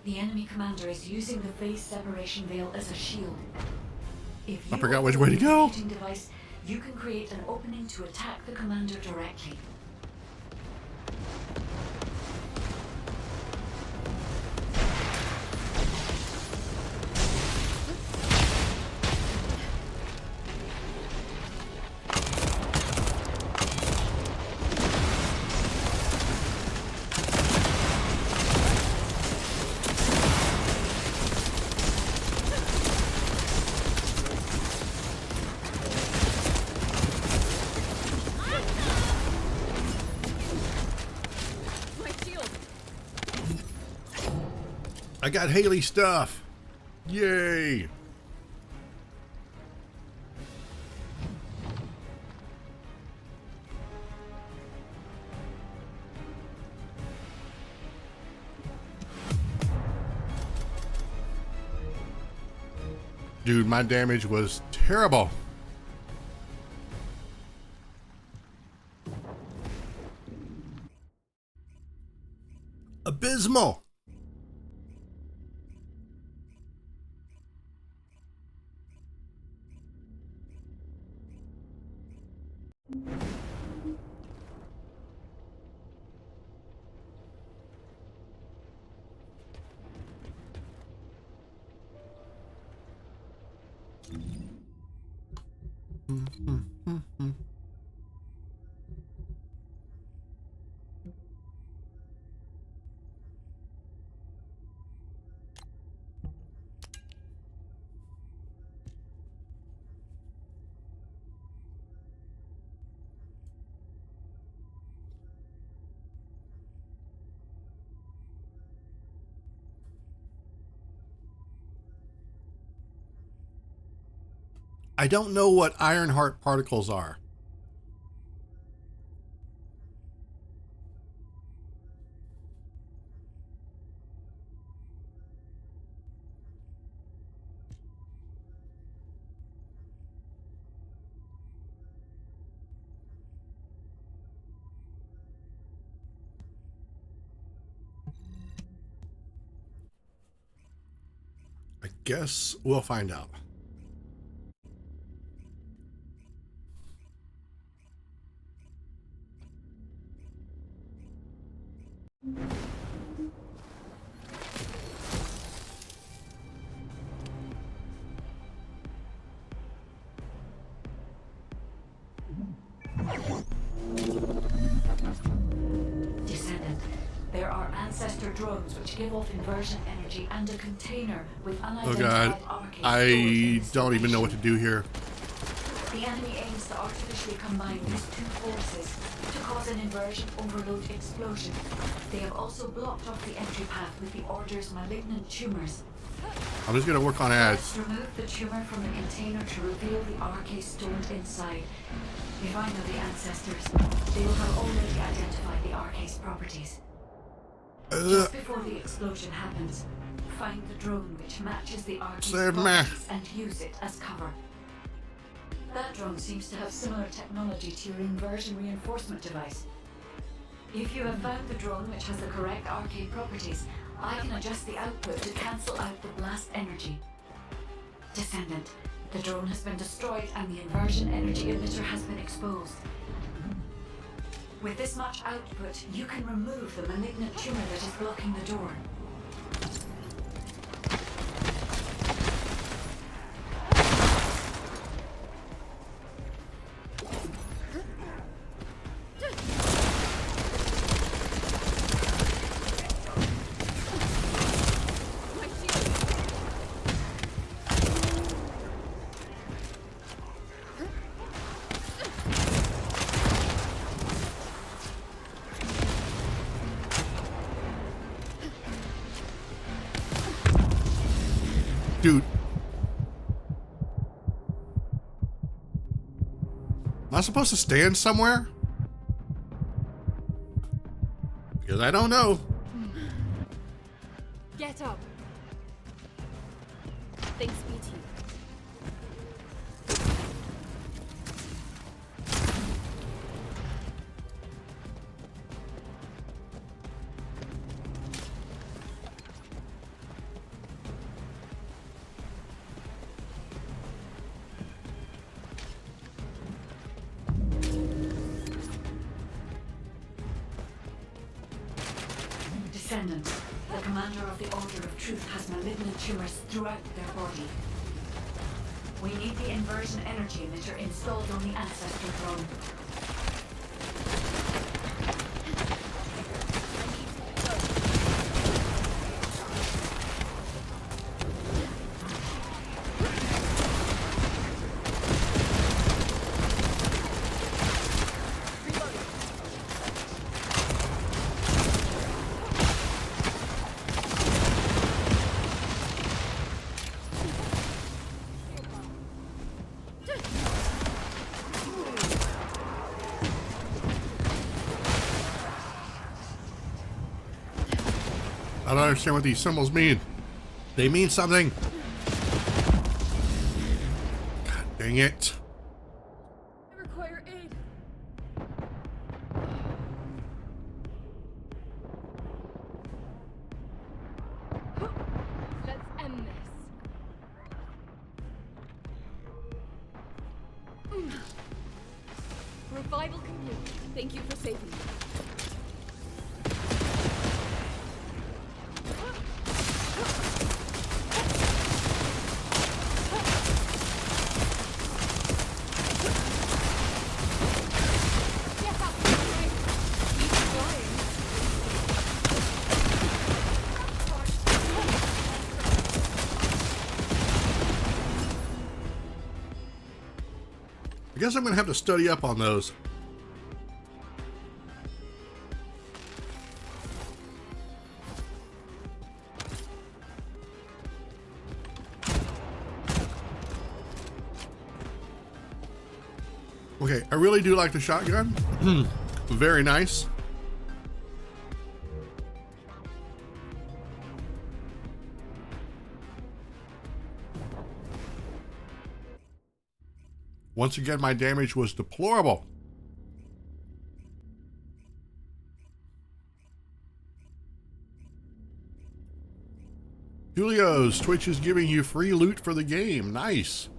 The enemy commander is using the phase separation veil as a shield. If you I forgot which way to go. computing device, you can create an opening to attack the commander directly. I got Haley stuff. Yay. Dude, my damage was terrible. Abysmal. I don't know what Ironheart particles are. I guess we'll find out. Descendant, there are ancestor drones which give off inversion energy and a container with Oh unidentified god, arcades I stored don't in even know what to do here. The enemy aims to artificially combine these two forces to cause an inversion overload explosion. They have also blocked off the entry path with the Order's malignant tumors. I'm just gonna work on ads. Let's remove the tumor from the container to reveal the arcade stored inside. If I know the ancestors, they will have already identified the arcade's properties. Just before the explosion happens, find the drone which matches the arcade's Save me. properties and use it as cover. That drone seems to have similar technology to your inversion reinforcement device. If you have found the drone which has the correct arcade properties, I can adjust the output to cancel out the blast energy. Descendant, the drone has been destroyed and the inversion energy emitter has been exposed. With this much output, you can remove the malignant tumor that is blocking the door. Dude. Am I supposed to stand somewhere? Because I don't know. Get up. Thanks be to you. Descendant, the commander of the Order of Truth has malignant tumors throughout their body. We need the inversion energy emitter installed on the ancestor drone. I don't understand what these symbols mean. They mean something. God dang it. I require aid. Let's end this. Revival complete. Thank you for saving me. I guess I'm gonna have to study up on those. Okay, I really do like the shotgun. Very nice. Once again, my damage was deplorable. Julio's Twitch is giving you free loot for the game. Nice.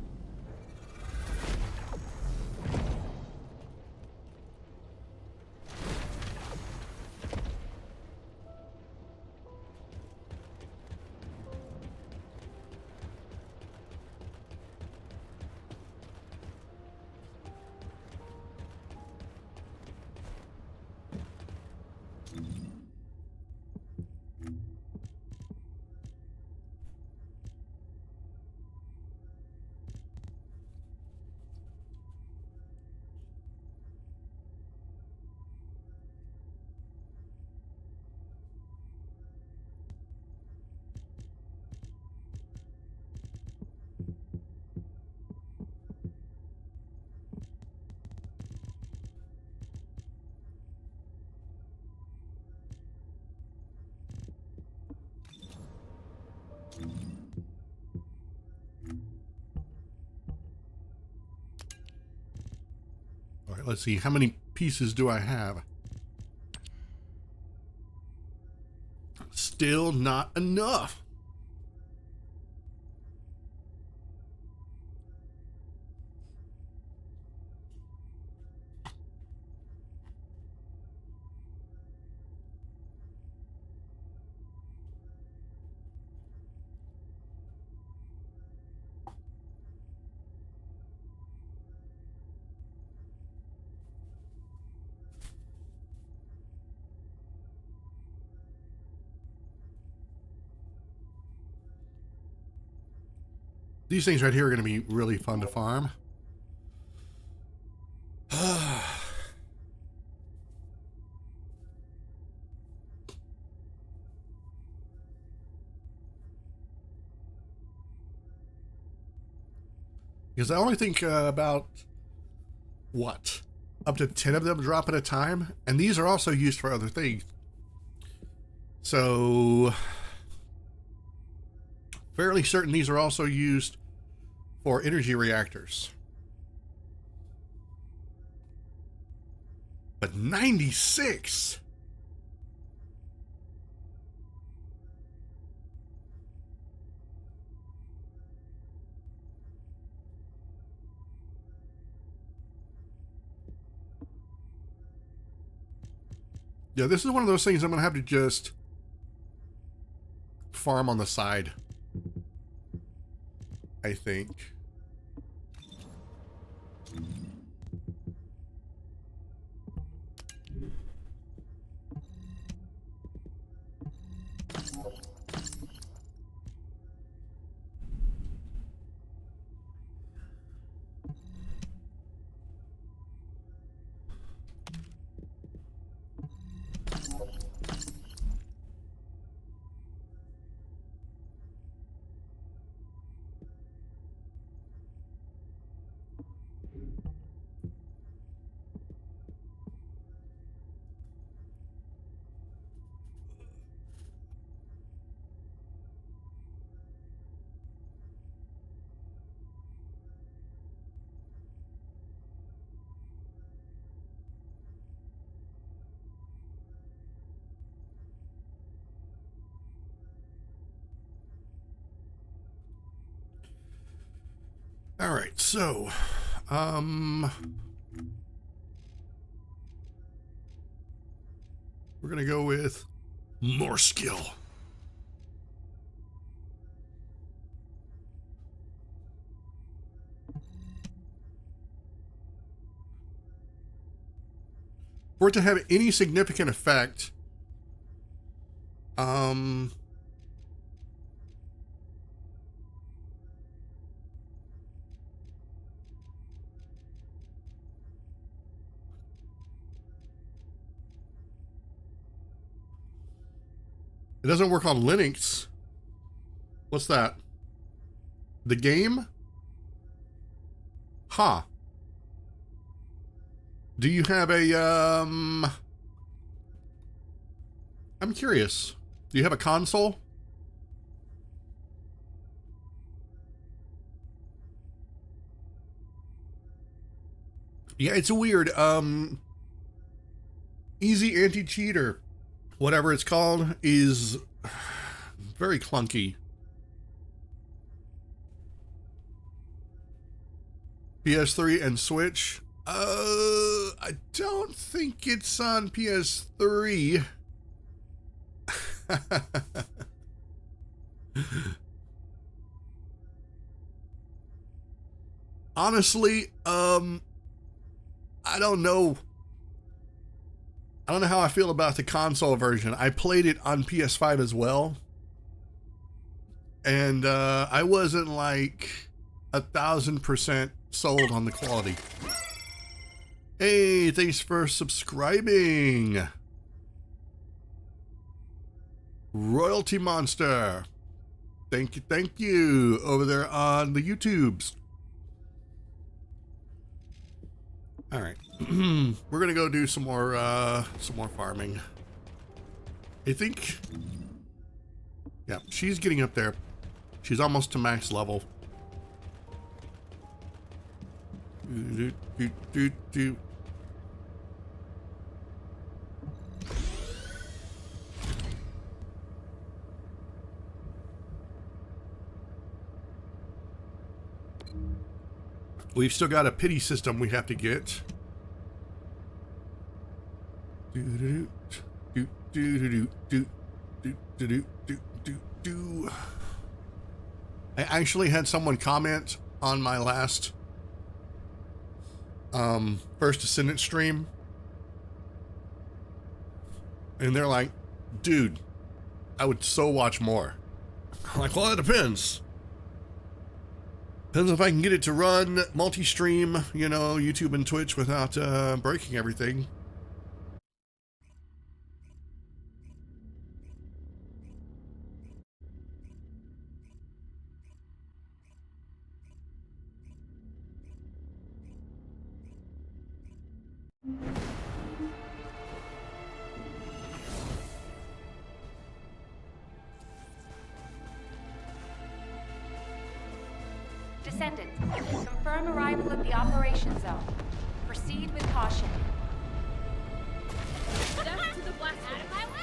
All right, let's see. How many pieces do I have? Still not enough. These things right here are going to be really fun to farm. Because I only think about, what, up to 10 of them drop at a time. And these are also used for other things. So, fairly certain these are also used for energy reactors. But 96? Yeah, this is one of those things I'm going to have to just farm on the side, I think. All right, so, we're gonna go with more skill. For it to have any significant effect, it doesn't work on Linux. What's that? The game? Huh. Do you have a, I'm curious. Do you have a console? Yeah, it's weird. Easy Anti-Cheat or whatever it's called is very clunky. PS3 and Switch. I don't think it's on PS3. Honestly, I don't know. I don't know how I feel about the console version. I played it on PS5 as well. And I wasn't like 1,000% sold on the quality. Hey, thanks for subscribing. Royalty Monster. Thank you over there on the YouTubes. All right. We're gonna go do some more farming. I think, yeah, she's getting up there. She's almost to max level. We've still got a pity system we have to get. I actually had someone comment on my last First Descendant stream, and they're like, dude, I would so watch more. I'm like, well, it depends. Depends if I can get it to run multi-stream, you know, YouTube and Twitch without breaking everything. Descendants, confirm arrival at the operation zone. Proceed with caution. Death to the blast out of my way!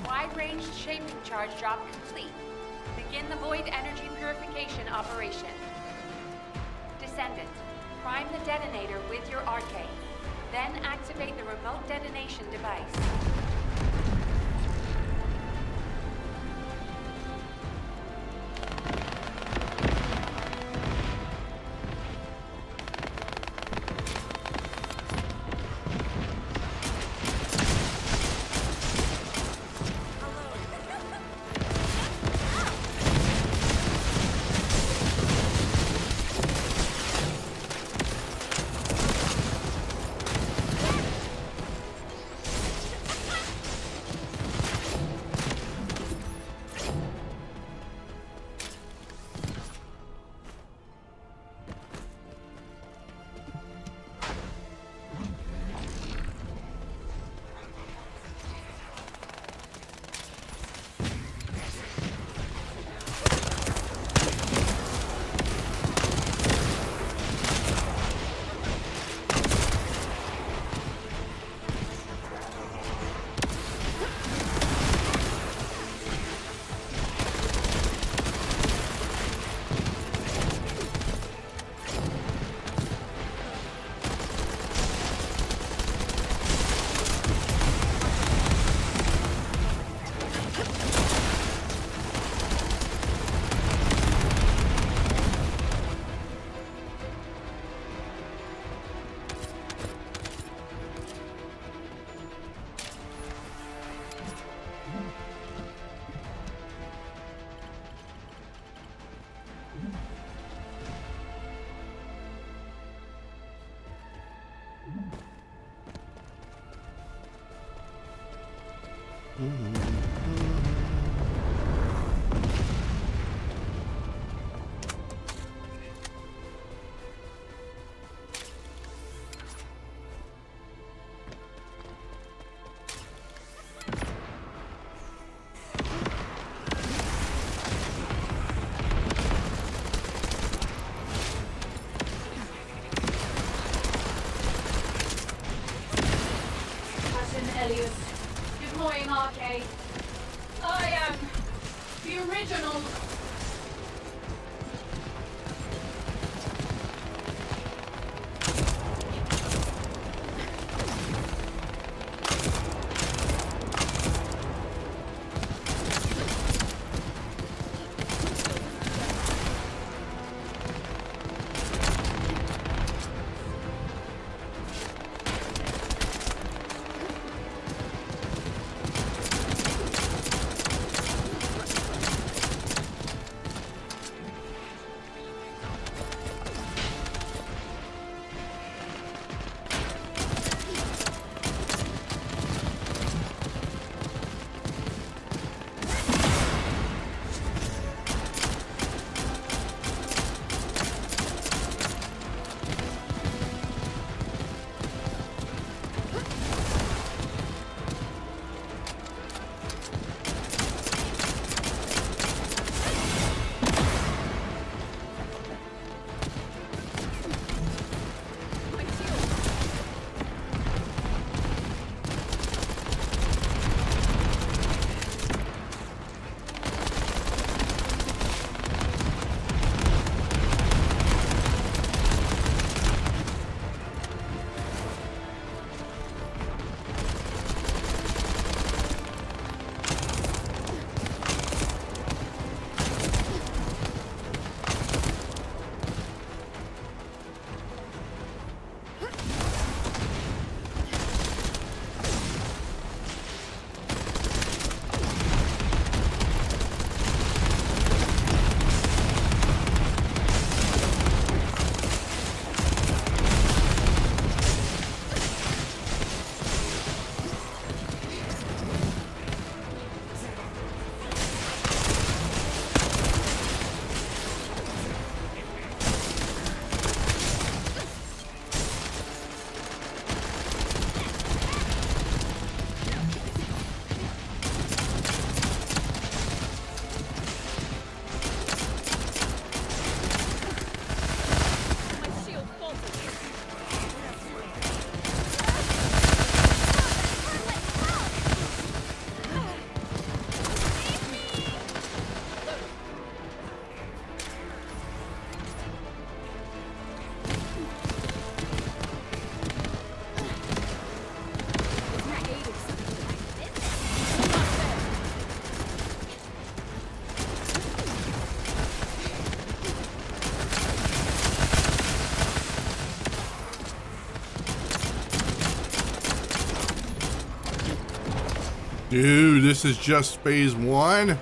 Wide-range shaping charge drop complete. Begin the void energy purification operation. Descendant, prime the detonator with your arcade. Then activate the remote detonation device. Elias, deploying arcade. I am the original. Dude, this is just phase 1?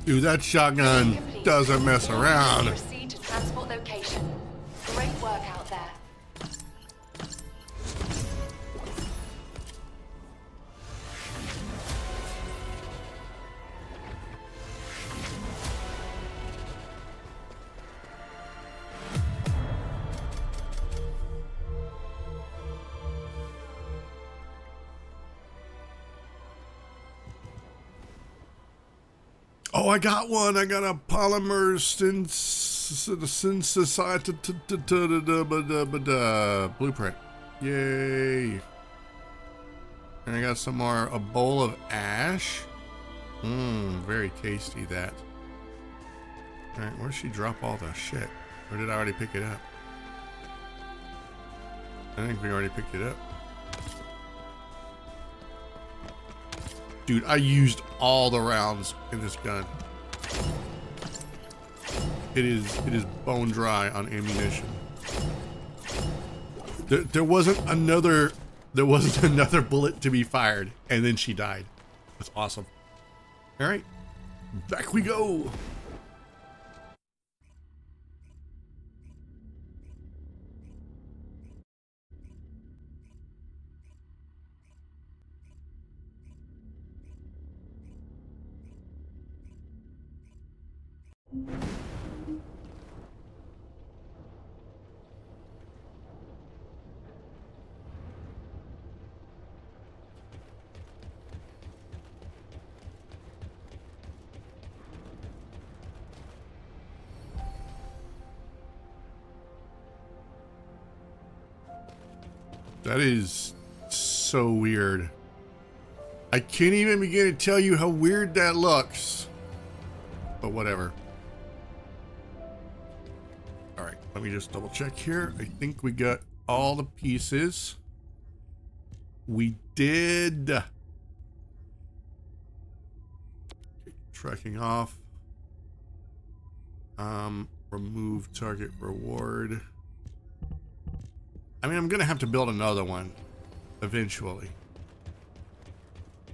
Dude, that shotgun doesn't mess around. Proceed to transport location. Great work out there. Oh, I got one. I got a polymer blueprint. Yay. And I got some more, a bowl of ash. Very tasty, that. All right, where'd she drop all the shit? Or did I already pick it up? I think we already picked it up. Dude, I used all the rounds in this gun. It is bone dry on ammunition. There wasn't another bullet to be fired, and then she died. That's awesome. All right, back we go. That is so weird. I can't even begin to tell you how weird that looks. But whatever. Alright, let me just double check here. I think we got all the pieces. We did. Okay, tracking off. Remove target reward. I mean, I'm gonna have to build another one eventually.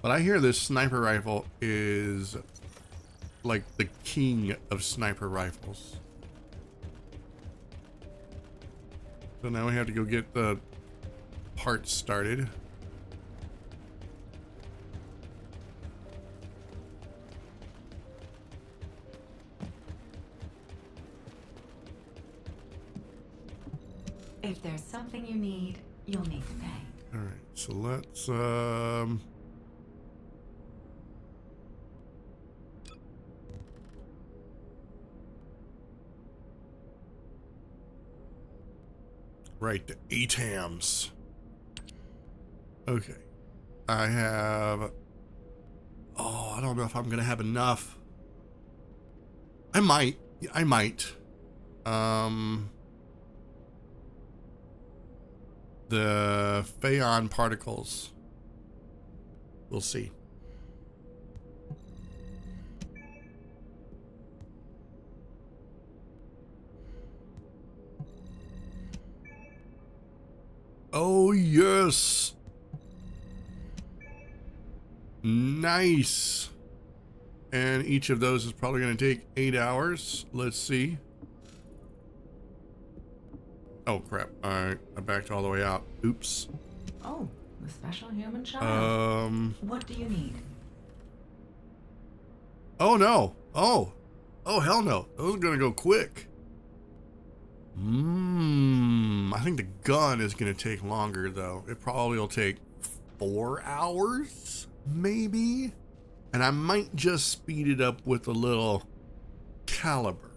But I hear this sniper rifle is like the king of sniper rifles. So now we have to go get the parts started. If there's something you need, you'll need to pay. All right, so let's right, the ATAMs. Okay. I have... Oh, I don't know if I'm gonna have enough. I might. I might. The Phaon particles. We'll see. Oh, yes. Nice. And each of those is probably going to take 8 hours. Let's see. Oh, crap. All right. I backed all the way out. Oops. Oh, the special human child. What do you need? Oh, no. Oh. Oh, hell no. Those are going to go quick. I think the gun is going to take longer, though. It probably will take 4 hours, maybe. And I might just speed it up with a little caliber.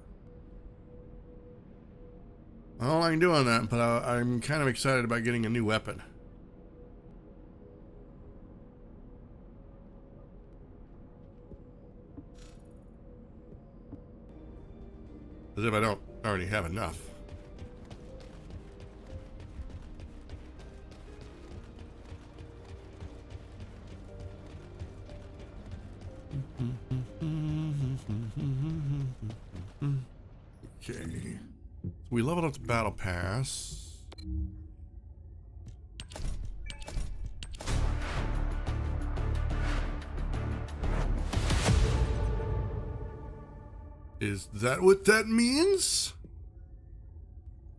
I don't like doing that, but I'm kind of excited about getting a new weapon. As if I don't already have enough. Okay. So we leveled up the battle pass. Is that what that means?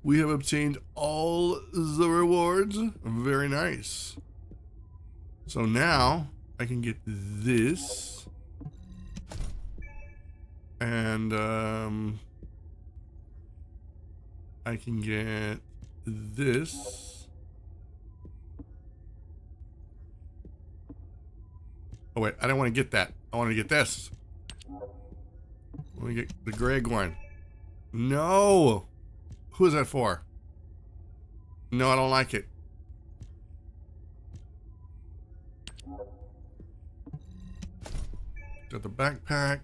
We have obtained all the rewards. Very nice. So now I can get this. And I can get this. Oh wait, I don't want to get that. I want to get this. Let me get the Greg one. No! Who is that for? No, I don't like it. Got the backpack.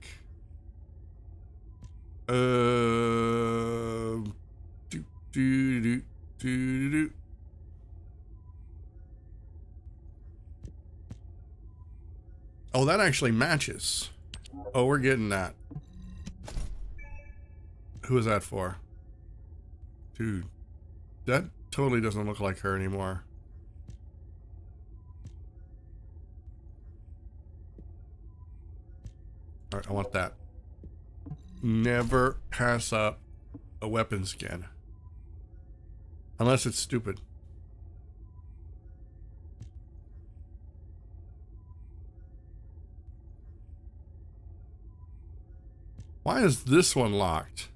Oh, that actually matches. Oh, we're getting that. Who is that for? Dude, that totally doesn't look like her anymore. All right, I want that. Never pass up a weapon skin. Unless it's stupid. Why is this one locked?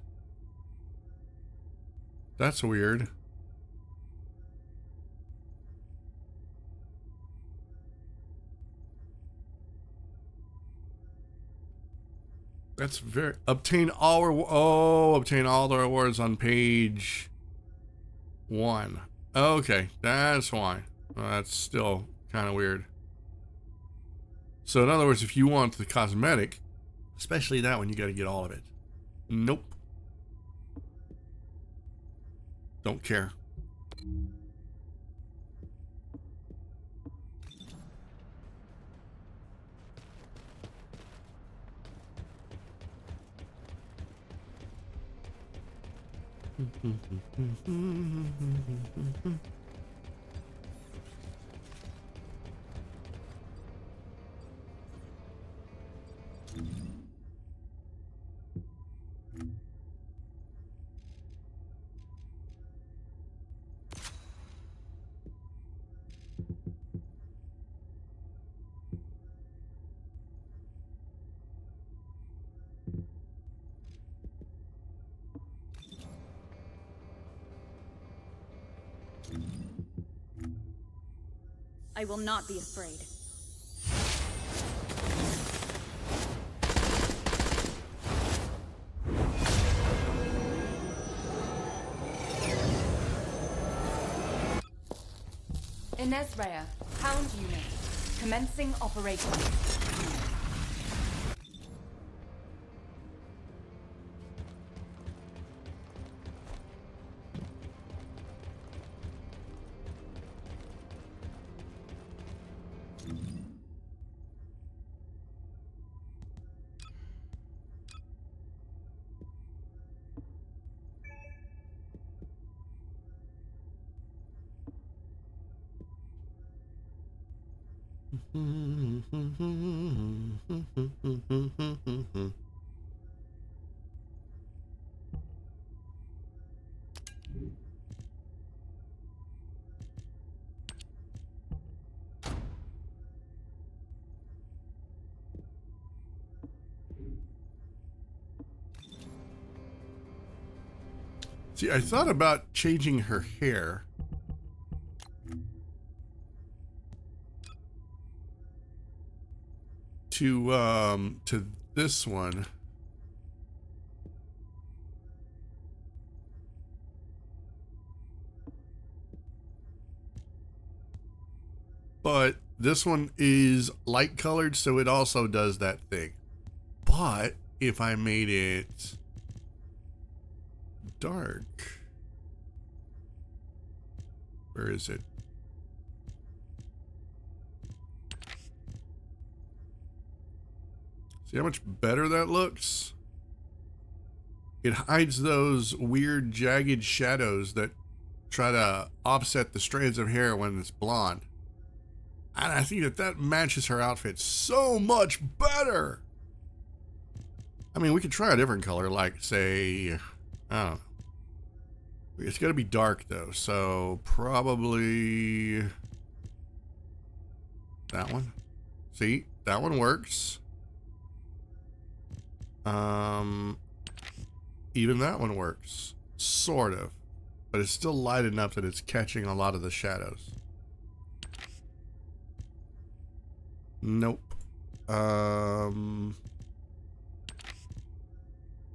That's weird. That's very... Obtain all obtain all the rewards on page 1. Okay, that's why. Well, that's still kind of weird. So in other words, if you want the cosmetic, especially that one, you got to get all of it. Nope. Don't care. I will not be afraid. Inesrea, Hound Unit, commencing operations. See, I thought about changing her hair. To this one. But this one is light colored, so it also does that thing. But if I made it dark, where is it? See how much better that looks? It hides those weird jagged shadows that try to offset the strands of hair when it's blonde. And I think that matches her outfit so much better. I mean, we could try a different color, like, say, I don't know. It's got to be dark, though, so probably that one. See, that one works. Even that one works, sort of, but it's still light enough that it's catching a lot of the shadows. Nope.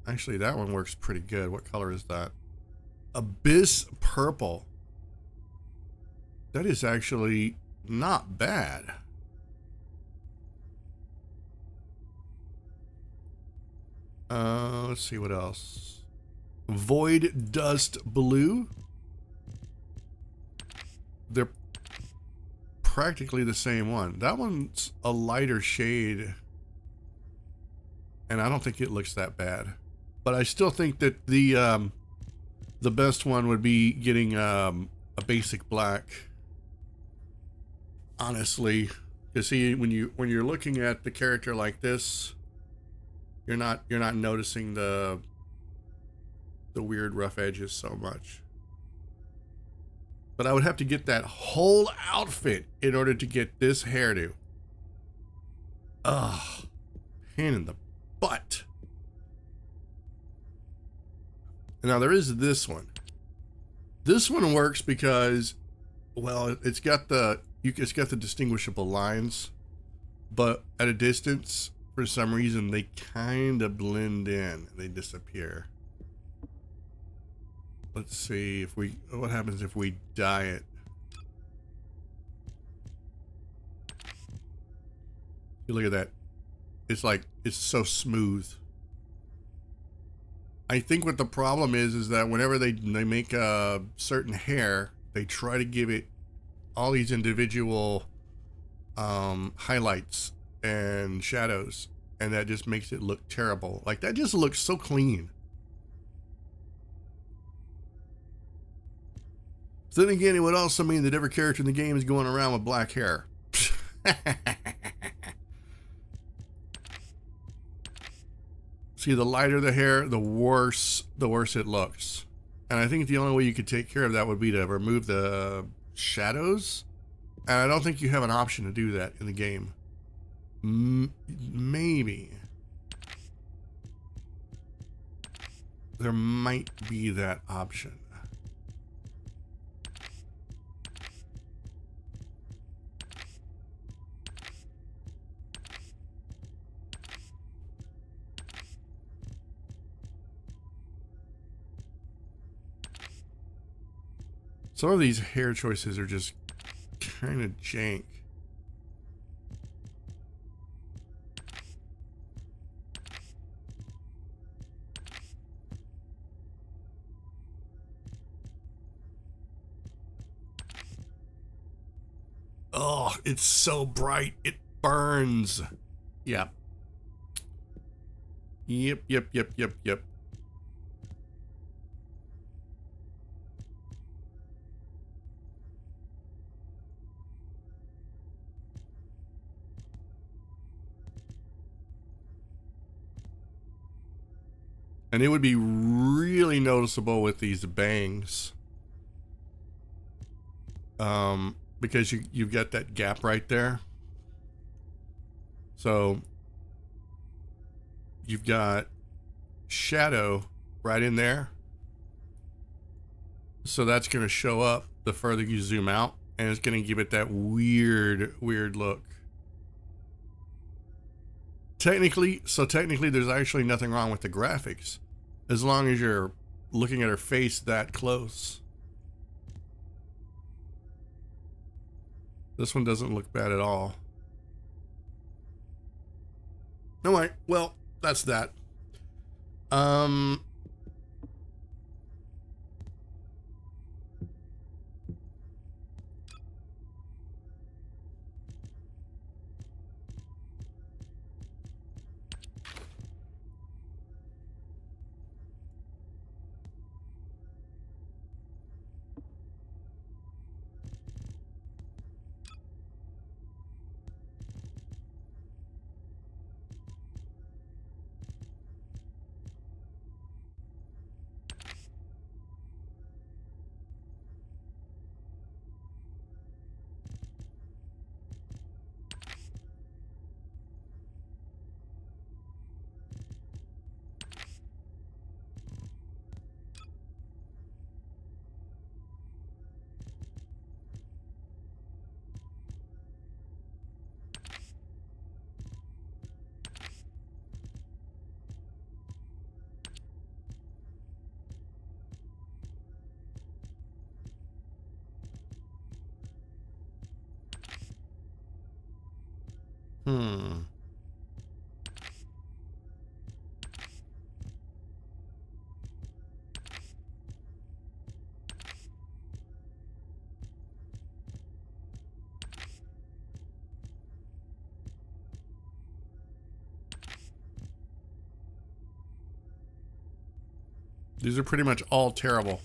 Actually, that one works pretty good. What color is that? Abyss purple. That is actually not bad. Let's see what else. Void dust blue. They're practically the same one. That one's a lighter shade, and I don't think it looks that bad. But I still think that the best one would be getting a basic black. Honestly, you see, when you're looking at the character like this, you're not noticing the weird rough edges so much. But I would have to get that whole outfit in order to get this hairdo. Ugh, pain in the butt. And now there is this one. This one works because, well, it's got the distinguishable lines, but at a distance, for some reason, they kind of blend in. They disappear. Let's see if what happens if we dye it. You look at that. It's like, it's so smooth. I think what the problem is that whenever they make a certain hair, they try to give it all these individual highlights and shadows, and that just makes it look terrible. Like, that just looks so clean. So then again, it would also mean that every character in the game is going around with black hair. See, the lighter the hair, the worse it looks. And I think the only way you could take care of that would be to remove the shadows. And I don't think you have an option to do that in the game. Maybe. There might be that option. Some of these hair choices are just kind of jank. Oh, it's so bright. It burns. Yep. Yep. And it would be really noticeable with these bangs. Because you've got that gap right there. So you've got shadow right in there. So that's going to show up the further you zoom out, and it's going to give it that weird look. Technically there's actually nothing wrong with the graphics as long as you're looking at her face that close. This one doesn't look bad at all. Alright, well, that's that. These are pretty much all terrible.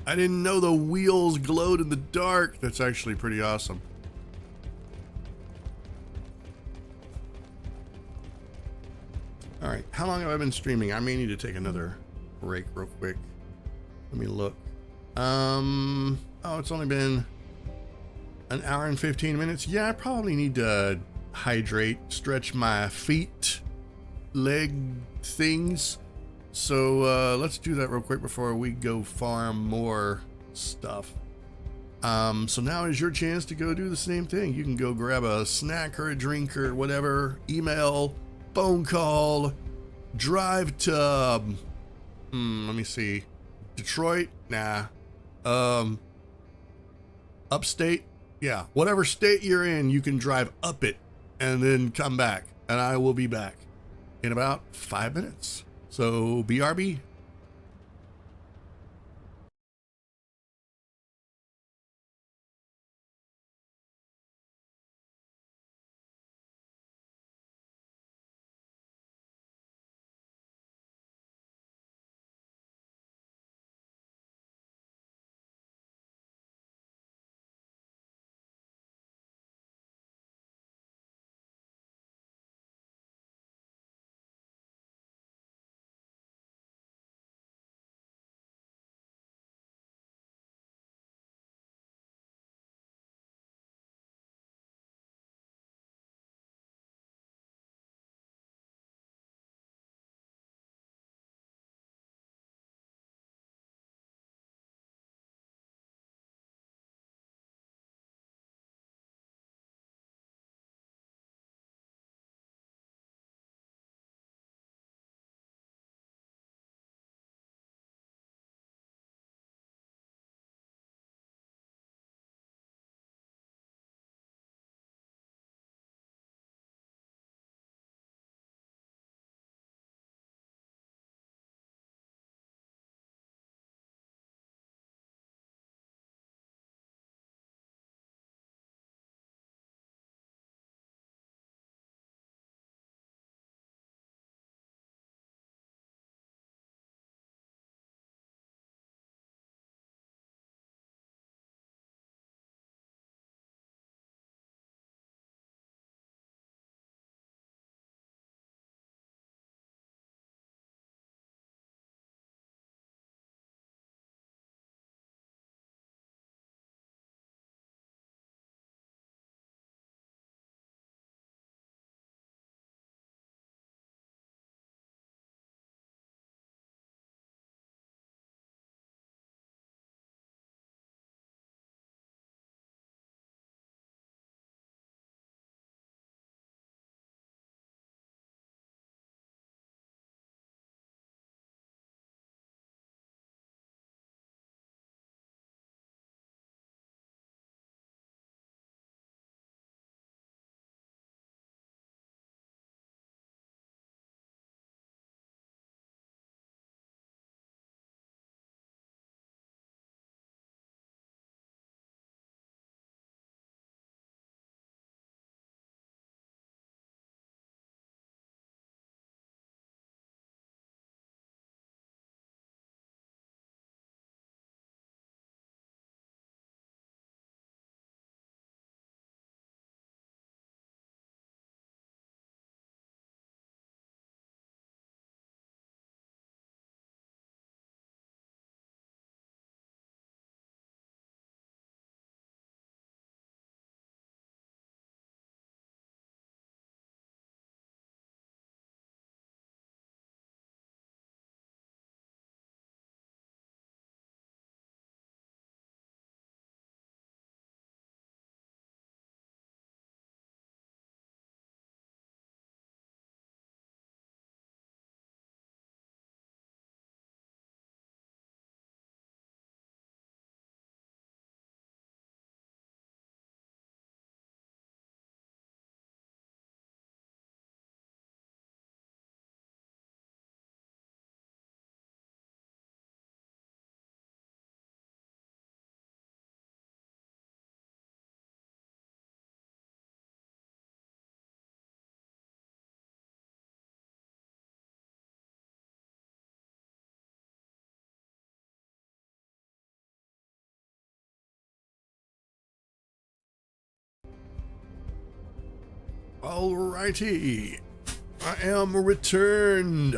I didn't know the wheels glowed in the dark. That's actually pretty awesome. All right, how long have I been streaming? I may need to take another break real quick. Let me look. Oh, it's only been an hour and 15 minutes. Yeah, I probably need to hydrate, stretch my feet, leg things. So let's do that real quick before we go farm more stuff. So now is your chance to go do the same thing. You can go grab a snack or a drink or whatever, email, phone call, drive to, let me see, Detroit? Nah. Upstate? Yeah, whatever state you're in, you can drive up it and then come back. And I will be back in about 5 minutes. So, BRB. Alrighty, I am returned.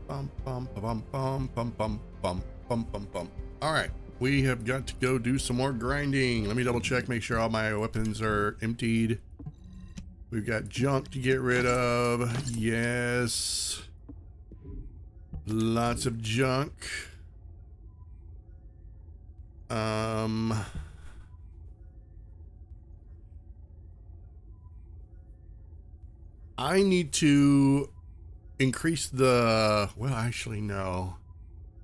Bum, bum, bum, bum, bum, bum, bum, bum, bum, bum. All right, we have got to go do some more grinding. Let me double check, make sure all my weapons are emptied. We've got junk to get rid of. Yes. Lots of junk. I need to increase the, well, actually, no.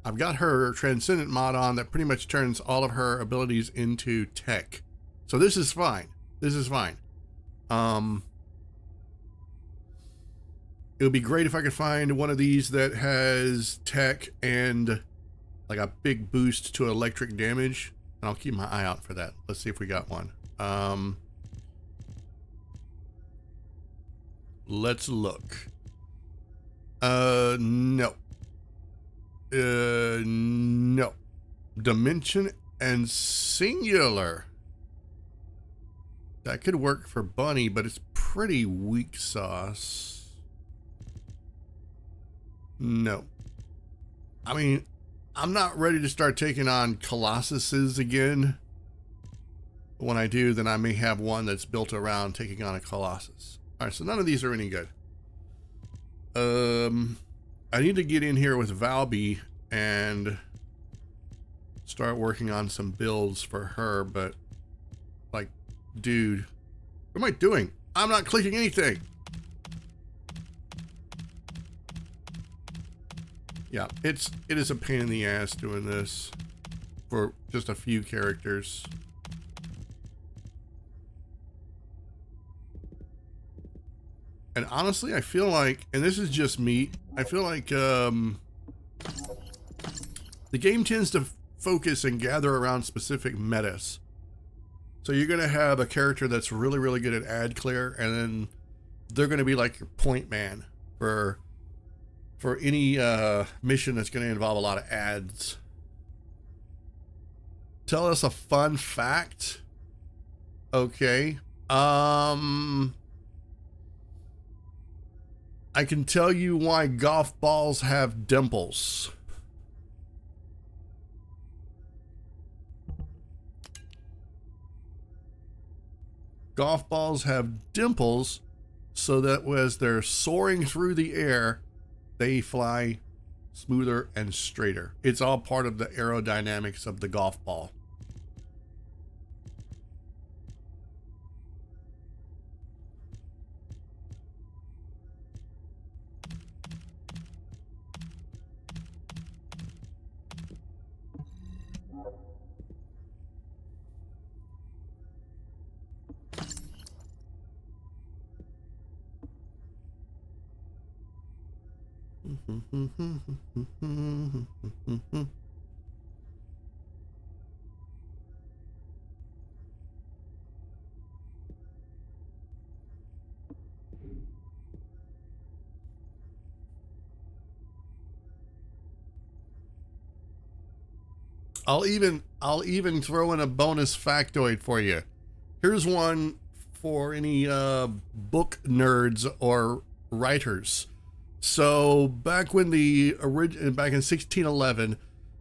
I've got her Transcendent mod on that pretty much turns all of her abilities into tech. So this is fine. This is fine. It would be great if I could find one of these that has tech and like a big boost to electric damage. And I'll keep my eye out for that. Let's see if we got one. Let's look. No. No. Dimension and singular. That could work for Bunny, but it's pretty weak sauce. No. I mean, I'm not ready to start taking on Colossuses again. When I do, then I may have one that's built around taking on a Colossus. Alright, so none of these are any good. I need to get in here with Valby and start working on some builds for her, but like, dude, what am I doing? I'm not clicking anything. Yeah, it is a pain in the ass doing this for just a few characters. And honestly, I feel like, and this is just me, I feel like the game tends to focus and gather around specific metas. So you're going to have a character that's really, really good at ad clear, and then they're going to be like your point man for any mission that's going to involve a lot of ads. Tell us a fun fact. Okay. I can tell you why golf balls have dimples. Golf balls have dimples so that as they're soaring through the air, they fly smoother and straighter. It's all part of the aerodynamics of the golf ball. I'll even throw in a bonus factoid for you. Here's one for any book nerds or writers. So back when back in 1611,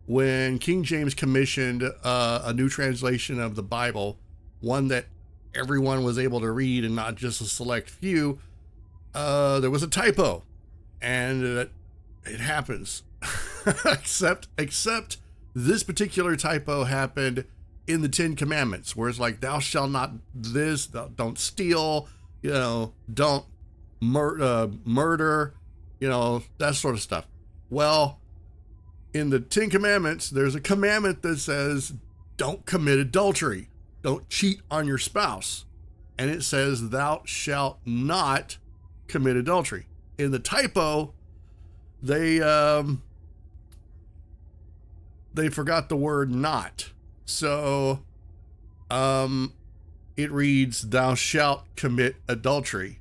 when King James commissioned a new translation of the Bible, one that everyone was able to read and not just a select few, there was a typo, and it happens. except this particular typo happened in the 10 Commandments, where it's like, thou shalt not this, don't steal, don't murder, that sort of stuff. Well, in the 10 Commandments, there's a commandment that says, don't commit adultery. Don't cheat on your spouse. And it says, thou shalt not commit adultery. In the typo, they forgot the word not. So, it reads, thou shalt commit adultery.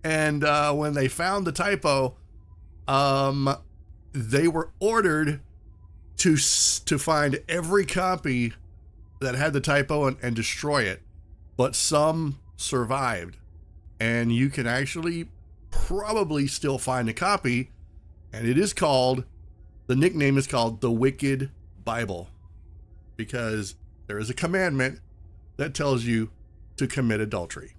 And when they found the typo, they were ordered to find every copy that had the typo and destroy it. But some survived. And you can actually probably still find a copy. And it is called, the nickname is called the Wicked Bible. Because there is a commandment that tells you to commit adultery.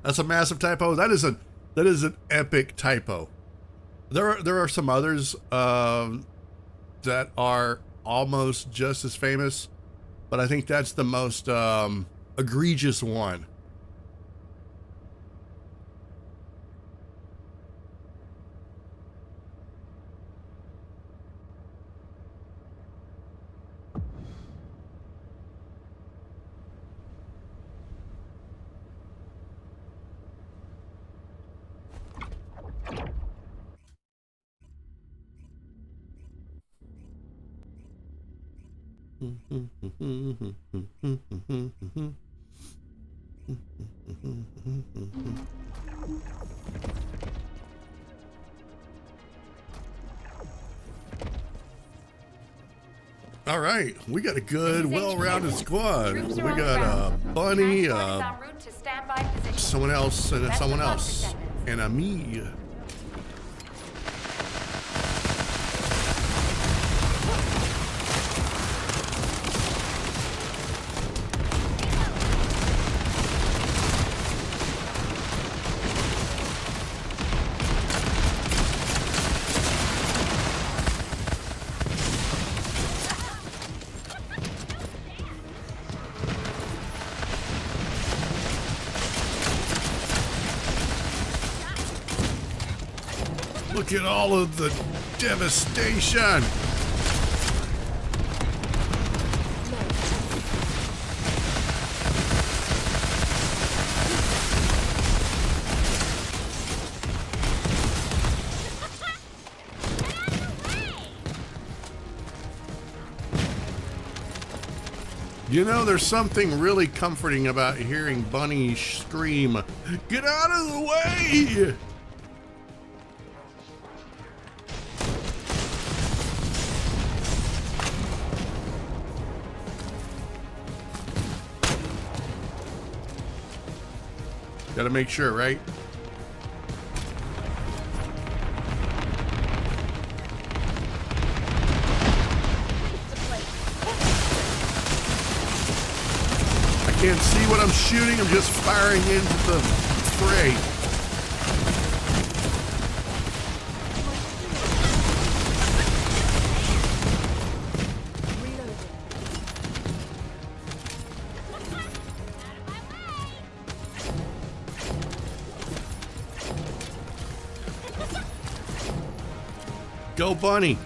That's a massive typo. That is an epic typo. There are some others that are almost just as famous, but I think that's the most egregious one. All right, we got a good, well-rounded squad. We got Bunny, someone else, and someone else, and me. Look at all of the devastation. You know, there's something really comforting about hearing Bunny scream, "Get out of the way!" Gotta make sure, right? I can't see what I'm shooting. I'm just firing into the fray. Go, Bunny.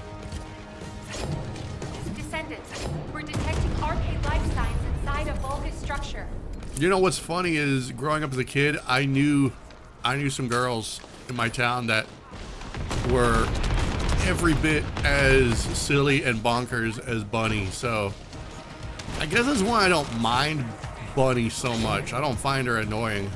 Descendants, we're detecting arcade life signs inside a Vulgus structure. You know what's funny is growing up as a kid, I knew some girls in my town that were every bit as silly and bonkers as Bunny. So I guess that's why I don't mind Bunny so much. I don't find her annoying.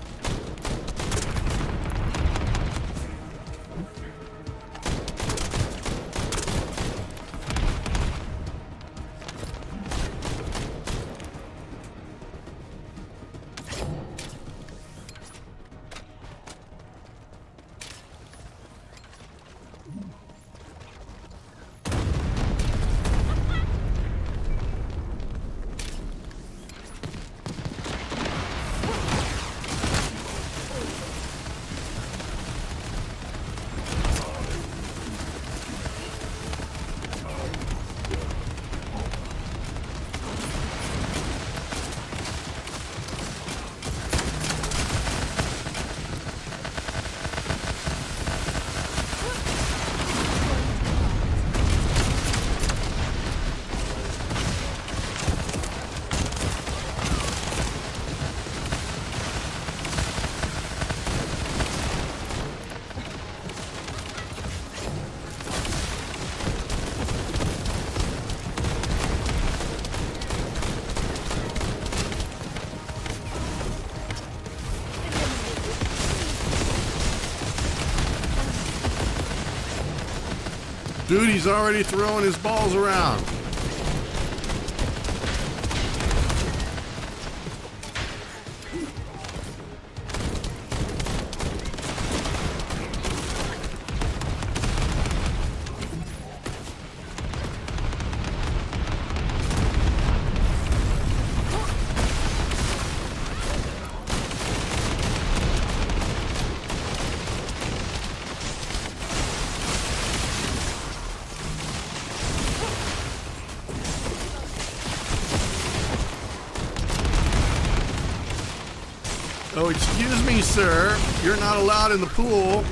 Dude, he's already throwing his balls around. Oh, excuse me, sir. You're not allowed in the pool.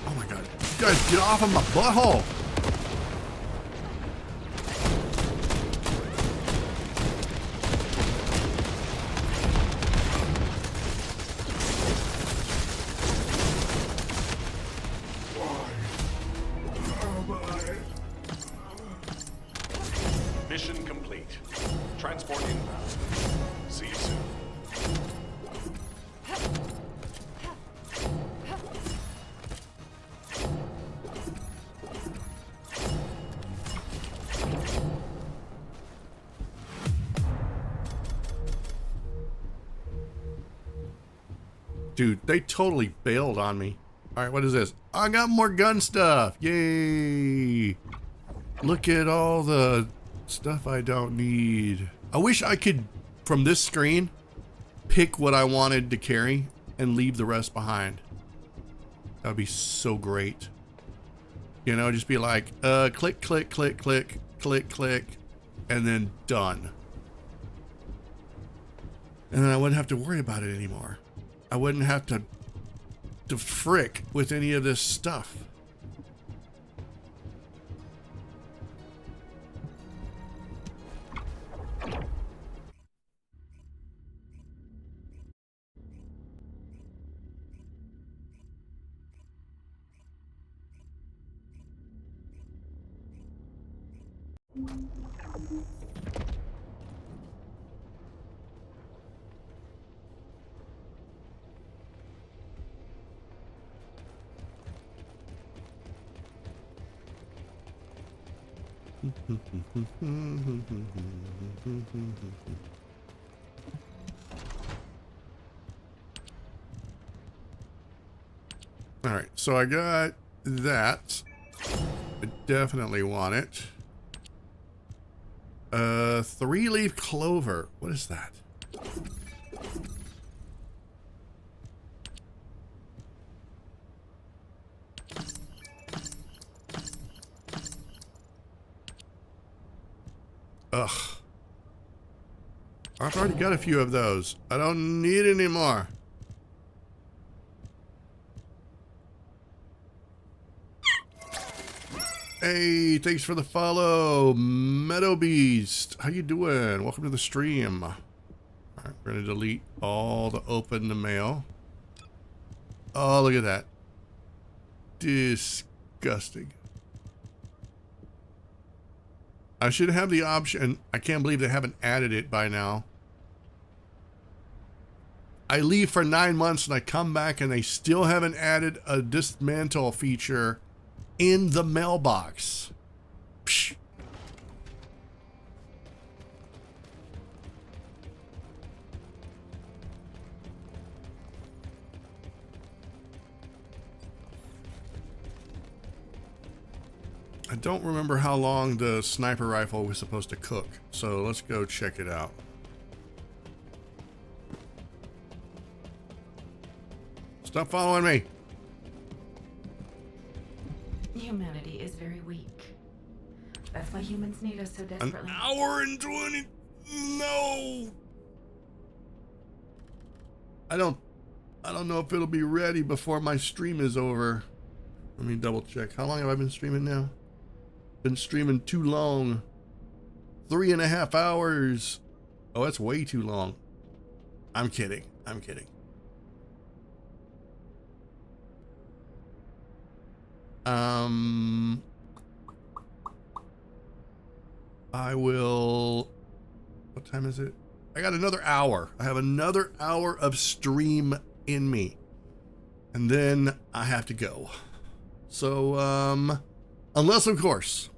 Oh my god. You guys, get off of my butthole. Mission complete. Transport inbound. See you soon. Dude, they totally bailed on me. All right, what is this? I got more gun stuff. Yay. Look at all the stuff I don't need. I wish I could, from this screen, pick what I wanted to carry and leave the rest behind. That would be so great. You know, just be like, click, click, click, click, click, click, and then done. And then I wouldn't have to worry about it anymore. I wouldn't have to frick with any of this stuff. All right, so I got that. I definitely want it. 3-leaf clover. What is that? Ugh. I've already got a few of those. I don't need any more. Hey, thanks for the follow, Meadow Beast. How you doing? Welcome to the stream. All right, we're gonna delete all the open the mail. Oh, look at that. Disgusting. I should have the option. I can't believe they haven't added it by now. I leave for 9 months and I come back and they still haven't added a dismantle feature in the mailbox. Psh. I don't remember how long the sniper rifle was supposed to cook, so let's go check it out. Stop following me. Humanity is very weak. That's why humans need us so desperately. An hour and 20. No. I don't know if it'll be ready before my stream is over. Let me double check. How long have I been streaming now? Been streaming too long. 3.5 hours. Oh, that's way too long. I'm kidding. I'm kidding. I will. What time is it? I got another hour. I have another hour of stream in me. And then I have to go. So, unless, of course,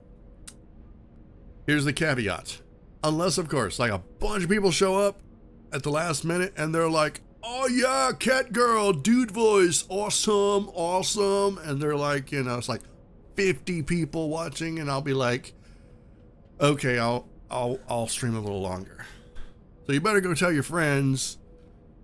here's the caveat. Unless, of course, like a bunch of people show up at the last minute and they're like, oh yeah, Catgirl, dude voice, awesome, awesome. And they're like, you know, it's like 50 people watching, and I'll be like, okay, I'll stream a little longer. So you better go tell your friends,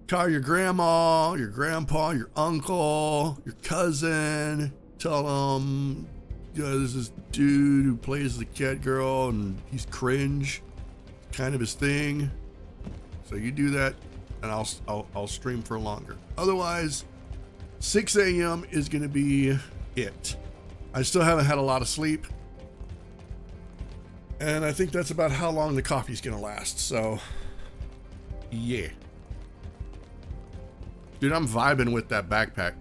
call your grandma, your grandpa, your uncle, your cousin, tell them, you know, there's this dude who plays the Catgirl and he's cringe, kind of his thing. So you do that, and I'll stream for longer. Otherwise, 6 a.m. is going to be it. I still haven't had a lot of sleep, and I think that's about how long the coffee's going to last. So, yeah. Dude, I'm vibing with that backpack.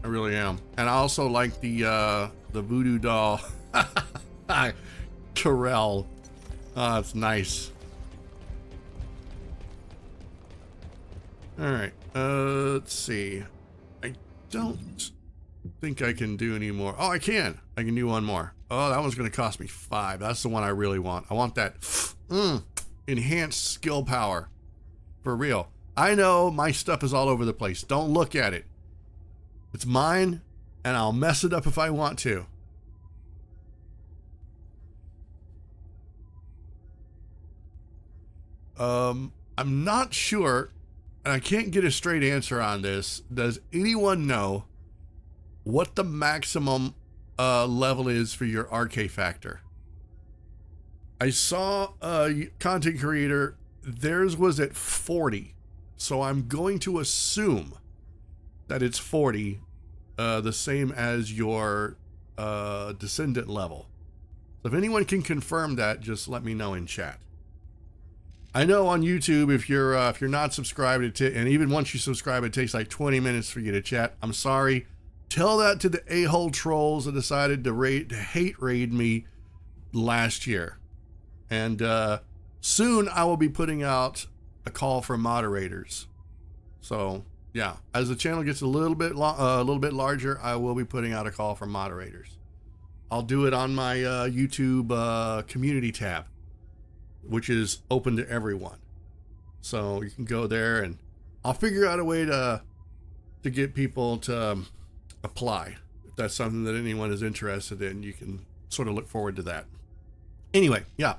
I really am. And I also like the voodoo doll. Terrell. Oh, it's nice. Alright, let's see. I don't think I can do any more. Oh, I can. I can do one more. Oh, that one's going to cost me 5. That's the one I really want. I want that enhanced skill power. For real. I know my stuff is all over the place. Don't look at it. It's mine, and I'll mess it up if I want to. I'm not sure, and I can't get a straight answer on this. Does anyone know what the maximum level is for your RK factor? I saw a content creator, theirs was at 40. So I'm going to assume that it's 40, the same as your descendant level. So if anyone can confirm that, just let me know in chat. I know on YouTube, if you're not subscribed, and even once you subscribe, it takes like 20 minutes for you to chat. I'm sorry. Tell that to the a-hole trolls that decided to hate raid me last year. And soon I will be putting out a call for moderators. So yeah, as the channel gets a little bit larger, I will be putting out a call for moderators. I'll do it on my YouTube community tab, which is open to everyone. So you can go there, and I'll figure out a way to get people to apply. If that's something that anyone is interested in, you can sort of look forward to that. Anyway, yeah,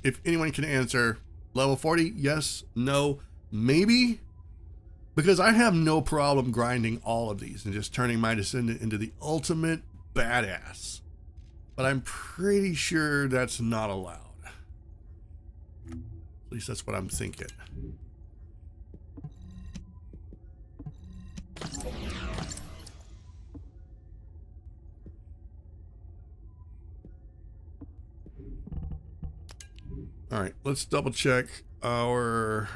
if anyone can answer level 40, yes, no, maybe, because I have no problem grinding all of these and just turning my descendant into the ultimate badass. But I'm pretty sure that's not allowed. At least that's what I'm thinking. All right, let's double check our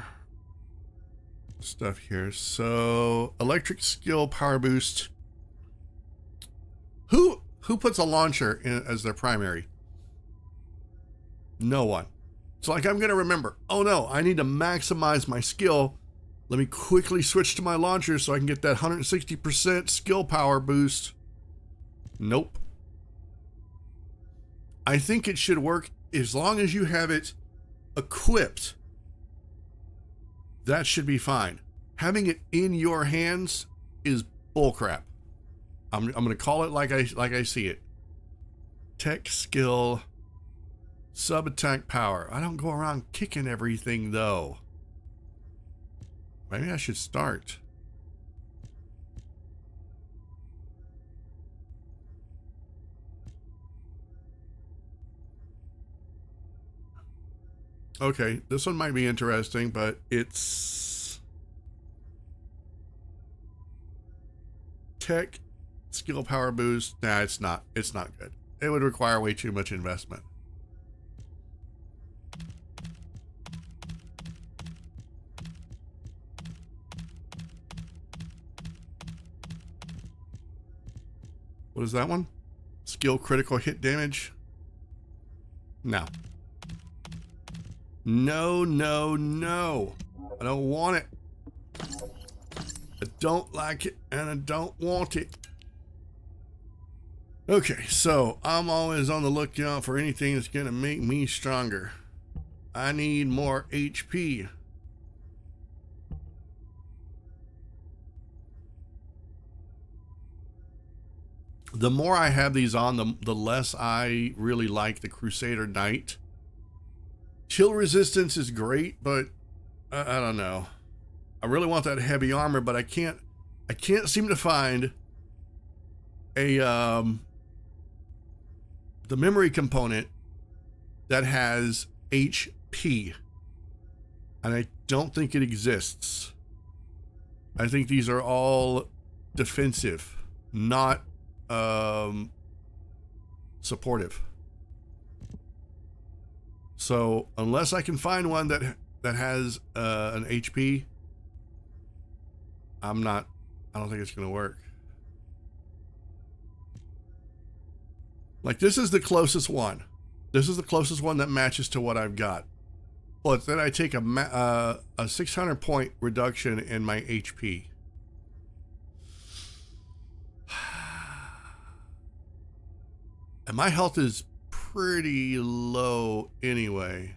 stuff here. So, electric skill power boost. Who puts a launcher in as their primary? No one. It's like I'm gonna remember, oh no, I need to maximize my skill. Let me quickly switch to my launcher so I can get that 160% skill power boost. Nope. I think it should work as long as you have it equipped. That should be fine. Having it in your hands is bullcrap. I'm gonna call it like I see it. Tech skill, sub attack power. I don't go around kicking everything though. Maybe I should start. Okay, this one might be interesting, but it's tech skill power boost. Nah, it's not. It's not good. It would require way too much investment. What is that one? Skill critical hit damage? No. No, no, no. I don't want it. I don't like it, and I don't want it. Okay, so I'm always on the lookout for anything that's gonna make me stronger. I need more HP. The more I have these on, the less I really like the Crusader Knight. Chill resistance is great, but I don't know. I really want that heavy armor, but I can't seem to find a the memory component that has HP. And I don't think it exists. I think these are all defensive, not supportive. So unless I can find one that has an HP, I don't think it's gonna work. Like, this is the closest one. This is the closest one that matches to what I've got. But then I take a 600 point reduction in my HP. And my health is pretty low anyway.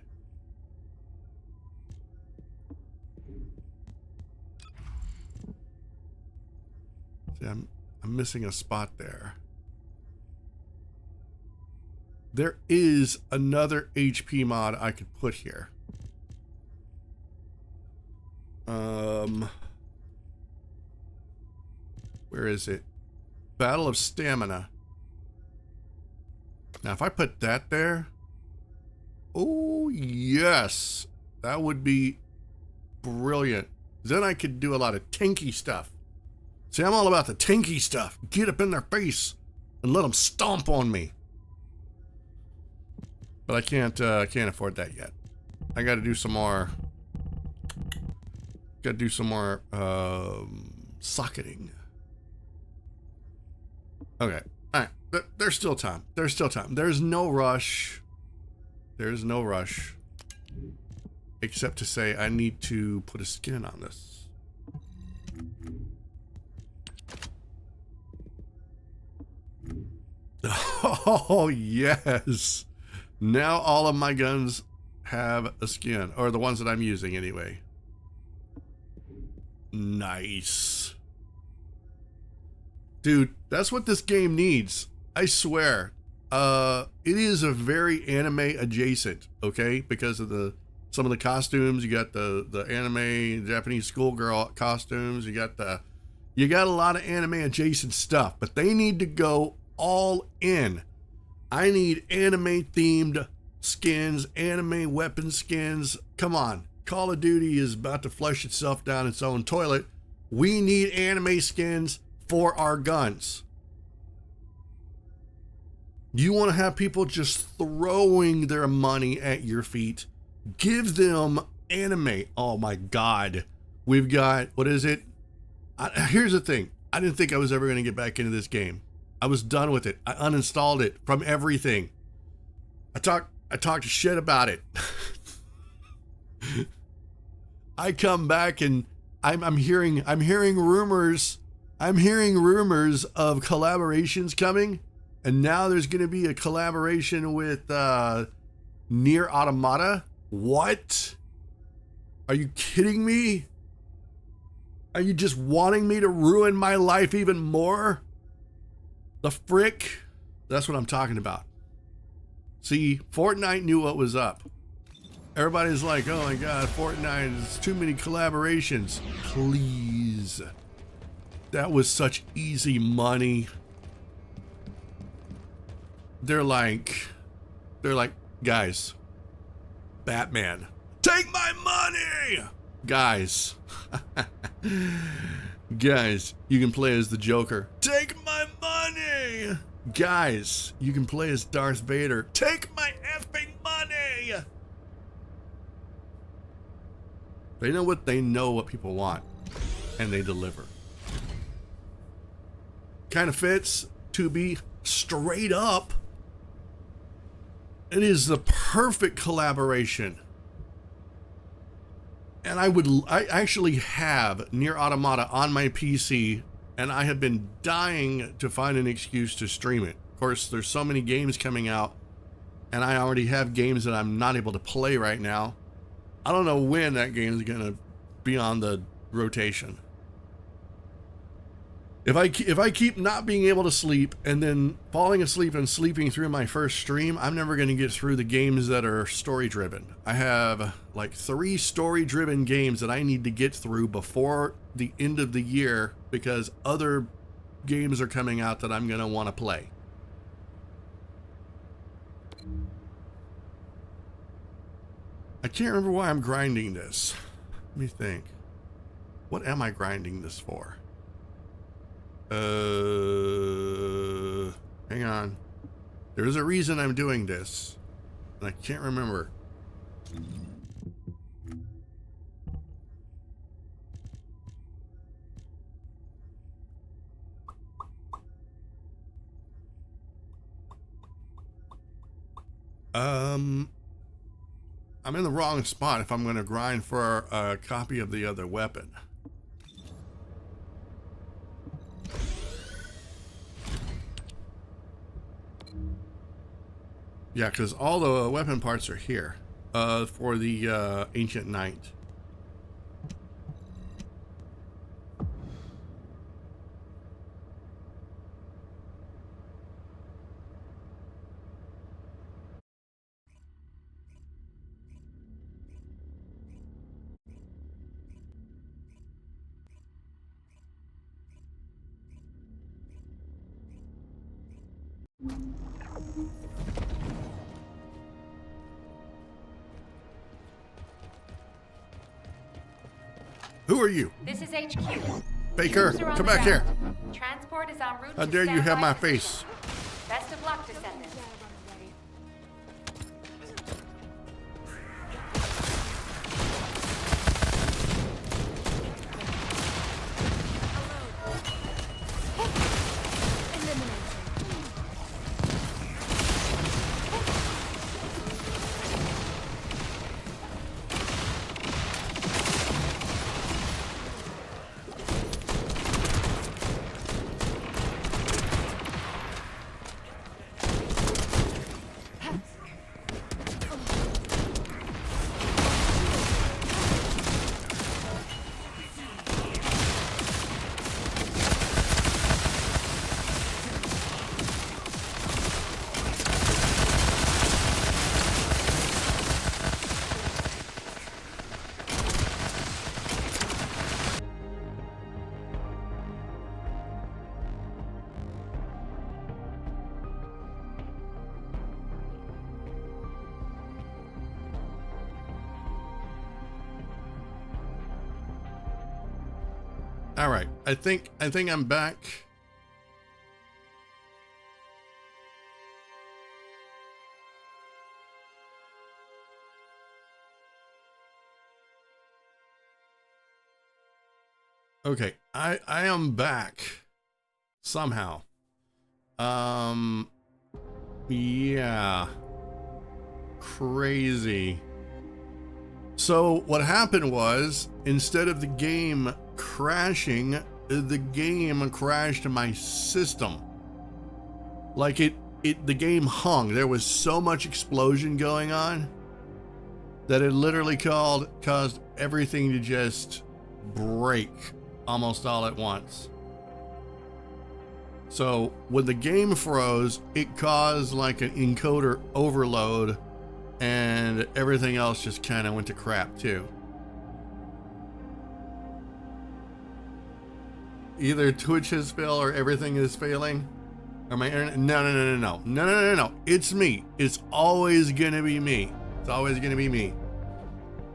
See, I'm missing a spot there. There is another HP mod I could put here. Where is it? Battle of Stamina. Now, if I put that there, oh yes, that would be brilliant. Then I could do a lot of tanky stuff. See, I'm all about the tanky stuff. Get up in their face and let them stomp on me. But I can't afford that yet. I got to do some more. Got to do some more socketing. Okay. All right. There's still time. There's still time. There's no rush. There's no rush. Except to say I need to put a skin on this. Oh, yes. Now all of my guns have a skin. Or the ones that I'm using anyway. Nice. Dude, that's what this game needs. I swear. It is a very anime adjacent, okay? Because of some of the costumes. You got the anime Japanese schoolgirl costumes. You got a lot of anime adjacent stuff, but they need to go all in. I need anime themed skins, anime weapon skins. Come on. Call of Duty is about to flush itself down its own toilet. We need anime skins for our guns. You want to have people just throwing their money at your feet? Give them anime. Oh my God. We've got, what is it? Here's the thing. I didn't think I was ever going to get back into this game. I was done with it. I uninstalled it from everything. I talked shit about it. I come back and I'm hearing rumors. I'm hearing rumors of collaborations coming, and now there's going to be a collaboration with Nier Automata. What? Are you kidding me? Are you just wanting me to ruin my life even more? The frick? That's what I'm talking about. See, Fortnite knew what was up. Everybody's like, oh my God, Fortnite, there's too many collaborations. Please. That was such easy money. They're like, guys, Batman, take my money! Guys. Guys, you can play as the Joker. Take my money! Guys, you can play as Darth Vader. Take my effing money! They know what people want, and they deliver. Kind of fits to be straight up. It is the perfect collaboration. And I actually have Nier Automata on my PC, and I have been dying to find an excuse to stream it. Of course, there's so many games coming out, and I already have games that I'm not able to play right now. I don't know when that game is going to be on the rotation. If I keep not being able to sleep and then falling asleep and sleeping through my first stream, I'm never going to get through the games that are story driven. I have like 3 story driven games that I need to get through before the end of the year because other games are coming out that I'm going to want to play. I can't remember why I'm grinding this. Let me think. What am I grinding this for? Hang on. There's a reason I'm doing this, and I can't remember. I'm in the wrong spot if I'm going to grind for a copy of the other weapon. Yeah, because all the weapon parts are here for the Ancient Knight. Who are you? This is HQ. Baker, Troops are on come the back here. ground. Transport is en route How to dare you have standby my position. face? Best of luck, Descendants. All right, I think I'm back. Okay, I am back somehow. Yeah. Crazy. So what happened was, instead of the game crashing, the game crashed my system. Like the game hung. There was so much explosion going on that it literally caused everything to just break almost all at once. So when the game froze, it caused like an encoder overload, and everything else just kind of went to crap too. Either Twitch has failed or everything is failing. Or my internet. No. It's me. It's always gonna be me. It's always gonna be me.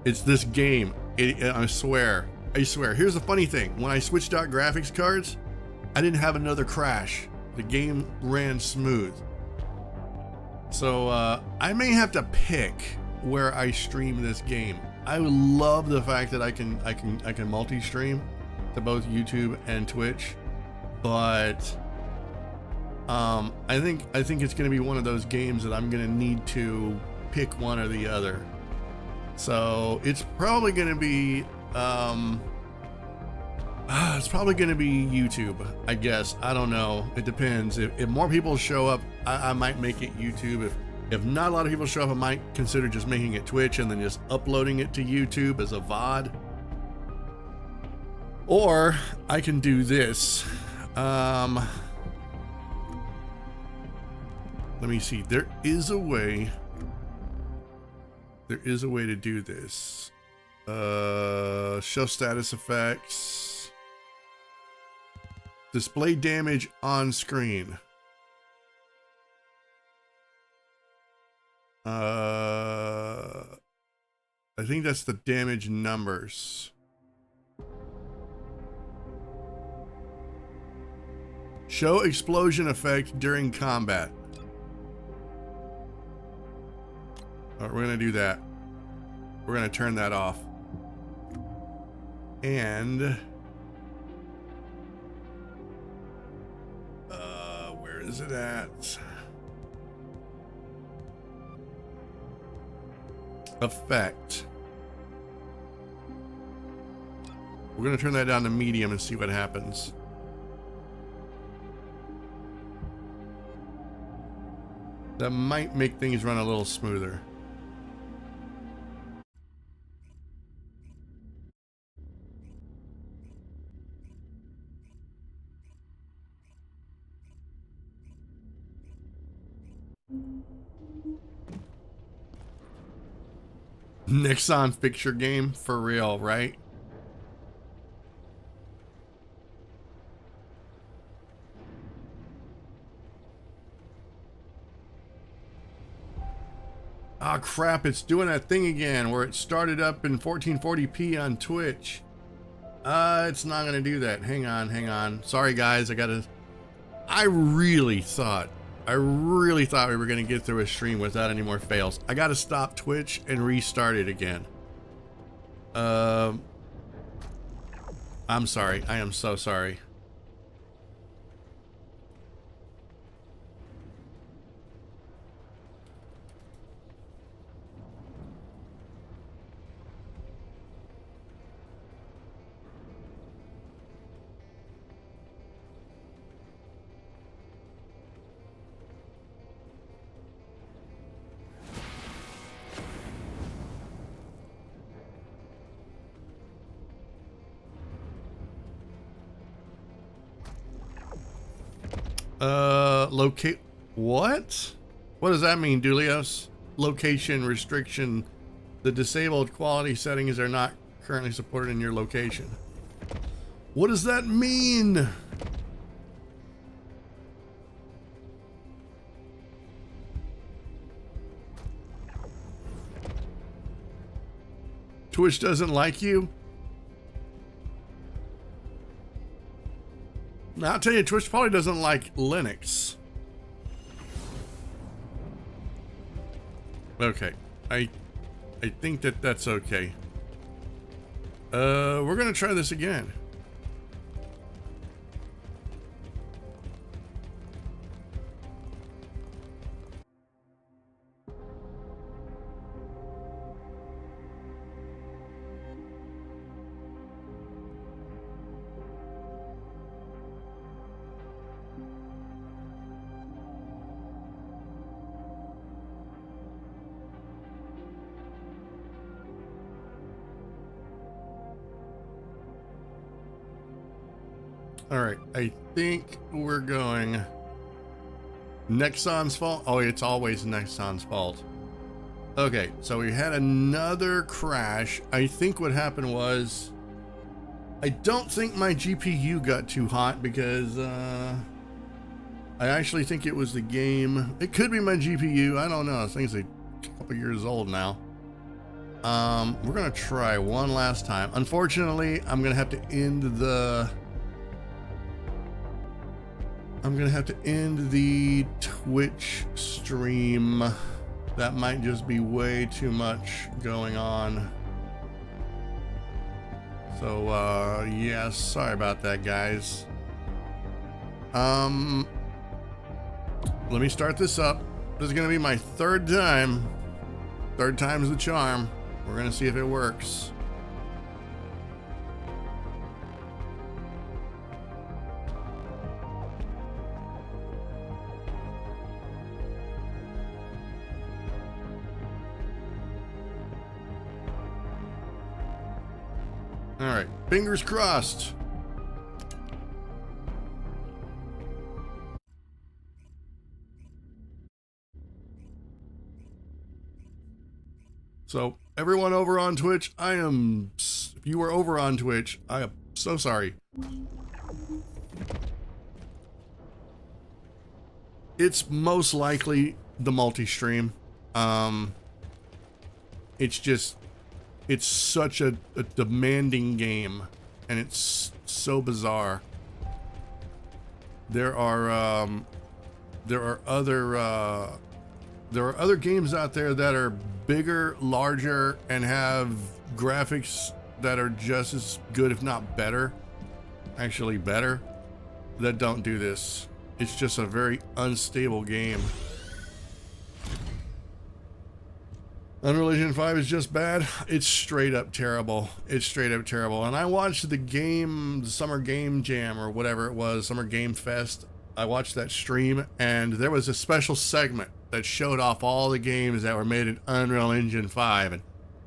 It's this game. I swear. Here's the funny thing. When I switched out graphics cards, I didn't have another crash. The game ran smooth. So I may have to pick where I stream this game. I love the fact that I can multi-stream to both YouTube and Twitch, but I think it's going to be one of those games that I'm going to need to pick one or the other. So it's probably going to be It's probably going to be YouTube, I guess. I don't know. It depends. If more people show up, I might make it YouTube. If not a lot of people show up, I might consider just making it Twitch and then just uploading it to YouTube as a VOD. Or I can do this. Let me see. There is a way. There is a way to do this. Show status effects. Display damage on screen. I think that's the damage numbers. Show explosion effect during combat. All right, we're gonna do that. We're gonna turn that off. And where is it at? Effect. We're gonna turn that down to medium and see what happens. That might make things run a little smoother. Nexon picture game for real, right? Ah, crap, it's doing that thing again where it started up in 1440p on Twitch. It's not gonna do that. Hang on. Sorry guys, I really thought we were gonna get through a stream without any more fails. I gotta stop Twitch and restart it again. I'm sorry. I am so sorry. Locate what? What does that mean, Dulios? Location restriction. The disabled quality settings are not currently supported in your location. What does that mean? Twitch doesn't like you? Now, I'll tell you, Twitch probably doesn't like Linux. Okay, I think that's okay. We're gonna try this again. All right, I think we're going Nexon's fault. Oh, it's always Nexon's fault. Okay, so we had another crash. I think what happened was, I don't think my GPU got too hot because I actually think it was the game. It could be my GPU. I don't know. This thing's a couple years old now. We're gonna try one last time. Unfortunately, I'm gonna have to end the Twitch stream. That might just be way too much going on. So, yeah, sorry about that, guys. Let me start this up. This is gonna be my third time. Third time's the charm. We're gonna see if it works. All right, fingers crossed. So everyone over on Twitch, if you were over on Twitch, I am so sorry. It's most likely the multi-stream. It's such a demanding game, and it's so bizarre. There are other games out there that are bigger, larger, and have graphics that are just as good, if not better, actually better, that don't do this. It's just a very unstable game. Unreal Engine 5 is just bad. It's straight up terrible. It's straight up terrible. And I watched the Summer Game Jam, or whatever it was, Summer Game Fest. I watched that stream, and there was a special segment that showed off all the games that were made in Unreal Engine 5. And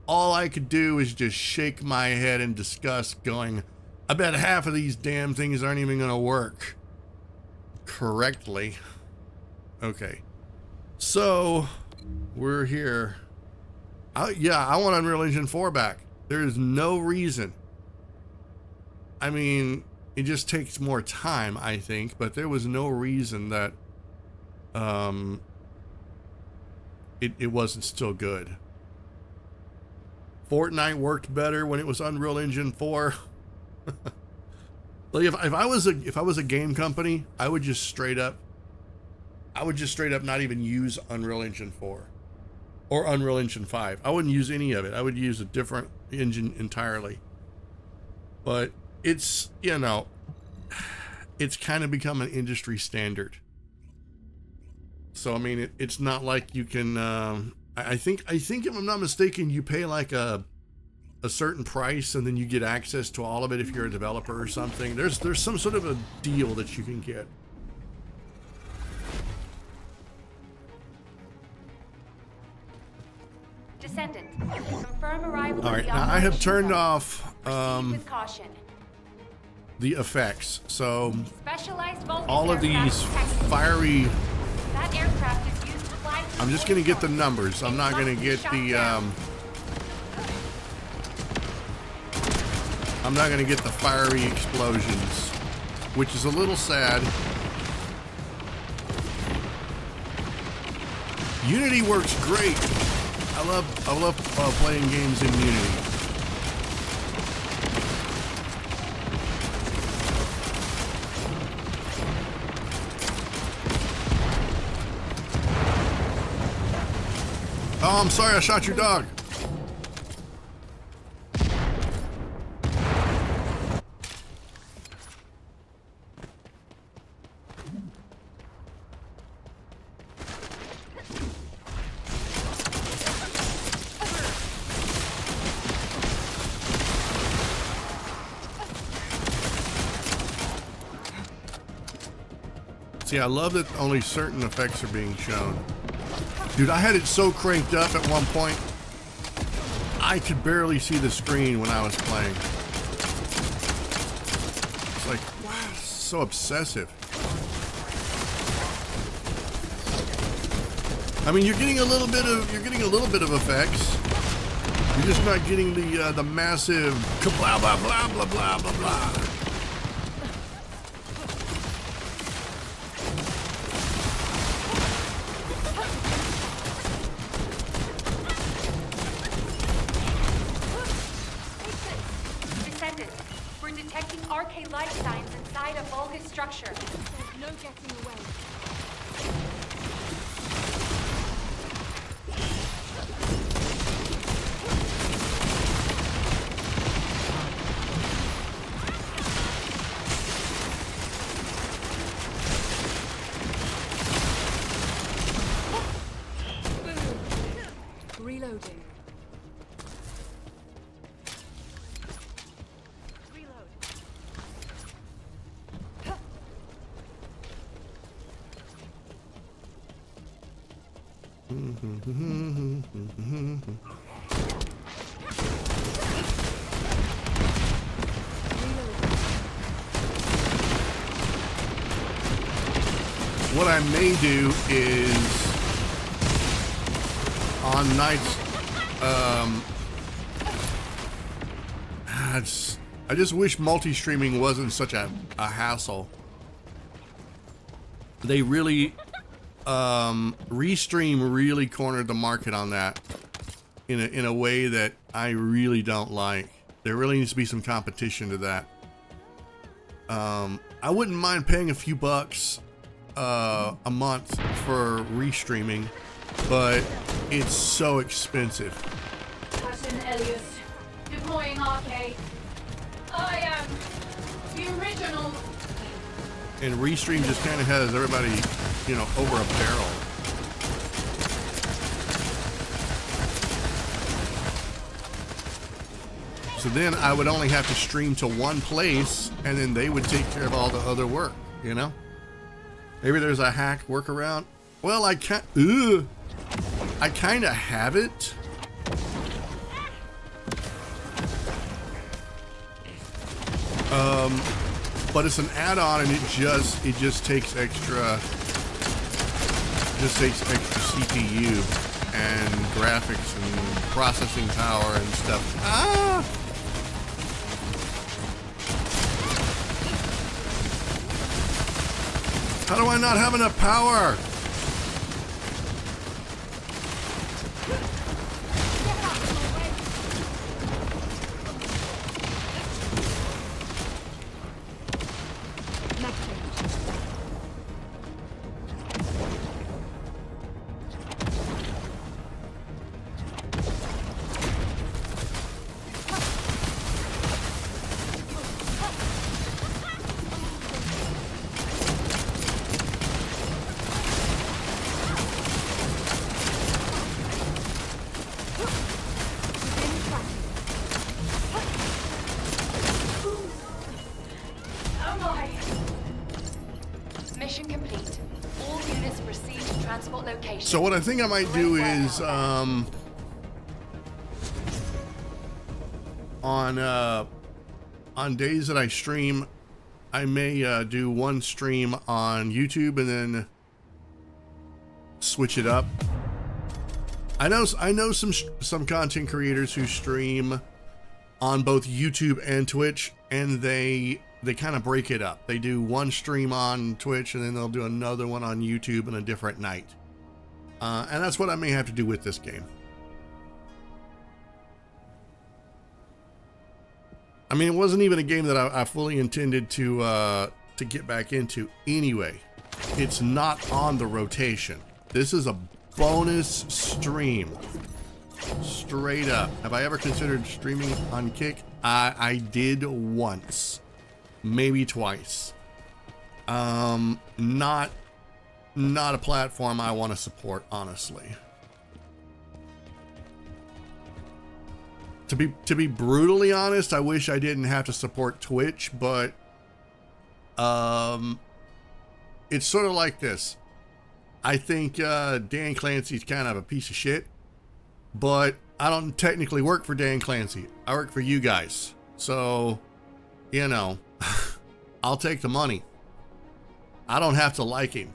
all I could do was just shake my head in disgust, going, I bet half of these damn things aren't even going to work correctly. Okay. So, we're here. I want Unreal Engine 4 back. There is no reason. I mean, it just takes more time, I think, but there was no reason that it wasn't still good. Fortnite worked better when it was Unreal Engine 4. Like if I was a game company, I would just straight up not even use Unreal Engine 4 or Unreal Engine 5. I wouldn't use any of it. I would use a different engine entirely. But it's, you know, it's kind of become an industry standard. So I mean, it's not like you can. I think if I'm not mistaken, you pay like a certain price and then you get access to all of it if you're a developer or something. There's some sort of a deal that you can get. Descendant, confirm arrival. All right, now I have turned off the effects, so all of these fiery. That aircraft is used to fly. I'm just gonna get the numbers. I'm not gonna get the. I'm not gonna get the fiery explosions, which is a little sad. Unity works great. I love playing games in Unity. Oh, I'm sorry, I shot your dog. See, I love that only certain effects are being shown. Dude, I had it so cranked up at one point, I could barely see the screen when I was playing. It's like, wow, it's so obsessive. I mean, you're getting a little bit of effects. You're just not getting the massive blah blah blah blah blah blah blah. Structure. There's no getting away. Reloading. what I may do is on nights, I just wish multi-streaming wasn't such a hassle. They really, Restream really cornered the market on that in a way that I really don't like. There really needs to be some competition to that. I wouldn't mind paying a few bucks a month for restreaming, but it's so expensive. Captain Elias, deploying arcade. I am the original. And Restream just kind of has everybody, you know, over a barrel. So then I would only have to stream to one place, and then they would take care of all the other work, you know? Maybe there's a hack workaround. Well, I kind of have it. But it's an add-on, and it just takes extra CPU and graphics and processing power and stuff. Ah! How do I not have enough power? Mission complete. All units proceed to transport location. So what I think I might do is on days that I stream, I may do one stream on YouTube and then switch it up. I know some content creators who stream on both YouTube and Twitch, and they kind of break it up. They do one stream on Twitch and then they'll do another one on YouTube on a different night. And that's what I may have to do with this game. I mean, it wasn't even a game that I fully intended to get back into anyway. It's not on the rotation. This is a bonus stream. Straight up. Have I ever considered streaming on Kick? I did once. Maybe twice. Not a platform I want to support, honestly. To be brutally honest, I wish I didn't have to support Twitch, but it's sort of like this. I think Dan Clancy's kind of a piece of shit, but I don't technically work for Dan Clancy. I work for you guys. So, you know, I'll take the money. I don't have to like him.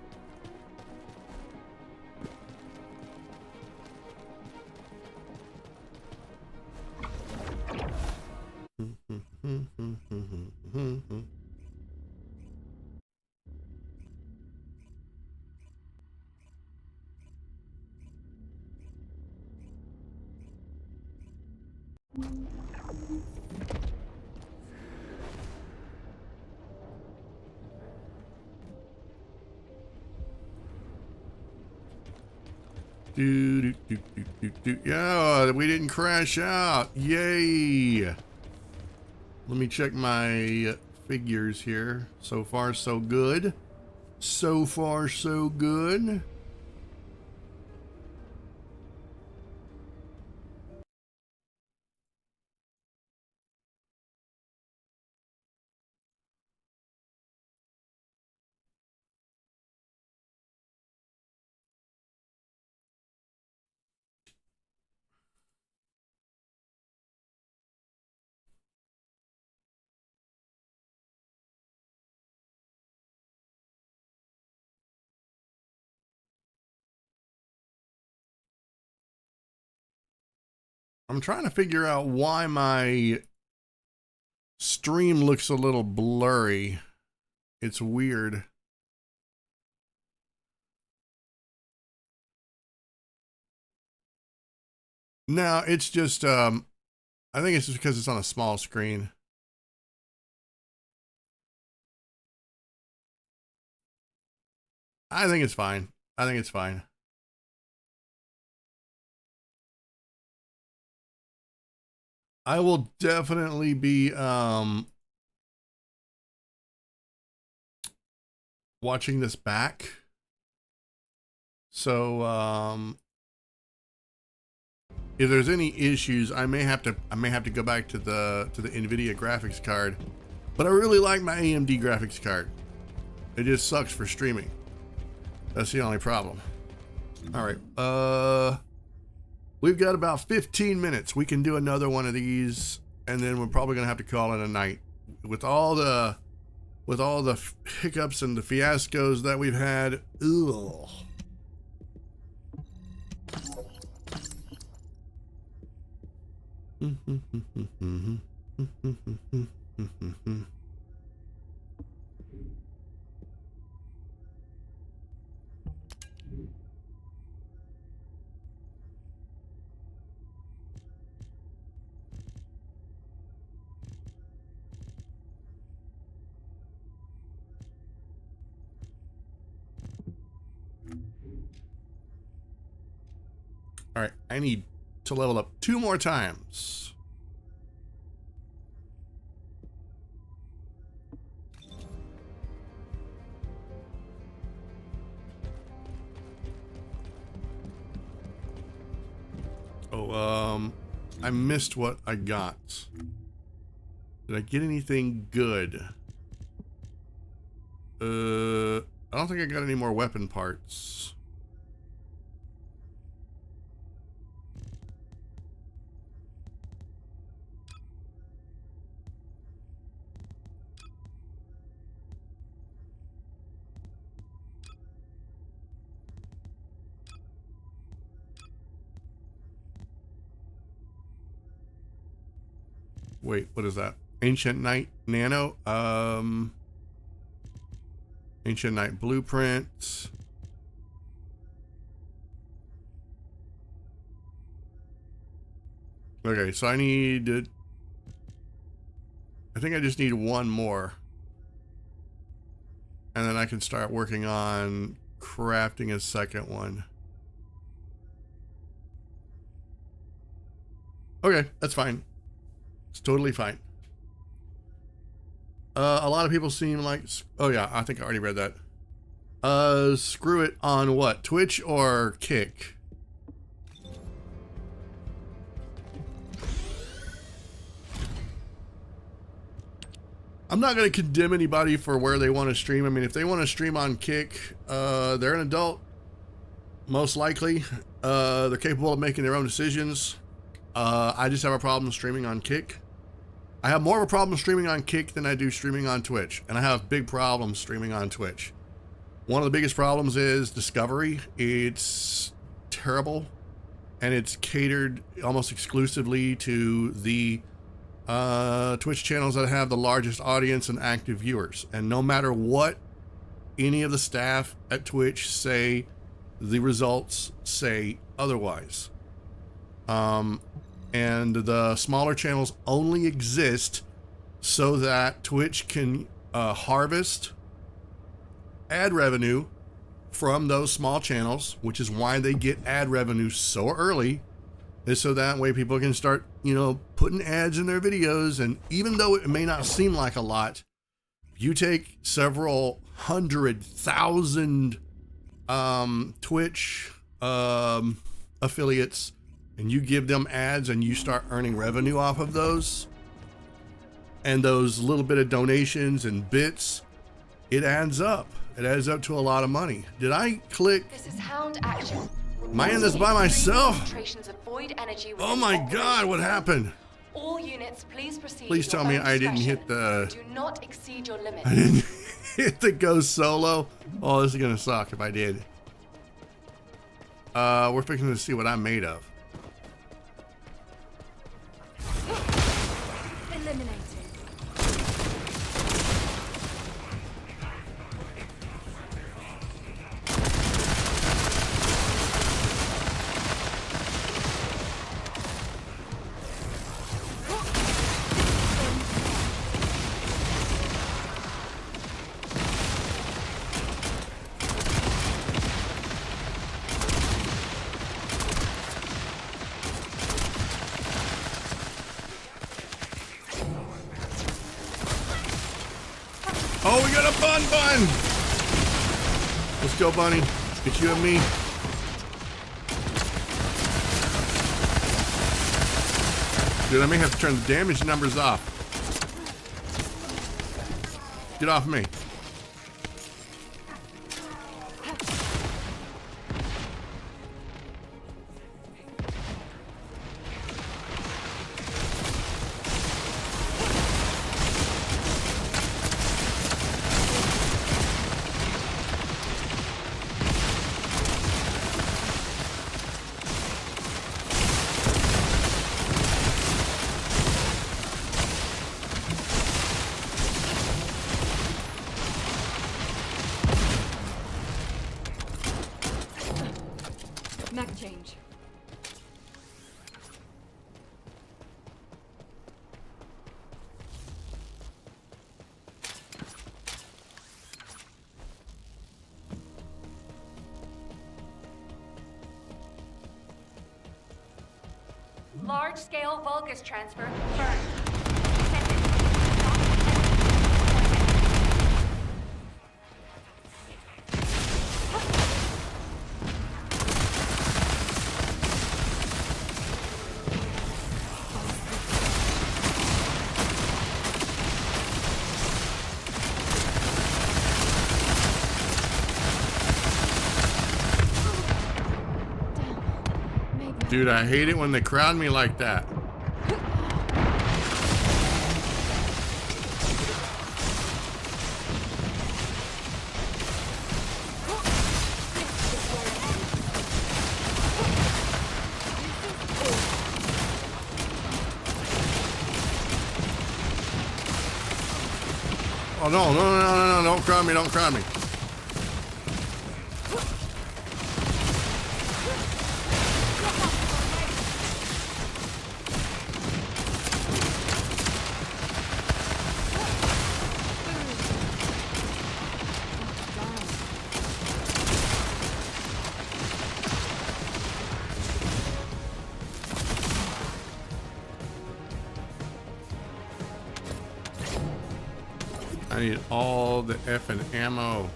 Yeah, we didn't crash out. Yay. Let me check my figures here. So far, so good. So far, so good. I'm trying to figure out why my stream looks a little blurry. It's weird. No, it's just, I think it's just because it's on a small screen. I think it's fine. I think it's fine. I will definitely be watching this back. So if there's any issues, I may have to go back to the NVIDIA graphics card. But I really like my AMD graphics card. It just sucks for streaming. That's the only problem. All right. We've got about 15 minutes. We can do another one of these, and then we're probably gonna have to call it a night. With all the hiccups and the fiascos that we've had. Ugh. All right, I need to level up 2 more times. Oh, I missed what I got. Did I get anything good? I don't think I got any more weapon parts. Wait, what is that? Ancient Knight Nano? Ancient Knight Blueprint. Okay, so I think I just need 1 more. And then I can start working on crafting a second one. Okay, that's fine. It's totally fine. A lot of people seem like... Oh yeah, I think I already read that. Screw it on what? Twitch or Kick? I'm not going to condemn anybody for where they want to stream. I mean, if they want to stream on Kick, they're an adult. Most likely. They're capable of making their own decisions. I just have a problem streaming on Kick. I have more of a problem streaming on Kick than I do streaming on Twitch. And I have big problems streaming on Twitch. One of the biggest problems is discovery. It's terrible. And it's catered almost exclusively to the Twitch channels that have the largest audience and active viewers. And no matter what any of the staff at Twitch say, the results say otherwise. And the smaller channels only exist so that Twitch can harvest ad revenue from those small channels, which is why they get ad revenue so early, is so that way people can start, you know, putting ads in their videos. And even though it may not seem like a lot, you take several 100,000 Twitch affiliates and you give them ads and you start earning revenue off of those, and those little bit of donations and bits, it adds up. It adds up to a lot of money. Did I click? This is Hound Action. Am I in this by myself? Concentrations of void energy Oh my God, what happened? All units, please proceed. Please tell me I didn't hit the... Do not exceed your limit. I didn't hit the go solo. Oh, this is gonna suck if I did. We're fixing to see what I'm made of. Fun, fun! Let's go, Bunny. It's you and me. Dude, I may have to turn the damage numbers off. Get off me. Mech change. Large-scale Vulgus transfer confirmed. Dude, I hate it when they crowd me like that. Oh, no, don't crowd me, don't crowd me. I need all the effing ammo.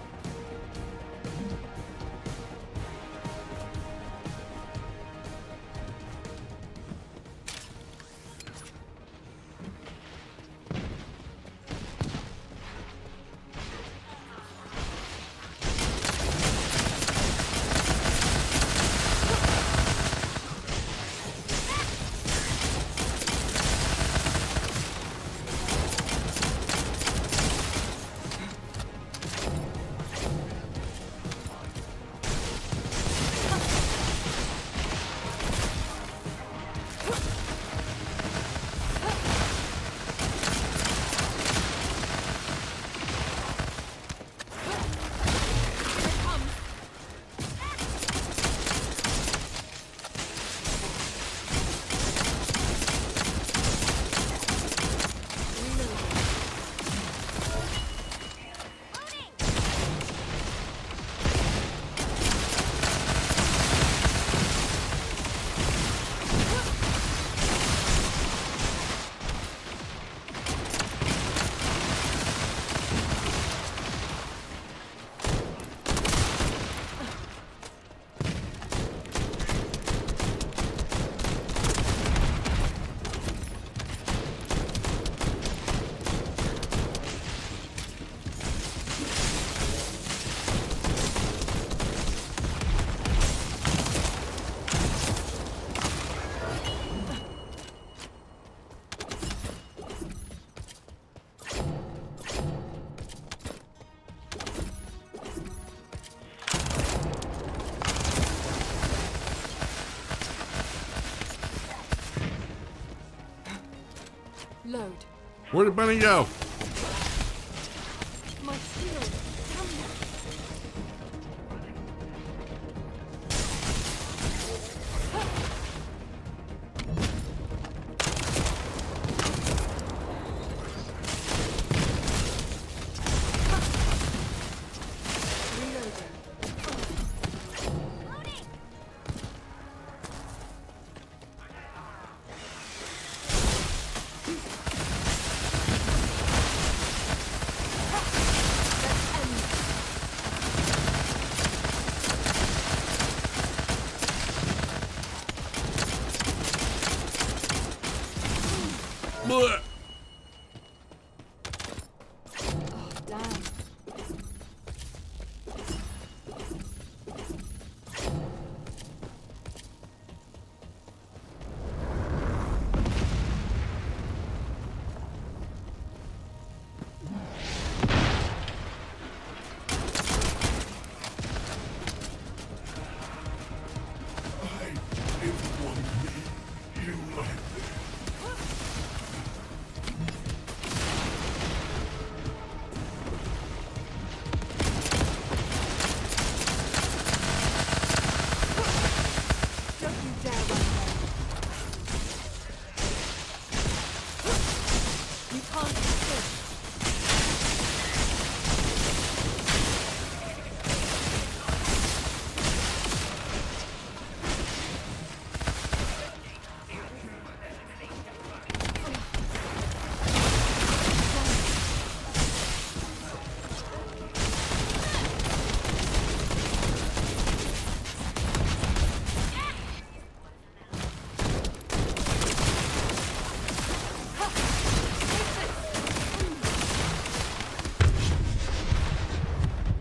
Load. Where did Bunny go? My shield. Damn it. Blech. Oh, damn.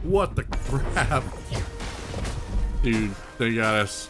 What the crap? Dude, they got us.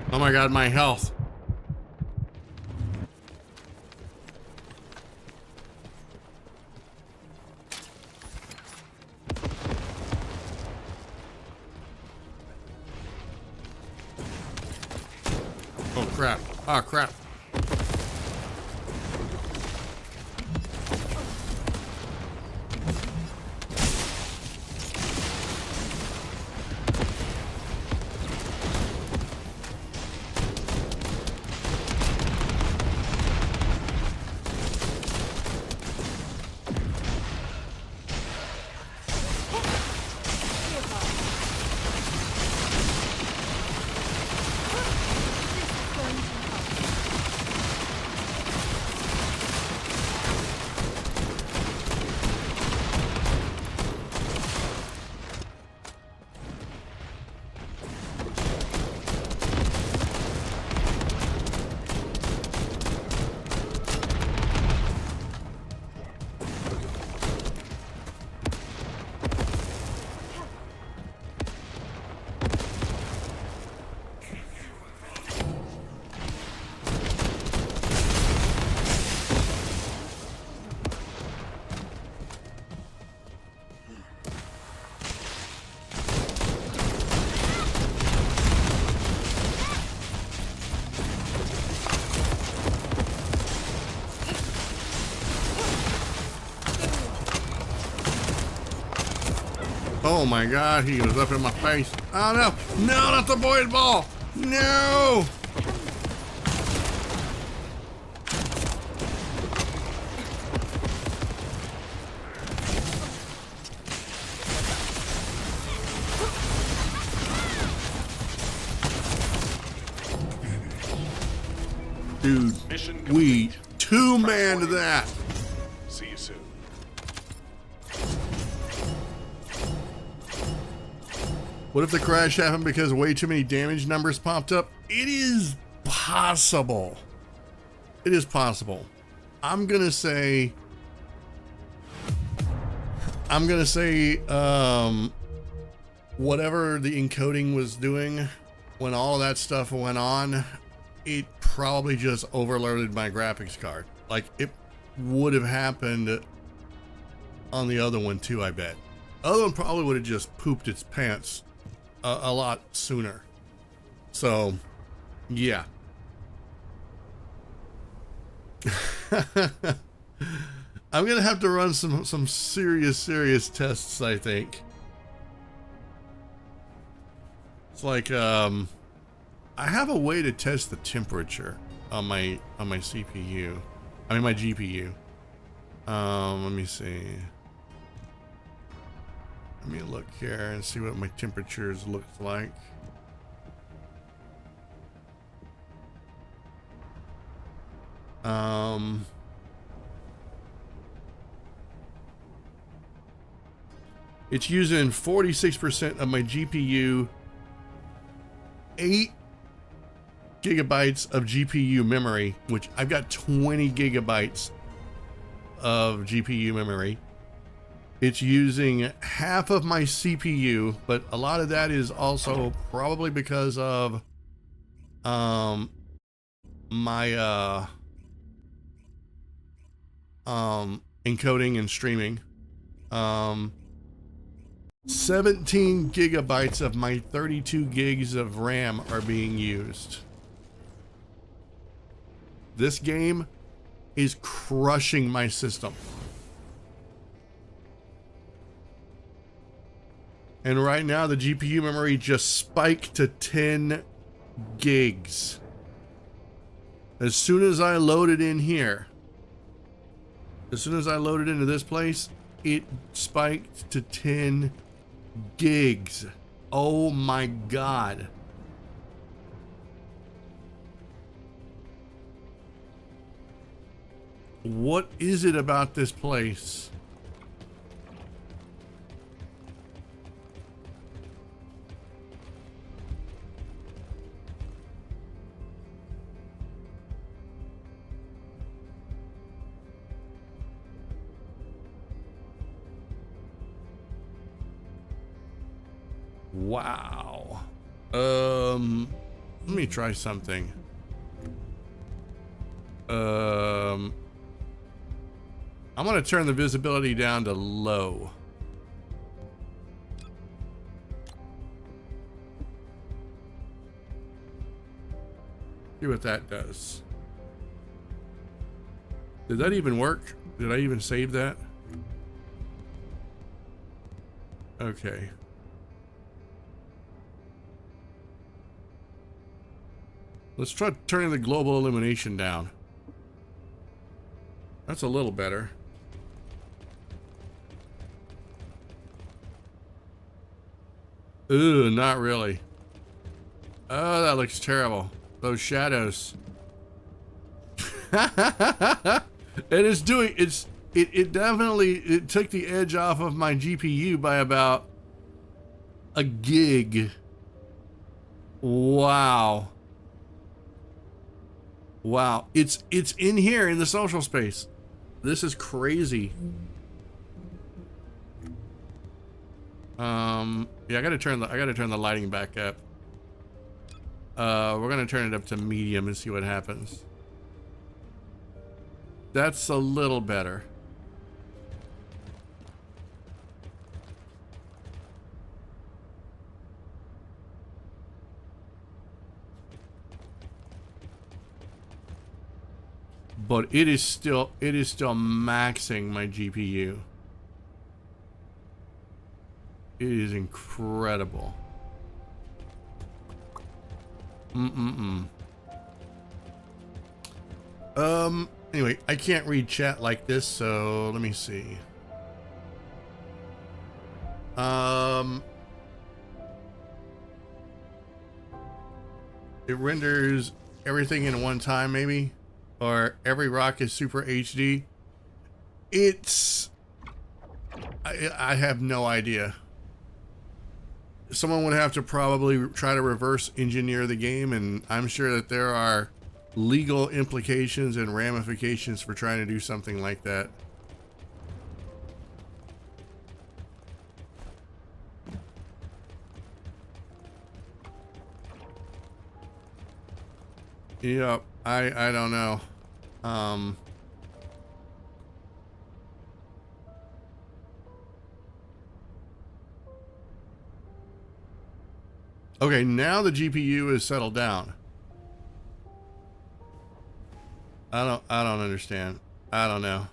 Oh my god, my health. Oh crap. Oh crap. Oh my god, he was up in my face. Oh no, no, not the void ball. No. Dude, Mission we complete. two-manned that. See you soon. What if the crash happened because way too many damage numbers popped up? It is possible. It is possible. I'm gonna say I'm gonna say whatever the encoding was doing when all of that stuff went on, it probably just overloaded my graphics card. Like, it would have happened on the other one too, I bet. Other one probably would have just pooped its pants a lot sooner. So, yeah. I'm gonna have to run some serious tests, I think. It's like I have a way to test the temperature on my CPU. I mean my GPU. Let me see. Let me look here and see what my temperatures look like. It's using 46% of my GPU, 8 gigabytes of GPU memory, which I've got 20 gigabytes of GPU memory. It's using half of my CPU, but a lot of that is also probably because of my encoding and streaming. 17 gigabytes of my 32 gigs of RAM are being used. This game is crushing my system. And right now the GPU memory just spiked to 10 gigs. As soon as I load it in here, as soon as I load it into this place, it spiked to 10 gigs. Oh my God. What is it about this place? Wow. Let me try something. I'm gonna turn the visibility down to low. See what that does. Did that even work? Did I even save that? Okay. Let's try turning the global illumination down. That's a little better. Ooh, not really. Oh, that looks terrible. Those shadows. It definitely took the edge off of my GPU by about a gig. Wow. Wow, it's in here in the social space. This is crazy. Yeah, I gotta turn the lighting back up. We're gonna turn it up to medium and see what happens. That's a little better. But it is still maxing my GPU. It is incredible. Anyway, I can't read chat like this, so let me see. It renders everything in one time, maybe? Or every rock is super HD. I have no idea. Someone would have to probably try to reverse engineer the game, and I'm sure that there are legal implications and ramifications for trying to do something like that. Yep, I don't know. Okay, now the GPU is settled down. I don't understand. I don't know.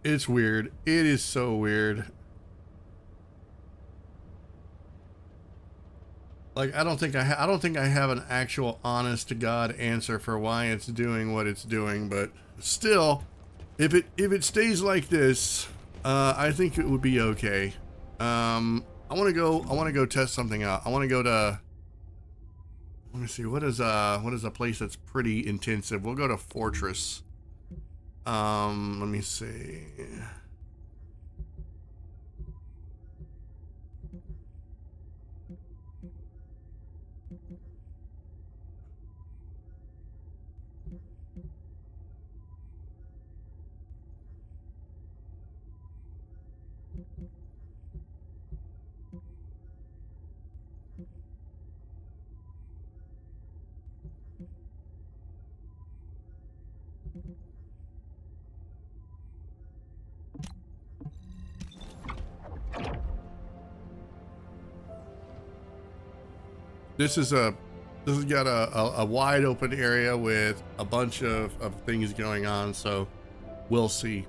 It's weird. It is so weird. Like, I don't think I have an actual honest to God answer for why it's doing what it's doing, but still, if it stays like this, I think it would be okay. I want to go test something out. I want to go to, let me see, what is a place that's pretty intensive? We'll go to Fortress. Let me see. This has got a wide open area with a bunch of things going on, so we'll see.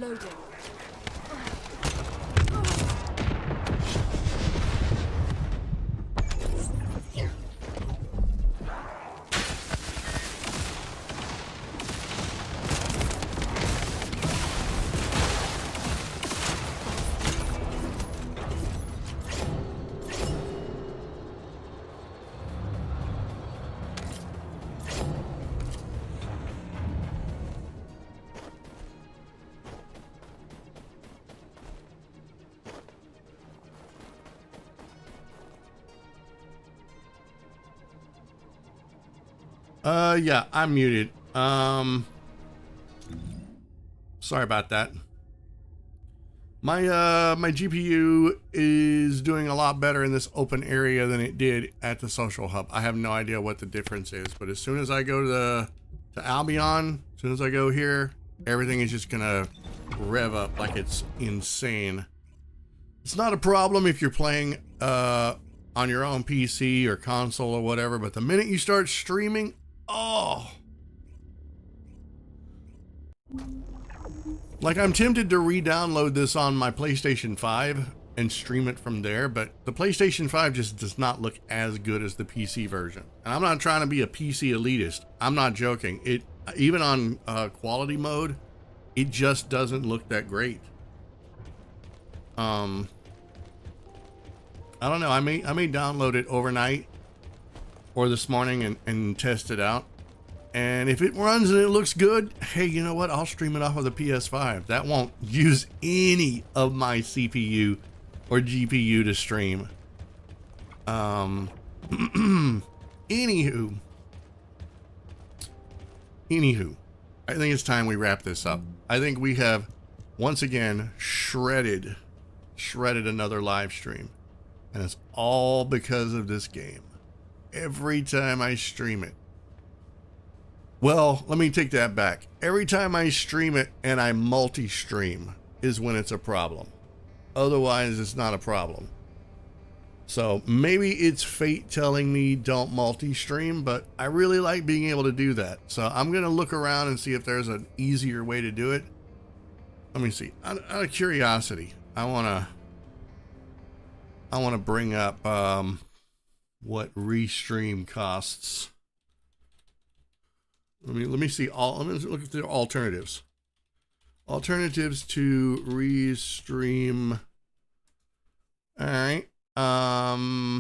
Reloading. Yeah, I'm muted. Sorry about that. My GPU is doing a lot better in this open area than it did at the social hub. I have no idea what the difference is, but as soon as I go to Albion, as soon as I go here, everything is just gonna rev up like it's insane. It's not a problem if you're playing on your own PC or console or whatever, but the minute you start streaming, oh, like I'm tempted to re-download this on my PlayStation 5 and stream it from there, but the PlayStation 5 just does not look as good as the PC version. And I'm not trying to be a PC elitist. I'm not joking. It, even on quality mode, it just doesn't look that great. I don't know. I may download it overnight or this morning and test it out. And if it runs and it looks good, hey, you know what? I'll stream it off of the PS5. That won't use any of my CPU or GPU to stream. Anywho, I think it's time we wrap this up. I think we have once again shredded another live stream. And it's all because of this game. Every time I stream it. Well, let me take that back. Every time I stream it and I multi-stream is when it's a problem. Otherwise, it's not a problem. So maybe it's fate telling me don't multi-stream, but I really like being able to do that. So I'm going to look around and see if there's an easier way to do it. Let me see. Out of curiosity, I want to bring up what restream costs. Let me see let me look at the alternatives. Alternatives to restream. All right. All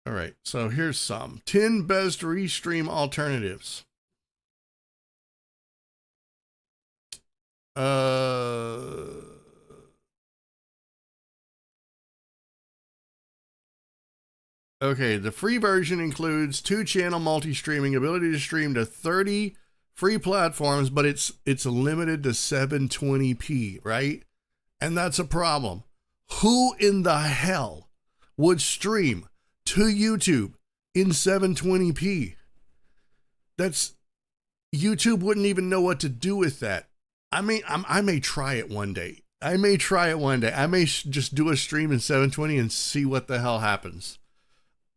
right. So here's some 10 best restream alternatives. Okay, the free version includes 2-channel multi-streaming, ability to stream to 30 free platforms, but it's limited to 720p, right? And that's a problem. Who in the hell would stream to YouTube in 720p? YouTube wouldn't even know what to do with that. I may try it one day. I may just do a stream in 720 and see what the hell happens.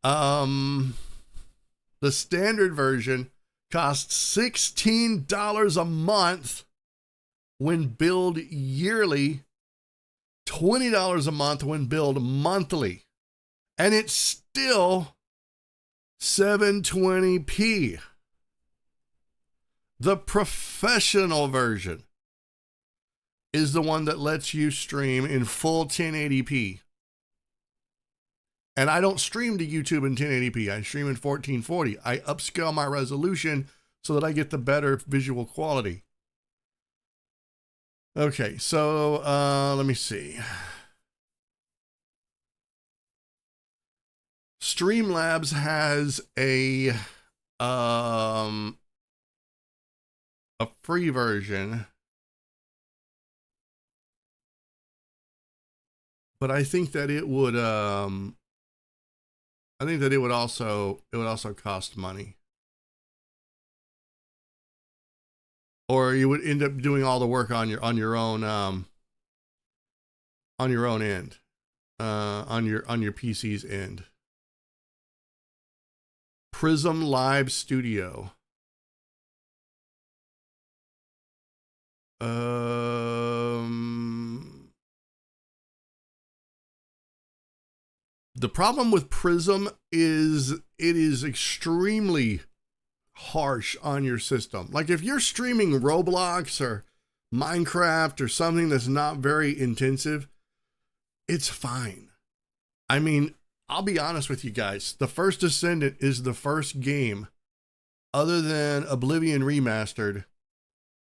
The standard version costs $16 a month when billed yearly, $20 a month when billed monthly, and it's still 720p. The professional version is the one that lets you stream in full 1080p. And I don't stream to YouTube in 1080p. I stream in 1440. I upscale my resolution so that I get the better visual quality. Okay, so let me see. Streamlabs has a free version. But I think that it would also cost money. Or you would end up doing all the work on your own end. On your PC's end. Prism Live Studio. The problem with Prism is it is extremely harsh on your system. Like if you're streaming Roblox or Minecraft or something that's not very intensive, it's fine. I mean, I'll be honest with you guys. The First Descendant is the first game other than Oblivion Remastered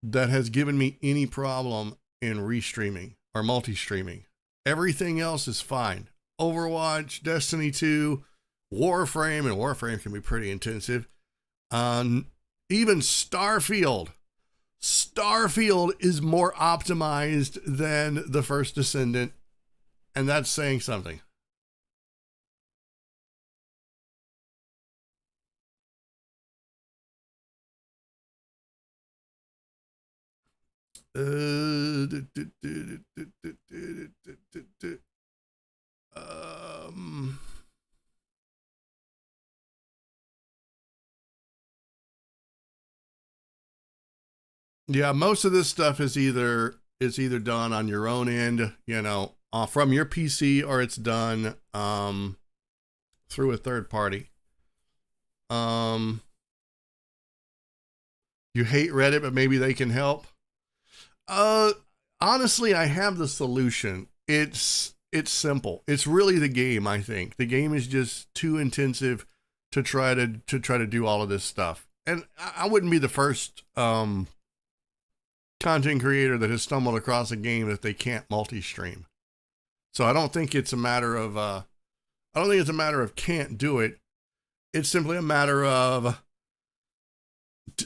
that has given me any problem in restreaming or multi-streaming. Everything else is fine. Overwatch, Destiny 2, Warframe, and Warframe can be pretty intensive. Even Starfield. Starfield is more optimized than the First Descendant, and that's saying something. Yeah, most of this stuff is either done on your own end, you know, from your PC, or it's done through a third party. You hate Reddit, but maybe they can help. Honestly, I have the solution. It's simple. It's really the game, I think. The game is just too intensive to try to do all of this stuff. And I wouldn't be the first content creator that has stumbled across a game that they can't multi-stream. So I don't think it's a matter of can't do it. It's simply a matter of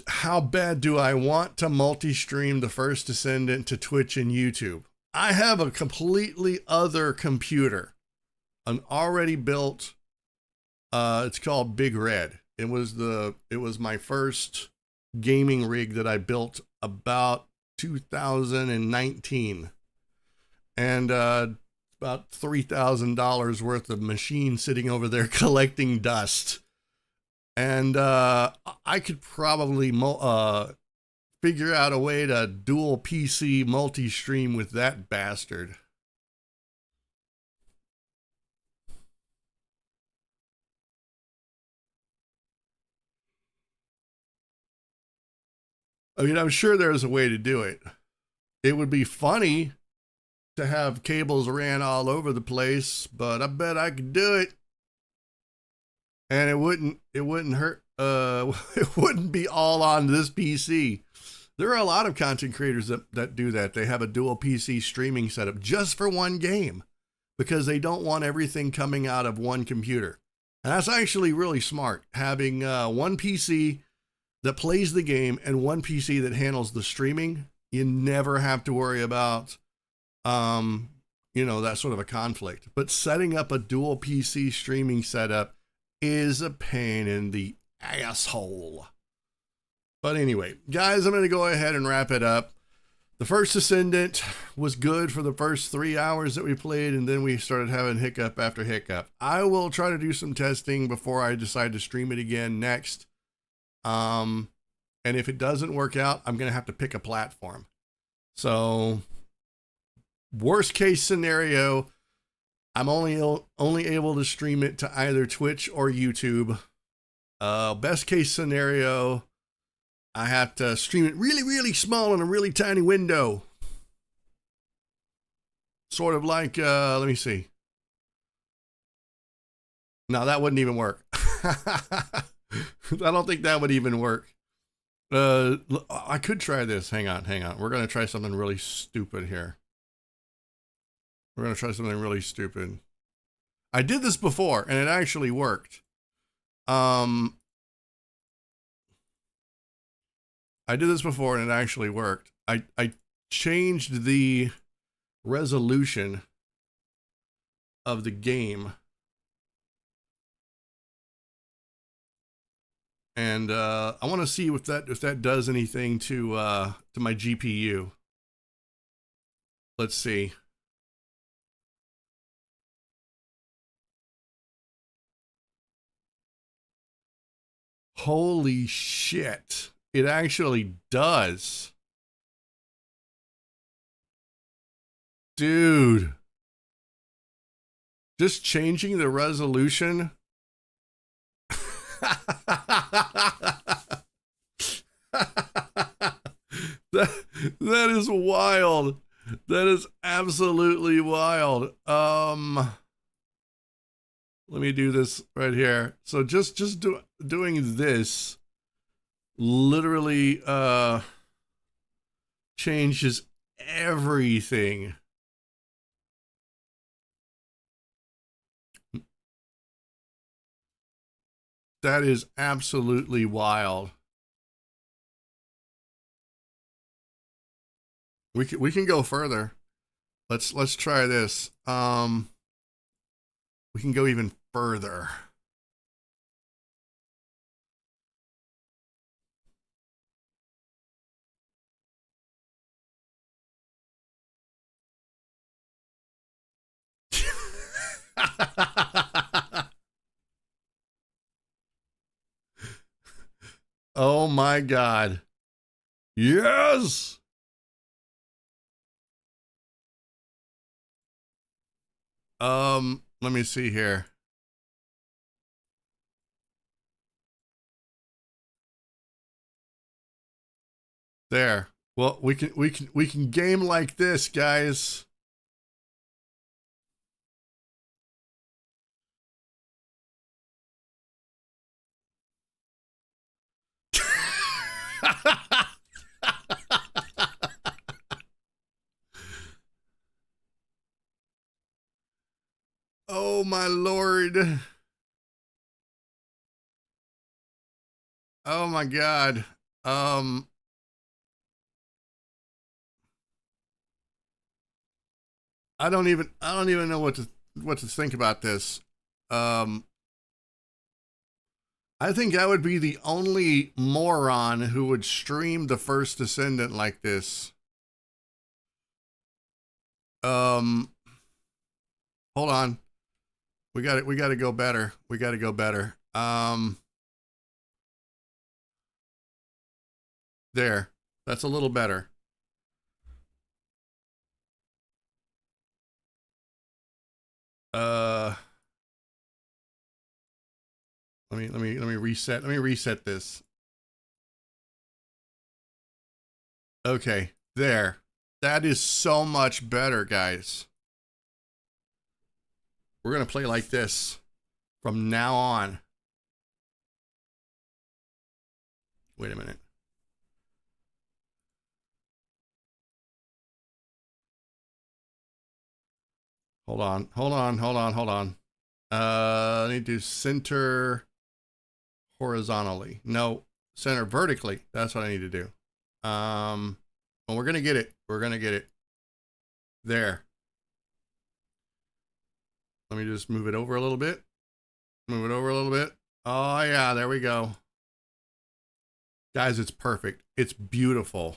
how bad do I want to multi-stream the First Descendant to Twitch and YouTube. I have a completely other computer, an already built, it's called Big Red. It was my first gaming rig that I built about 2019, and about $3,000 worth of machine sitting over there collecting dust. And I could probably figure out a way to dual PC multi-stream with that bastard. I mean, I'm sure there's a way to do it. It would be funny to have cables ran all over the place, but I bet I could do it. And it wouldn't hurt. It wouldn't be all on this PC. There are a lot of content creators that do that. They have a dual PC streaming setup just for one game because they don't want everything coming out of one computer. And that's actually really smart, having one PC that plays the game and one PC that handles the streaming. You never have to worry about, that sort of a conflict. But setting up a dual PC streaming setup is a pain in the asshole. But anyway, guys, I'm going to go ahead and wrap it up. The First Descendant was good for the first 3 hours that we played, and then we started having hiccup after hiccup. I will try to do some testing before I decide to stream it again next. And if it doesn't work out, I'm going to have to pick a platform. So, worst case scenario, I'm only able to stream it to either Twitch or YouTube. Best case scenario, I have to stream it really, really small in a really tiny window. Sort of like, let me see. No, that wouldn't even work. I don't think that would even work. I could try this. Hang on. We're going to try something really stupid here. We're going to try something really stupid. I did this before, and it actually worked. I did this before, and it actually worked. I changed the resolution of the game. And I want to see if that does anything to my GPU. Let's see. Holy shit. It actually does. Dude. Just changing the resolution. That is wild. That is absolutely wild. Let me do this right here. So doing this literally changes everything. That is absolutely wild. We can go further. Let's try this. We can go even further. Oh my God. Yes. Let me see here. There. Well, we can game like this, guys. Oh my Lord. Oh my God. I don't even know what to think about this. I think I would be the only moron who would stream the First Descendant like this. Hold on. We got to go better. We got to go better. There. That's a little better. Let me reset. Let me reset this. Okay, there. That is so much better, guys. We're gonna play like this from now on. Wait a minute. Hold on. I need to center horizontally. No, center vertically. That's what I need to do. Well, we're gonna get it. We're gonna get it. There. Let me just move it over a little bit. Move it over a little bit. Oh yeah, there we go. Guys, it's perfect. It's beautiful.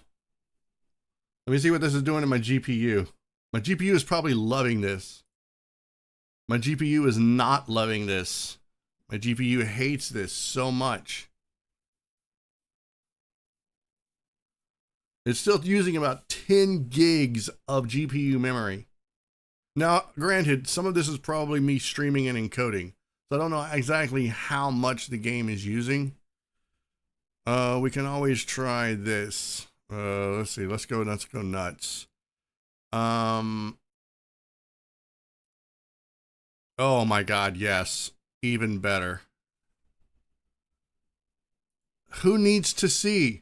Let me see what this is doing to my GPU. My GPU is probably loving this. My GPU is not loving this. My GPU hates this so much. It's still using about 10 gigs of GPU memory. Now, granted, some of this is probably me streaming and encoding. So I don't know exactly how much the game is using. We can always try this. Let's see. Let's go nuts. Oh my God, yes. Even better. Who needs to see?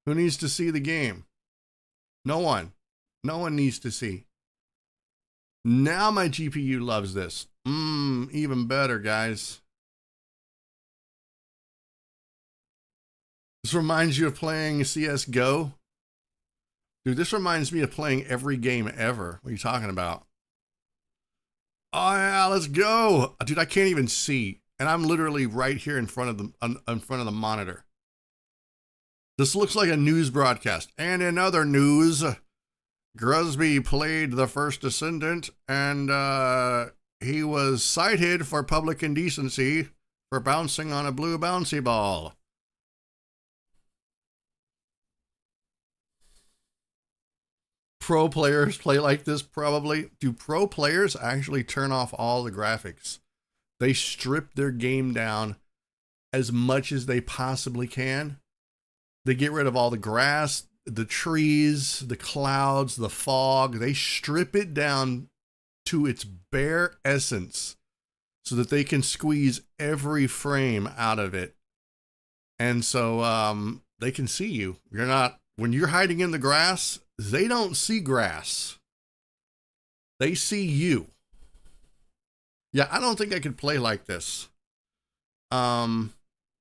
Who needs to see the game? No one. No one needs to see. Now my GPU loves this. Even better, guys. This reminds you of playing CSGO. Dude, this reminds me of playing every game ever. What are you talking about? Oh yeah, let's go. Dude, I can't even see. And I'm literally right here in front of the monitor. This looks like a news broadcast. And in other news, Gruzbee played the First Descendant and he was cited for public indecency for bouncing on a blue bouncy ball. Pro players play like this probably. Do pro players actually turn off all the graphics? They strip their game down as much as they possibly can. They get rid of all the grass, the trees, the clouds, the fog. They strip it down to its bare essence so that they can squeeze every frame out of it. And so they can see you. You're not, when you're hiding in the grass, they don't see grass. They see you. Yeah, I don't think I could play like this. I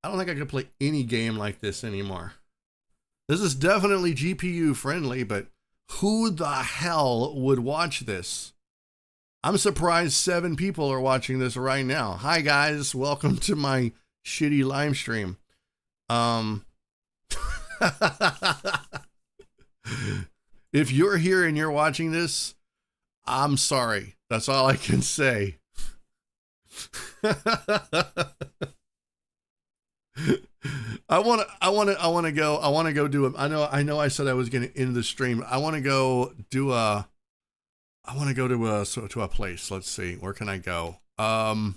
don't think I could play any game like this anymore. This is definitely GPU friendly, but who the hell would watch this? I'm surprised 7 people are watching this right now. Hi guys, welcome to my shitty live stream. If you're here and you're watching this, I'm sorry. That's all I can say. I want to go do a, I know I said I was going to end the stream. I want to go to a place. Let's see. Where can I go? We'll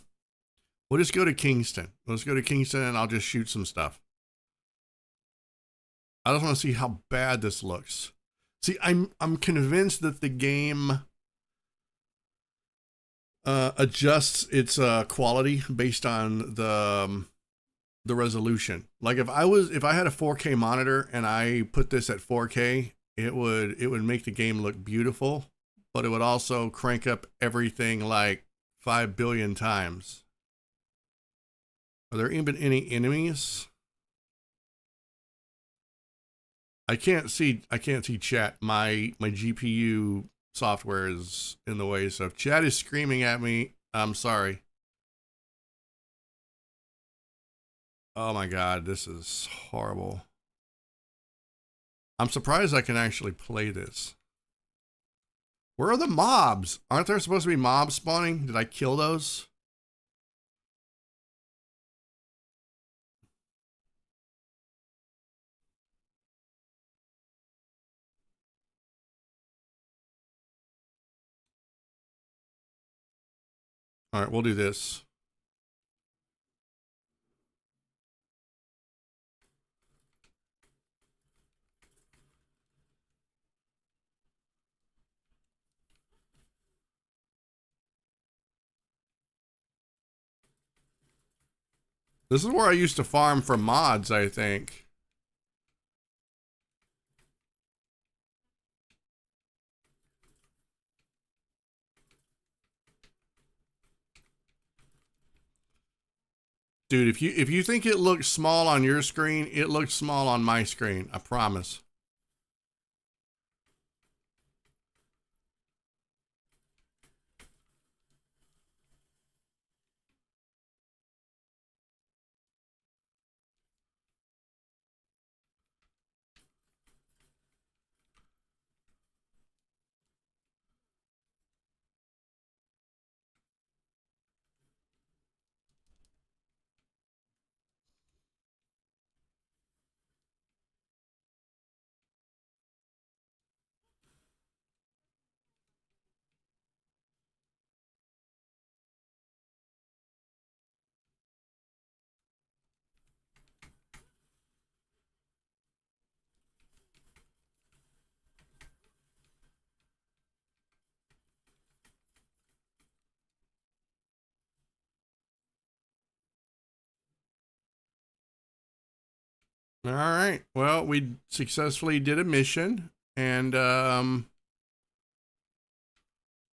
just go to Kingston. Let's go to Kingston and I'll just shoot some stuff. I just want to see how bad this looks. See, I'm convinced that the game adjusts its quality based on the resolution. Like if I had a 4K monitor and I put this at 4K, it would make the game look beautiful, but it would also crank up everything like 5 billion times. Are there even any enemies? I can't see chat. My GPU software is in the way, so if chat is screaming at me, I'm sorry. Oh my god, this is horrible. I'm surprised I can actually play this. Where are the mobs? Aren't there supposed to be mobs spawning? Did I kill those? All right, we'll do this. This is where I used to farm for mods, I think. Dude, if you think it looks small on your screen, it looks small on my screen. I promise. All right. Well, we successfully did a mission, and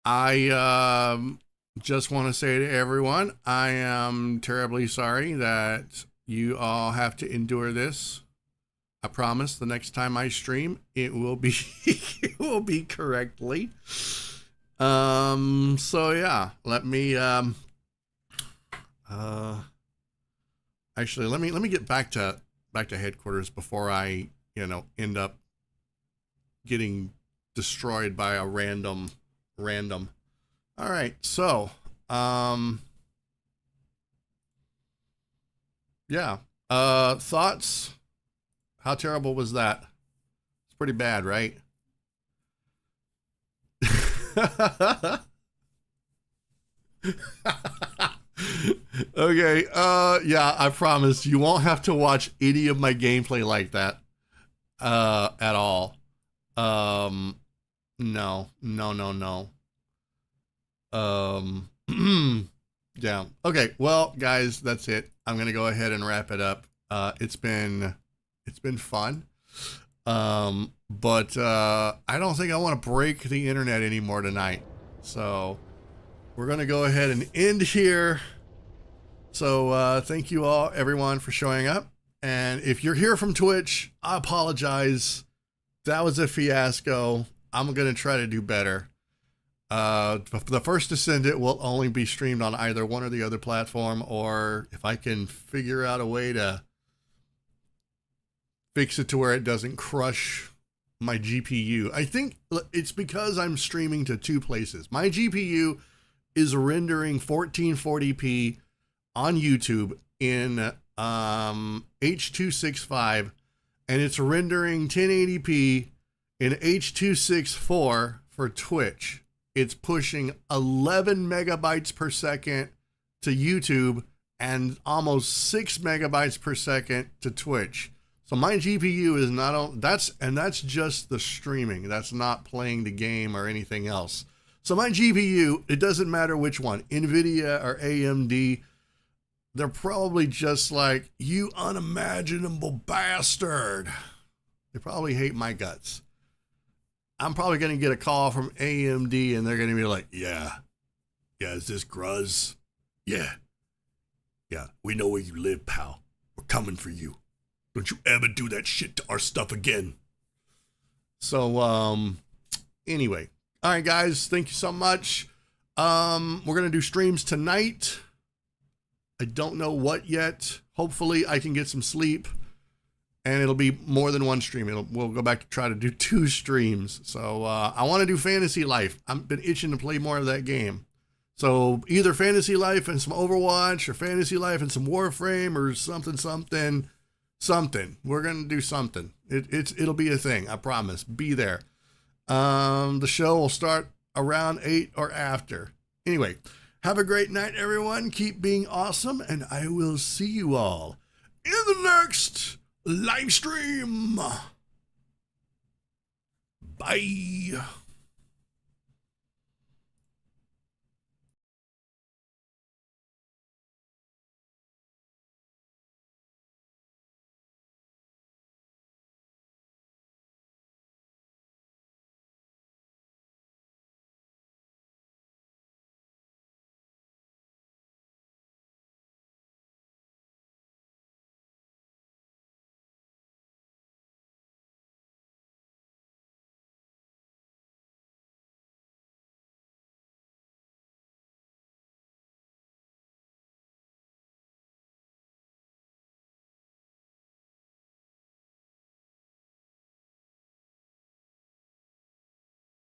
I just want to say to everyone, I am terribly sorry that you all have to endure this. I promise the next time I stream, it will be it will be correctly. So yeah, let me actually let me get back to headquarters before I, end up getting destroyed by a random. All right, so yeah. Thoughts? How terrible was that? It's pretty bad, right? Okay, yeah, I promise you won't have to watch any of my gameplay like that at all. No. Yeah. Okay, well, guys, that's it. I'm gonna go ahead and wrap it up. It's been fun. But I don't think I want to break the internet anymore tonight. So we're gonna go ahead and end here. So thank you all, everyone, for showing up. And if you're here from Twitch, I apologize. That was a fiasco. I'm gonna try to do better. The First Descendant will only be streamed on either one or the other platform, or if I can figure out a way to fix it to where it doesn't crush my GPU. I think it's because I'm streaming to two places. My GPU is rendering 1440p on YouTube in H.265, and it's rendering 1080p in H.264 for Twitch. It's pushing 11 megabytes per second to YouTube and almost 6 megabytes per second to Twitch. So my GPU is not on, that's just the streaming. That's not playing the game or anything else. So my GPU, it doesn't matter which one, NVIDIA or AMD, they're probably just like, you unimaginable bastard. They probably hate my guts. I'm probably going to get a call from AMD and they're going to be like, yeah, is this Gruz? Yeah, we know where you live, pal. We're coming for you. Don't you ever do that shit to our stuff again. So, anyway. All right, guys, thank you so much. We're going to do streams tonight. I don't know what yet. Hopefully I can get some sleep. And it'll be more than one stream. We'll go back to try to do 2 streams. So I want to do Fantasy Life. I've been itching to play more of that game. So either Fantasy Life and some Overwatch, or Fantasy Life and some Warframe, or something. We're gonna do something. It'll be a thing. I promise. Be there. The show will start around 8 or after. Anyway, have a great night, everyone. Keep being awesome, and I will see you all in the next live stream. Bye.